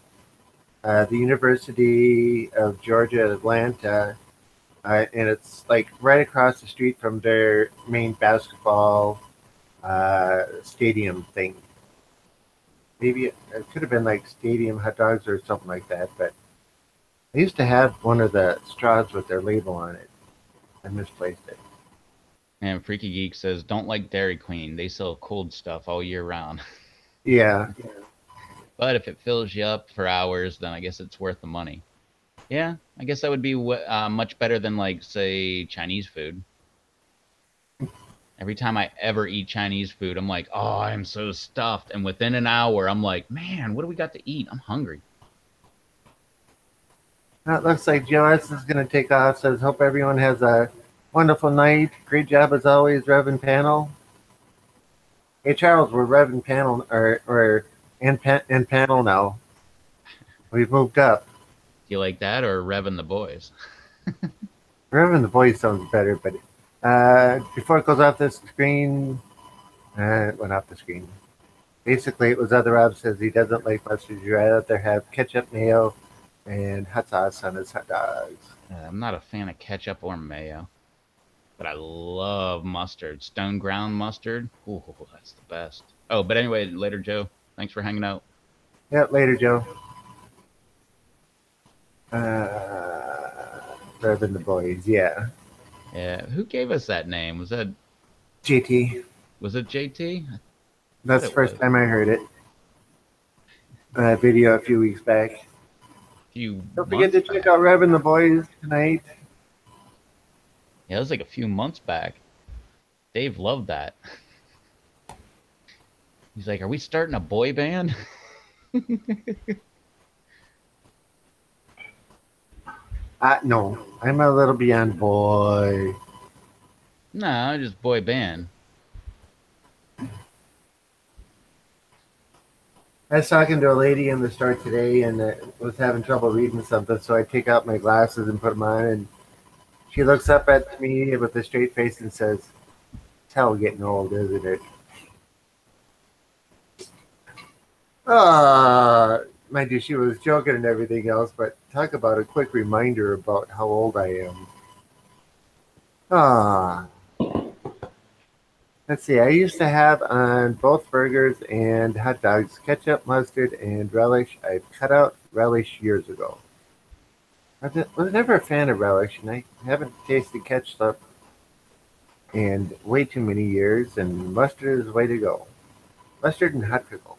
the University of Georgia, Atlanta. And it's like right across the street from their main basketball stadium thing. Maybe it could have been like stadium hot dogs or something like that. But I used to have one of the straws with their label on it. I misplaced it. And Freaky Geek says, don't like Dairy Queen. They sell cold stuff all year round. Yeah. But if it fills you up for hours, then I guess it's worth the money. Yeah, I guess that would be much better than, like, say, Chinese food. Every time I ever eat Chinese food, I'm like, oh, I'm so stuffed. And within an hour, I'm like, man, what do we got to eat? I'm hungry. It looks like JOS is going to take off. Says, hope everyone has a wonderful night. Great job as always, Rev and Panel. Hey, Charles, we're Rev and Panel, or in Panel now. We've moved up. Do you like that or revving the boys? Rev and the Boys sounds better, but before it goes off the screen, it went off the screen. Basically, it was Other Rob says he doesn't like mustard. You'd rather have ketchup, mayo, and hot sauce on his hot dogs. I'm not a fan of ketchup or mayo, but I love mustard. Stone ground mustard. Ooh, that's the best. Oh, but anyway, later, Joe. Thanks for hanging out. Yeah, later, Joe. Rev and the Boys, yeah. Yeah, who gave us that name? Was that JT. Was it JT? That's the first time I heard it. Video a few weeks back. Don't forget to check out Rev and the Boys tonight. Yeah, it was like a few months back. Dave loved that. He's like, are we starting a boy band? No, I'm a little beyond boy. No, just boy band. I was talking to a lady in the store today and was having trouble reading something, so I take out my glasses and put them on, and she looks up at me with a straight face and says, "It's hell getting old, isn't it?" Mind you, she was joking and everything else, but talk about a quick reminder about how old I am. Let's see. I used to have on both burgers and hot dogs ketchup, mustard, and relish. I cut out relish years ago. I was never a fan of relish, and I haven't tasted ketchup in way too many years, and mustard is the way to go. Mustard and hot pickles.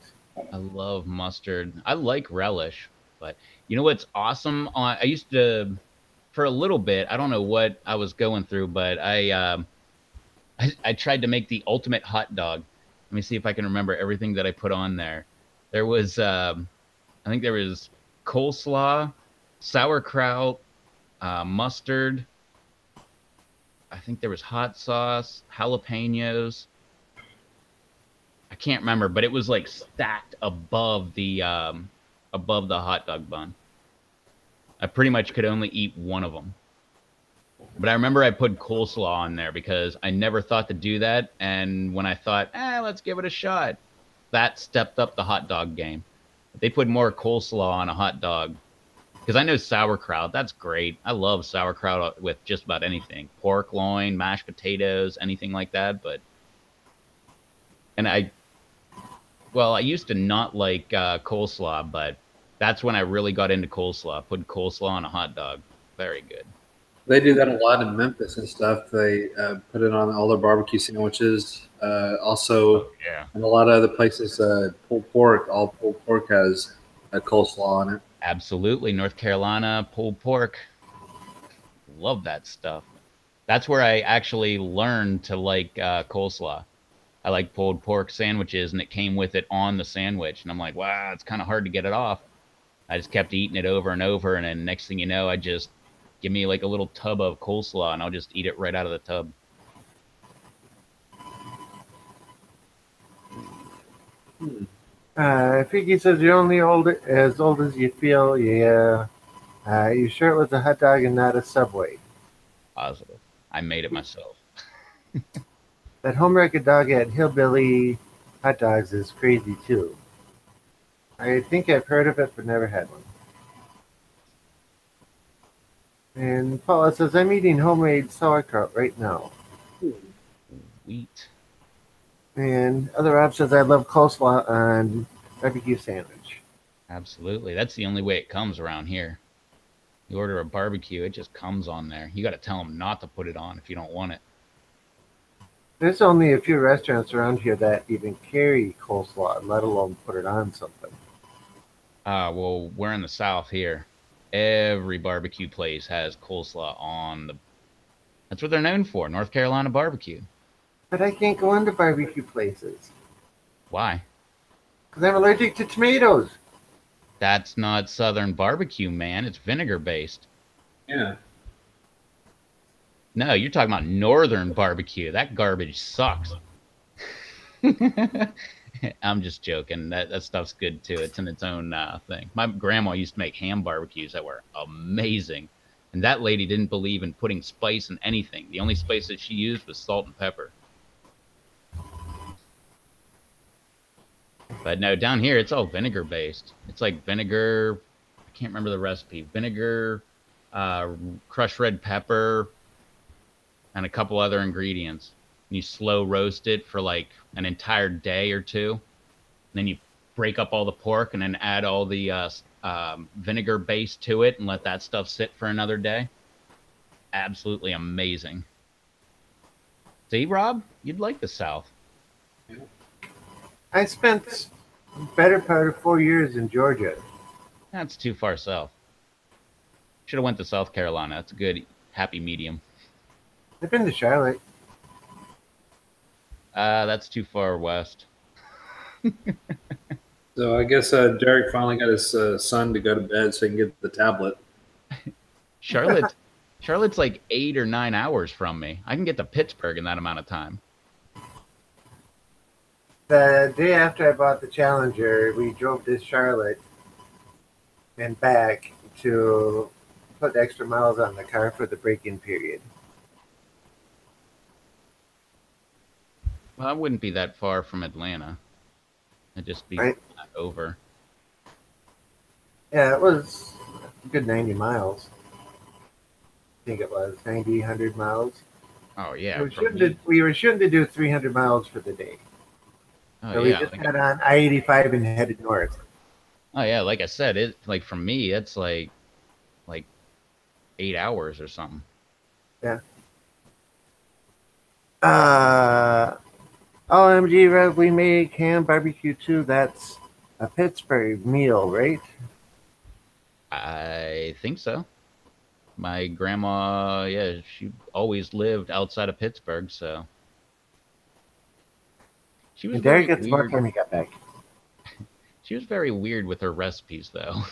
I love mustard. I like relish, but you know what's awesome? I used to, for a little bit, I don't know what I was going through, but I tried to make the ultimate hot dog. Let me see if I can remember everything that I put on there. There was, I think there was coleslaw, sauerkraut, mustard. I think there was hot sauce, jalapenos. I can't remember, but it was like stacked above the hot dog bun. I pretty much could only eat one of them. But I remember I put coleslaw on there because I never thought to do that. And when I thought, let's give it a shot, that stepped up the hot dog game. They put more coleslaw on a hot dog. Because I know sauerkraut, that's great. I love sauerkraut with just about anything. Pork loin, mashed potatoes, anything like that. And I used to not like coleslaw, but that's when I really got into coleslaw. Put coleslaw on a hot dog. Very good. They do that a lot in Memphis and stuff. They put it on all their barbecue sandwiches. Also, yeah. in a lot of other places, pulled pork, all pulled pork has a coleslaw on it. Absolutely. North Carolina, pulled pork. Love that stuff. That's where I actually learned to like coleslaw. I like pulled pork sandwiches, and it came with it on the sandwich. And I'm like, wow, it's kind of hard to get it off. I just kept eating it over and over. And then next thing you know, I just give me like a little tub of coleslaw, and I'll just eat it right out of the tub. Figgy says you're only as old as you feel. Yeah. You sure it was a hot dog and not a Subway? Positive. I made it myself. That home-wrecked dog at Hillbilly Hot Dogs is crazy too. I think I've heard of it, but never had one. And Paula says, I'm eating homemade sauerkraut right now. Wheat. And other options, I love coleslaw on barbecue sandwich. Absolutely. That's the only way it comes around here. You order a barbecue, it just comes on there. You got to tell them not to put it on if you don't want it. There's only a few restaurants around here that even carry coleslaw, let alone put it on something. Well, we're in the South here. Every barbecue place has coleslaw on the. That's what they're known for, North Carolina barbecue. But I can't go into barbecue places Why? because I'm allergic to tomatoes. That's not Southern barbecue, man. It's vinegar based. Yeah. No, you're talking about Northern barbecue. That garbage sucks. I'm just joking. That stuff's good too. It's in its own thing. My grandma used to make ham barbecues that were amazing, and that lady didn't believe in putting spice in anything. The only spice that she used was salt and pepper. But no, down here it's all vinegar based. It's like vinegar. I can't remember the recipe. Vinegar, crushed red pepper, and a couple other ingredients. And you slow roast it for like an entire day or two. And then you break up all the pork and then add all the vinegar base to it and let that stuff sit for another day. Absolutely amazing. See, Rob, you'd like the South. I spent the better part of 4 years in Georgia. That's too far south. Should have went to South Carolina. That's a good happy medium. I've been to Charlotte. That's too far west. So I guess Derek finally got his son to go to bed so he can get the tablet. Charlotte, Charlotte's like 8 or 9 hours from me. I can get to Pittsburgh in that amount of time. The day after I bought the Challenger, we drove to Charlotte and back to put extra miles on the car for the break-in period. Well, I wouldn't be that far from Atlanta. I'd just be Right? over. Yeah, it was a good 90 miles. I think it was 90, 100 miles. Oh yeah, We were shooting to do 300 miles for the day. Oh So we yeah, just got on I-85 and headed north. oh yeah. Like I said, it like for me, it's like 8 hours or something. Yeah. OMG, Rev, we make ham barbecue too. That's a Pittsburgh meal, right? I think so. My grandma, yeah, she always lived outside of Pittsburgh, so she was And Derek very gets more weird. time he got back. She was very weird with her recipes, though.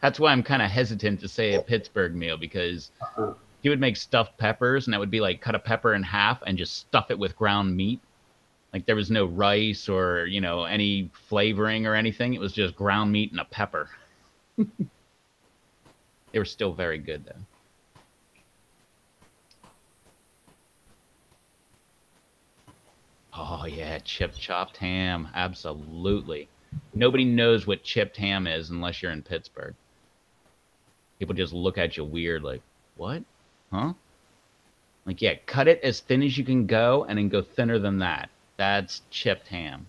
That's why I'm kind of hesitant to say a Pittsburgh meal because Uh, he would make stuffed peppers, and that would be like cut a pepper in half and just stuff it with ground meat. Like there was no rice or any flavoring or anything. It was just ground meat and a pepper. They were still very good though. Oh yeah, chipped chopped ham, absolutely. Nobody knows what chipped ham is unless you're in Pittsburgh. People just look at you weird, like, what? Huh? Like, yeah, cut it as thin as you can go and then go thinner than that. That's chipped ham.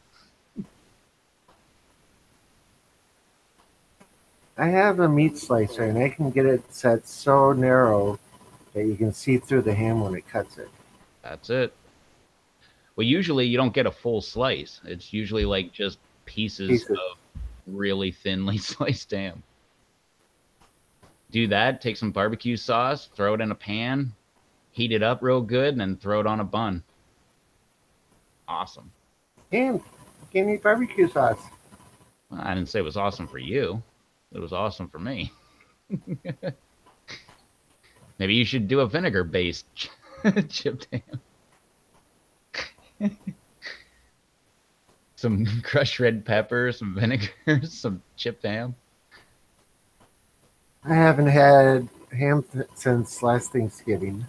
I have a meat slicer and I can get it set so narrow that you can see through the ham when it cuts it. That's it. Well, usually you don't get a full slice. It's usually like just pieces Pieces. of really thinly sliced ham. Do that, take some barbecue sauce, throw it in a pan, heat it up real good, and then throw it on a bun. Awesome. And give me barbecue sauce. Well, I didn't say it was awesome for you. It was awesome for me. Maybe you should do a vinegar-based chipped ham. Some crushed red pepper, some vinegar, some chipped ham. I haven't had ham since last Thanksgiving.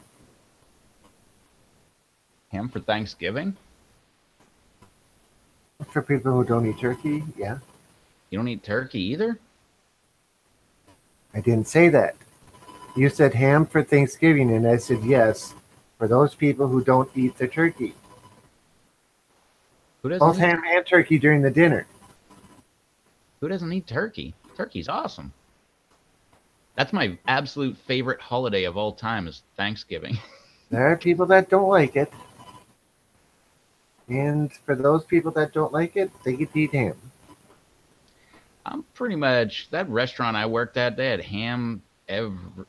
Ham for Thanksgiving? For people who don't eat turkey, yeah. You don't eat turkey either? I didn't say that. You said ham for Thanksgiving, and I said yes, for those people who don't eat the turkey. Who doesn't Both eat ham and turkey during the dinner. who doesn't eat turkey? Turkey's awesome. That's my absolute favorite holiday of all time is Thanksgiving. There are people that don't like it. And for those people that don't like it, they get to eat ham. I'm pretty much that restaurant I worked at. They had ham,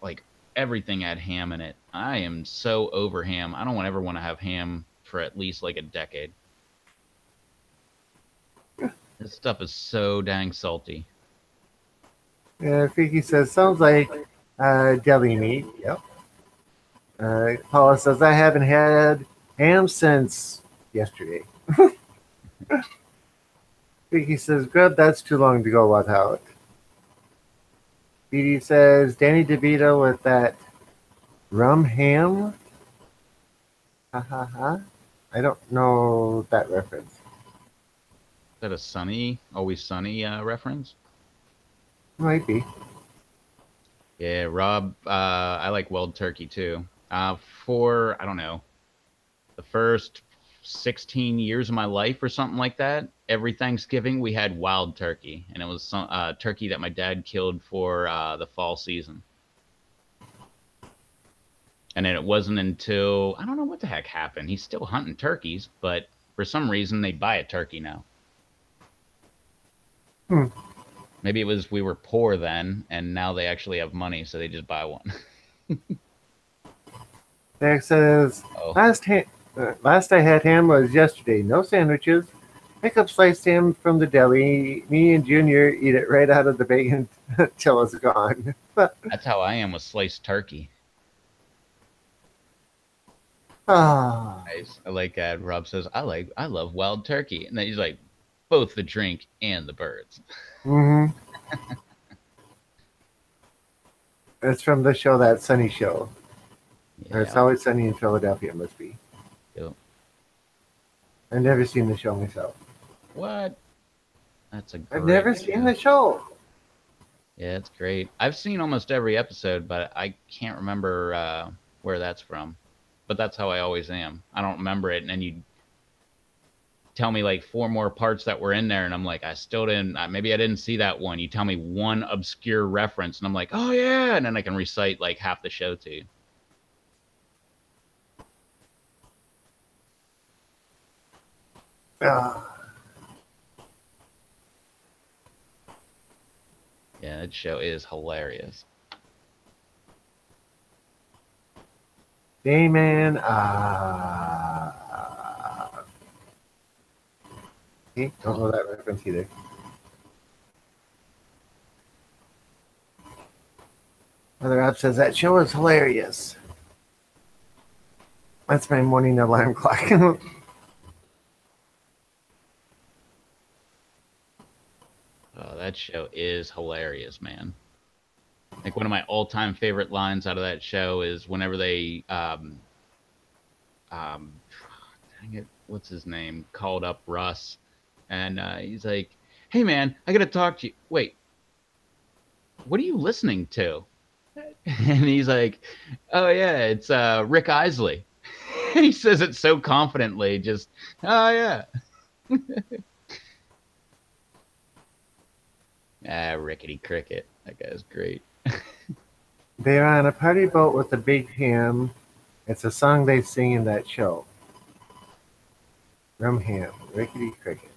like everything had ham in it. I am so over ham. I don't ever want to have ham for at least like a decade. This stuff is so dang salty. Fiki says, sounds like deli meat. Yep. Paula says, I haven't had ham since yesterday. Fiki says, good, that's too long to go without. BD says, Danny DeVito with that rum ham. Ha ha ha. I don't know that reference. Is that a Sunny, Always Sunny reference? Might be. Yeah, Rob, I like wild turkey too. For, I don't know, the first 16 years of my life or something like that, every Thanksgiving we had wild turkey. And it was some turkey that my dad killed for the fall season. And then it wasn't until, I don't know what the heck happened. He's still hunting turkeys, but for some reason they buy a turkey now. Hmm. Maybe it was we were poor then, and now they actually have money, so they just buy one. Derek says, Oh, last I had ham was yesterday. No sandwiches. Pick up sliced ham from the deli. Me and Junior eat it right out of the bacon till it's gone. that's how I am with sliced turkey. Ah, Nice. I like that. Rob says, I love wild turkey. And then he's like, both the drink and the birds. mm-hmm. It's from the show That Sunny Show. Or It's Yeah. Always Sunny in Philadelphia, it must be. Yep. I've never seen the show myself. What? That's a I've great never show. seen the show. Yeah, it's great. I've seen almost every episode, but I can't remember where that's from. But that's how I always am. I don't remember it, and then you tell me like four more parts that were in there, and I'm like, I still didn't. Maybe I didn't see that one. You tell me one obscure reference, and I'm like, oh yeah, and then I can recite like half the show to you. Ah. Yeah, that show is hilarious. Dayman. Don't know that reference either. Mother App says that show is hilarious. That's my morning alarm clock. Oh, that show is hilarious, man. Like one of my all-time favorite lines out of that show is whenever they dang it, what's his name? Called up Russ, and he's like, "Hey, man, I gotta talk to you. Wait, what are you listening to?" And he's like, "Oh yeah, it's Rick Isley." He says it so confidently, just, "Oh yeah." Ah, Rickety Cricket. That guy's great. They're on a party boat with a big ham. It's a song they sing in that show. Rum ham, rickety cricket.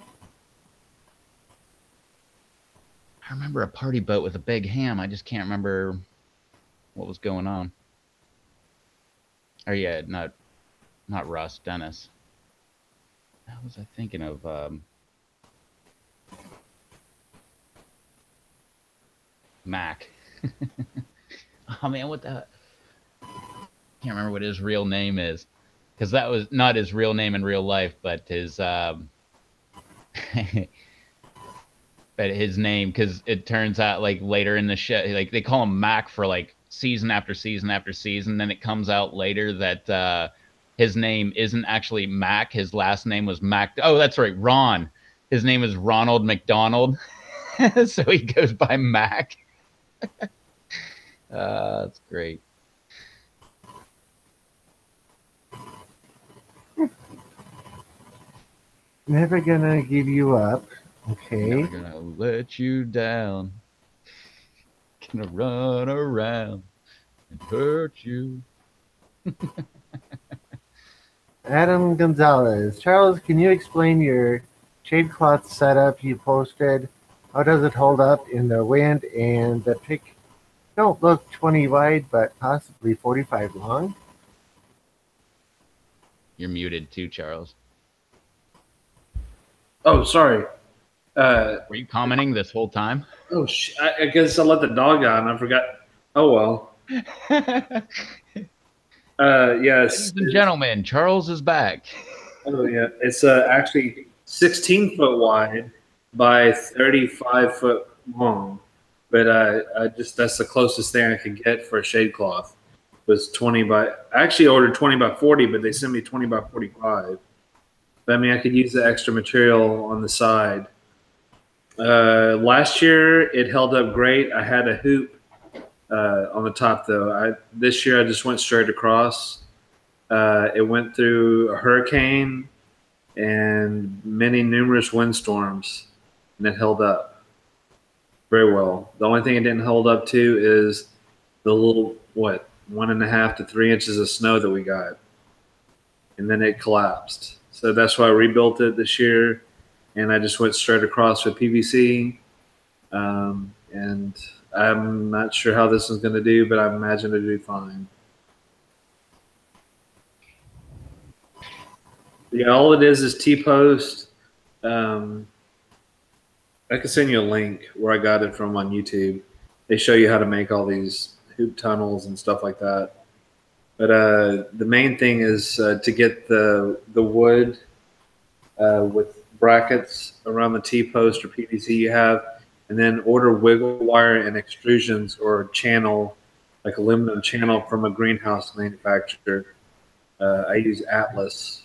I remember a party boat with a big ham. I just can't remember what was going on. Or yeah, not Russ, Dennis. What was I thinking of? Mac. Oh man, what the? Can't remember what his real name is, because that was not his real name in real life, but his but his name, because it turns out like later in the show, like they call him Mac for like season after season after season. Then it comes out later that his name isn't actually Mac. His last name was Mac. Oh, that's right, Ron. His name is Ronald McDonald, so he goes by Mac. That's great. Never gonna give you up. Never Okay. gonna let you down. Gonna run around and hurt you. Adam Gonzalez. Charles, can you explain your shade cloth setup you posted? How does it hold up in the wind? And the pick don't look 20 wide, but possibly 45 long. You're muted too, Charles. Oh, sorry. Were you commenting this whole time? I guess I let the dog out and I forgot. Oh well. Yes. Ladies and gentlemen, Charles is back. Oh yeah. It's actually 16 foot wide by 35 foot long. But I just that's the closest thing I could get for a shade cloth was 20 by. I actually ordered 20 by 40, but they sent me 20 by 45. But I mean, I could use the extra material on the side. Last year it held up great. I had a hoop on the top though. This year I just went straight across. It went through a hurricane and many numerous windstorms, and it held up very well. The only thing it didn't hold up to is the little 1.5 to 3 inches of snow that we got, and then it collapsed. So that's why I rebuilt it this year, and I just went straight across with PVC. And I'm not sure how this is going to do, but I imagine it'll do fine. Yeah, all it is T-post. Um, I can send you a link where I got it from on YouTube. They show you how to make all these hoop tunnels and stuff like that. But the main thing is to get the wood with brackets around the T-post or PVC you have, and then order wiggle wire and extrusions or channel, like aluminum channel from a greenhouse manufacturer. I use Atlas,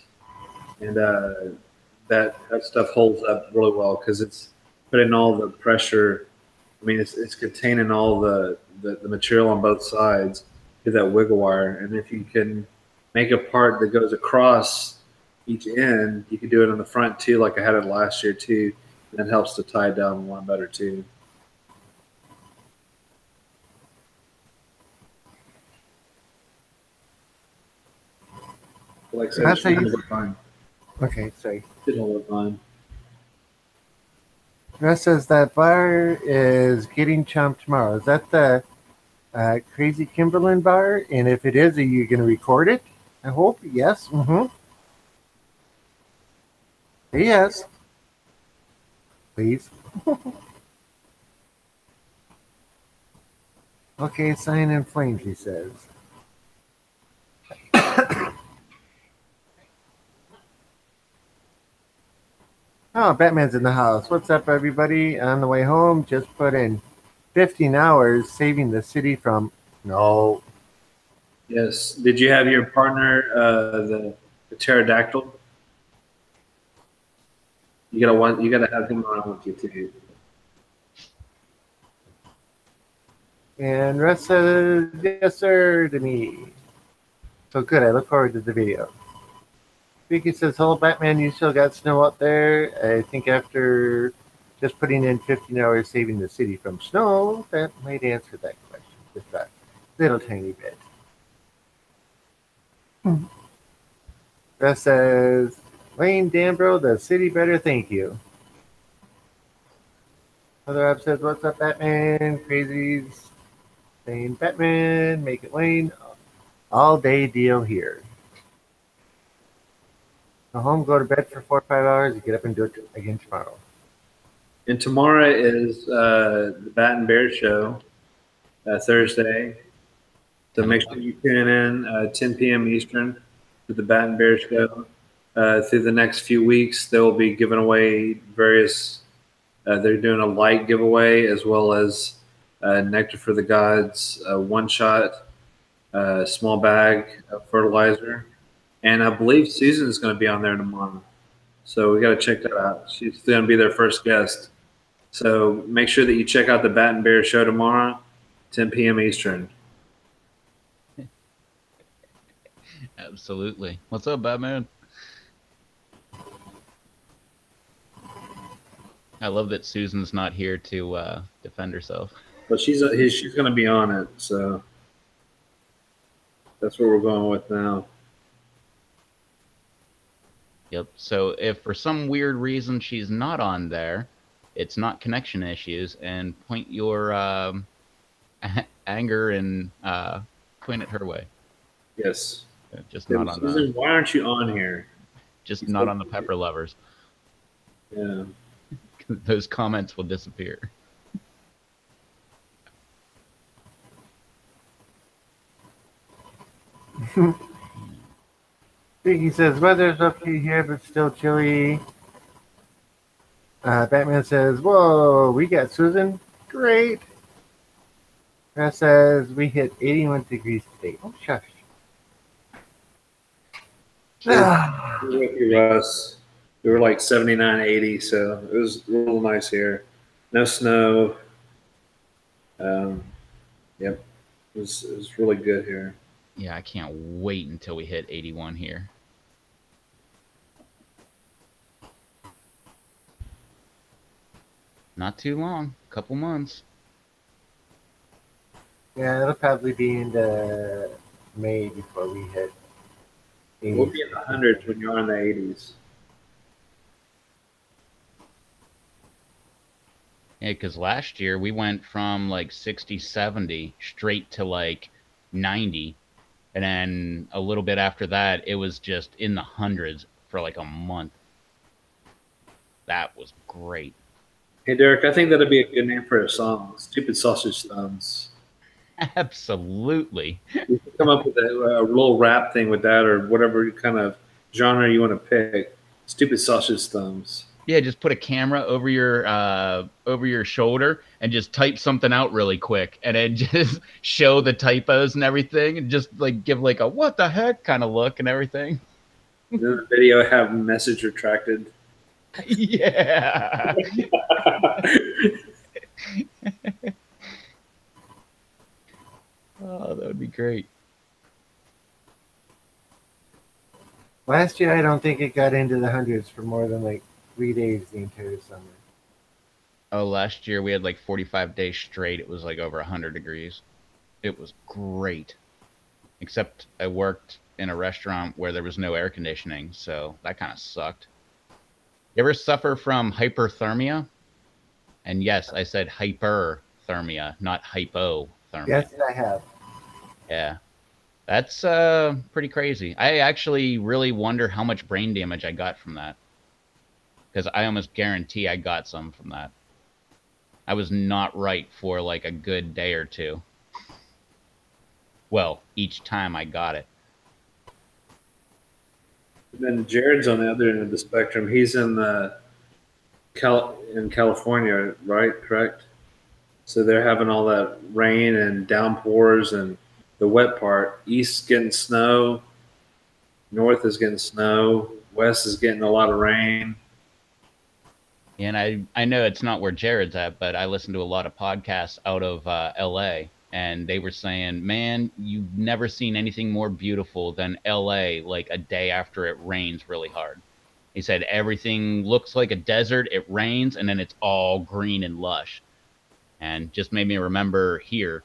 and that stuff holds up really well because it's putting all the pressure. I mean, it's containing all the material on both sides to that wiggle wire, and if you can make a part that goes across each end, you can do it on the front too, like I had it last year too. And that helps to tie it down a lot better too. Like I said, it That's how should you. hold up fine. Okay, sorry. It should hold up fine. Russ says that bar is getting chumped tomorrow. Is that the Crazy Kimberlin bar? And if it is, are you going to record it? I hope. Yes. Mm-hmm. Yes. Please. Okay, sign in flames, he says. Oh, Batman's in the house. What's up, everybody? On the way home, just put in 15 hours saving the city from. No. Yes. Did you have your partner, the pterodactyl? You gotta have him around with you too. And Russ says, yes, sir, to me. So good. I look forward to the video. Vicky says, hello, Batman. You still got snow out there? I think after just putting in 15 hours saving the city from snow, that might answer that question. Just a little tiny bit. Russ says, Wayne Danbro, the city better thank you. Other Rob says, what's up, Batman? Crazies saying, Batman, make it Wayne. All day deal here. Go home, go to bed for 4 or 5 hours, you get up and do it again tomorrow. And tomorrow is the Bat and Bear show, Thursday. So make sure you tune in 10 p.m. Eastern to the Bat and Bear show. Through the next few weeks, they will be giving away various. They're doing a light giveaway as well as Nectar for the Gods, one shot, small bag of fertilizer, and I believe Susan is going to be on there tomorrow. So we got to check that out. She's going to be their first guest. So make sure that you check out the Bat and Bear show tomorrow, 10 p.m. Eastern. Absolutely. What's up, Batman? I love that Susan's not here to defend herself. But she's going to be on it, so that's what we're going with now. Yep. So if for some weird reason she's not on there, it's not connection issues, and point your anger and point it her way. Yes. Just not on the Susan, why aren't you on here? just not on the pepper lovers. Yeah. Those comments will disappear. He says, weather's okay here, but still chilly. Batman says, whoa, we got Susan. Great. Russ says, we hit 81 degrees today. Oh, shush. We're with you, Russ. We were like 79, 80, so it was real nice here. No snow. Yep. It was really good here. Yeah, I can't wait until we hit 81 here. Not too long, a couple months. Yeah, it'll probably be into May before we hit 80. We'll be in the hundreds when you're in the 80s. Yeah, because last year we went from like 60, 70 straight to like 90. And then a little bit after that, it was just in the hundreds for like a month. That was great. Hey, Derek, I think that'd be a good name for a song. Stupid Sausage Thumbs. Absolutely. You can come up with a little rap thing with that or whatever kind of genre you want to pick. Stupid Sausage Thumbs. Yeah, just put a camera over your shoulder and just type something out really quick, and then just show the typos and everything, and just like give like a what the heck kind of look and everything. And then the video have message retracted. Yeah. Oh, that would be great. Last year, I don't think it got into the hundreds for more than like 3 days the entire summer. Oh, last year we had like 45 days straight. It was like over 100 degrees. It was great. Except I worked in a restaurant where there was no air conditioning, so that kind of sucked. You ever suffer from hyperthermia? And yes, I said hyperthermia, not hypothermia. Yes, I have. Yeah. That's pretty crazy. I actually really wonder how much brain damage I got from that. Because I almost guarantee I got some from that. I was not right for like a good day or two. Well, each time I got it. And then Jared's on the other end of the spectrum. He's in in California, right? Correct. So they're having all that rain and downpours and the wet part. East's getting snow. North is getting snow. West is getting a lot of rain. And I know it's not where Jared's at, but I listen to a lot of podcasts out of LA, and they were saying, man, you've never seen anything more beautiful than LA like a day after it rains really hard. He said everything looks like a desert, it rains, and then it's all green and lush. And just made me remember here.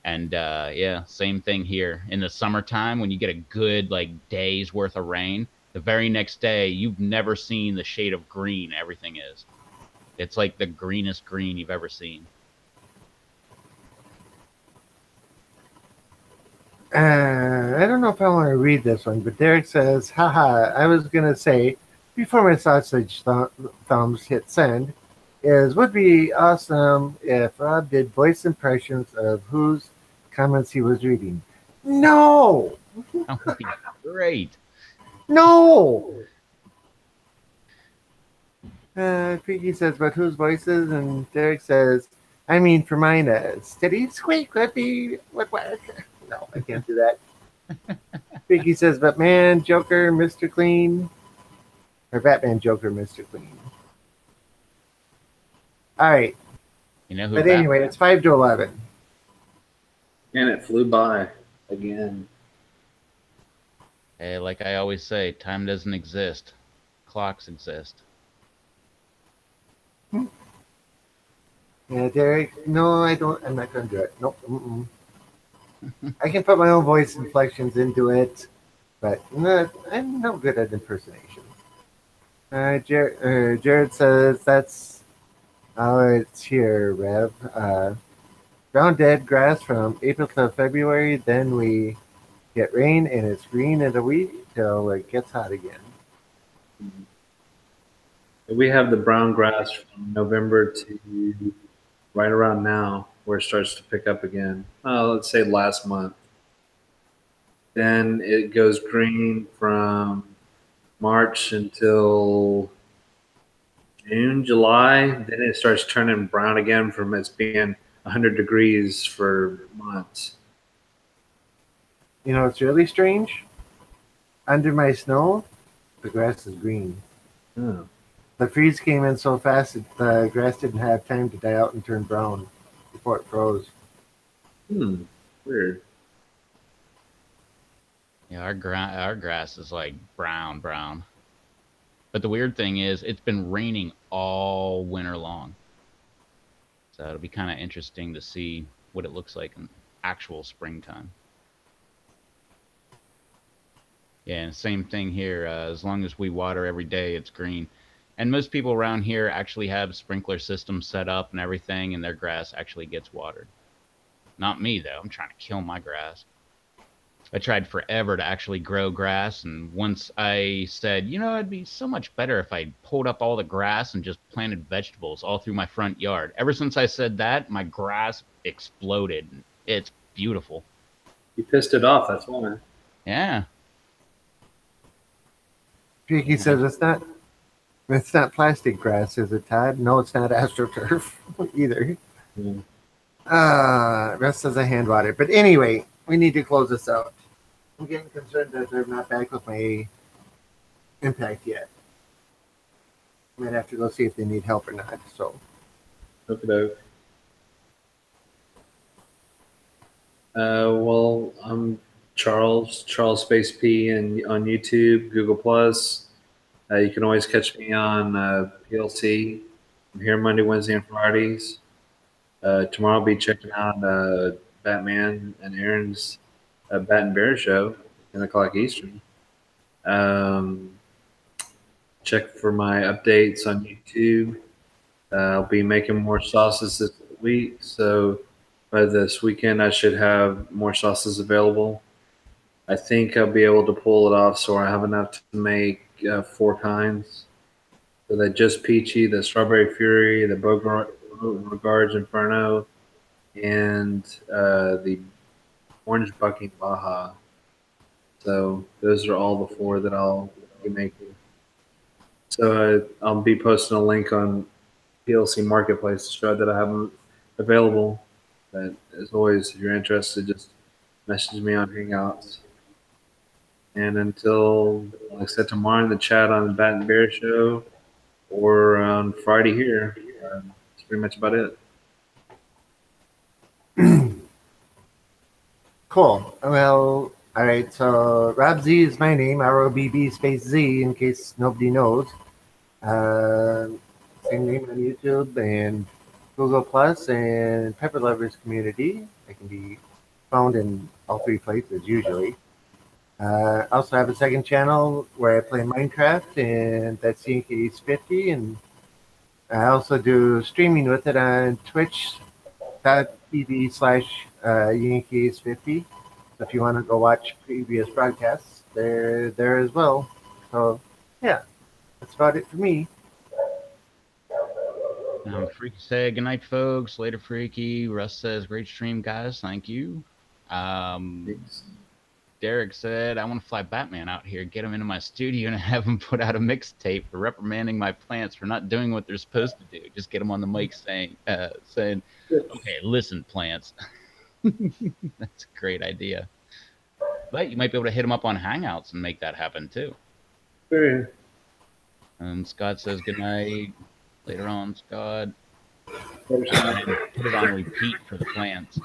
And yeah, same thing here. In the summertime, when you get a good like day's worth of rain, the very next day, you've never seen the shade of green everything is. It's like the greenest green you've ever seen. I don't know if I want to read this one, but Derek says, haha, I was going to say, before my sausage thumbs hit send, would be awesome if Rob did voice impressions of whose comments he was reading. No! That would be great. No! Piggy says, but whose voices? And Derek says, I mean, for mine, steady squeak would be, what? No, I can't do that. Piggy says, but man, Joker, Mr. Clean. Or Batman, Joker, Mr. Clean. All right. You know who? But anyway, it's 5 to 11. And it flew by again. Hey, like I always say, time doesn't exist. Clocks exist. Yeah, Derek. No, I don't. I'm not gonna do it. Nope. I can put my own voice inflections into it, but I'm no good at impersonation. Jared says that's how it's here, Rev. Ground dead grass from April to February. Then we get rain and it's green in a week till it gets hot again. We have the brown grass from November to right around now, where it starts to pick up again. Let's say last month. Then it goes green from March until June, July. Then it starts turning brown again from it's being 100 degrees for months. You know, it's really strange. Under my snow, the grass is green. Oh, The freeze came in so fast that the grass didn't have time to die out and turn brown before it froze. weird. Yeah, our grass is like brown. But the weird thing is, it's been raining all winter long. So it'll be kind of interesting to see what it looks like in actual springtime. Yeah, and same thing here. As long as we water every day, it's green. And most people around here actually have sprinkler systems set up and everything, and their grass actually gets watered. Not me, though. I'm trying to kill my grass. I tried forever to actually grow grass, and once I said, it'd be so much better if I pulled up all the grass and just planted vegetables all through my front yard. Ever since I said that, my grass exploded. It's beautiful. You pissed it off. That's why. Yeah. Tricky says it's not plastic grass, is it, Todd? No, it's not astroturf either. Yeah. Rest as a hand water. But anyway, we need to close this out. I'm getting concerned that they're not back with my impact yet. Might have to go see if they need help or not. So, Okay. Well, I'm Charles Space P, and on YouTube, Google Plus. You can always catch me on PLC. I'm here Monday, Wednesday, and Fridays. Tomorrow I'll be checking out Batman and Aaron's Bat and Bear show, 10 o'clock Eastern. Um, check for my updates on YouTube. I'll be making more sauces this week, so by this weekend I should have more sauces available. I think I'll be able to pull it off, so I have enough to make 4 kinds. So the Just Peachy, the Strawberry Fury, the Beauregards Inferno, and the Orange Bucking Baja. So those are all the 4 that I'll be making. So I'll be posting a link on PLC Marketplace to show that I have them available. But as always, if you're interested, just message me on Hangouts. And until, like I said, tomorrow in the chat on the Bat and Bear show or on Friday here, that's pretty much about it. cool. Well, all right. So, Rob Z is my name, ROBB space Z, in case nobody knows. Uh, Same name on YouTube and Google Plus and Pepper Lovers Community. I can be found in all 3 places usually. Also have a second channel where I play Minecraft, and that's Yankees 50, and I also do streaming with it on twitch.tv/Yankees 50. So if you want to go watch previous broadcasts, they're there as well. So yeah, that's about it for me. Freaky said, good night, folks. Later, Freaky. Russ says, great stream, guys. Thank you. Thanks. Derek said, I want to fly Batman out here, get him into my studio, and have him put out a mixtape for reprimanding my plants for not doing what they're supposed to do. Just get him on the mic saying, okay, listen, plants. That's a great idea. But you might be able to hit him up on Hangouts and make that happen, too. Sure. And Scott says, good night. Later on, Scott. And put it on repeat for the plants.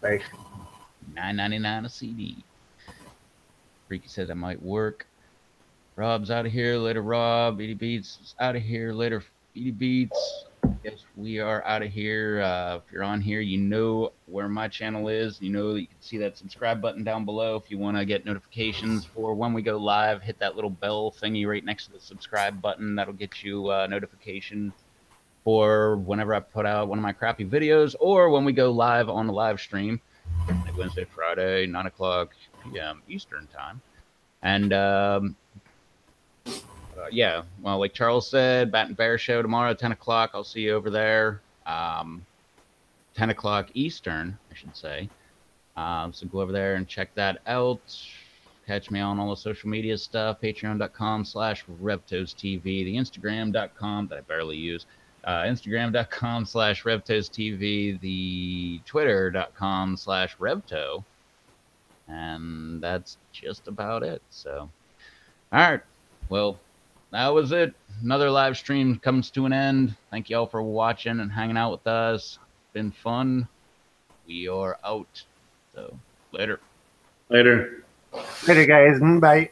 Right. $9.99 a CD. Freaky says I might work. Rob's out of here. Later, Rob. Edie Beats is out of here. Later, Edie Beats. Yes, we are out of here. If you're on here, you know where my channel is. You know that you can see that subscribe button down below. If you want to get notifications for when we go live, hit that little bell thingy right next to the subscribe button. That'll get you a notification for whenever I put out one of my crappy videos or when we go live on the live stream. Monday, Wednesday, Friday, 9 o'clock p.m. Eastern time. And yeah, well, like Charles said, Bat and Bear show tomorrow, 10 o'clock. I'll see you over there. 10 o'clock Eastern, I should say. So go over there and check that out. Catch me on all the social media stuff, patreon.com/RevToastTV, the Instagram.com that I barely use, Instagram.com/RevToastTV, the Twitter.com/RevTo. And that's just about it. So, all right. Well, that was it. Another live stream comes to an end. Thank you all for watching and hanging out with us. Been fun. We are out. So later. Later. Later, guys. Bye.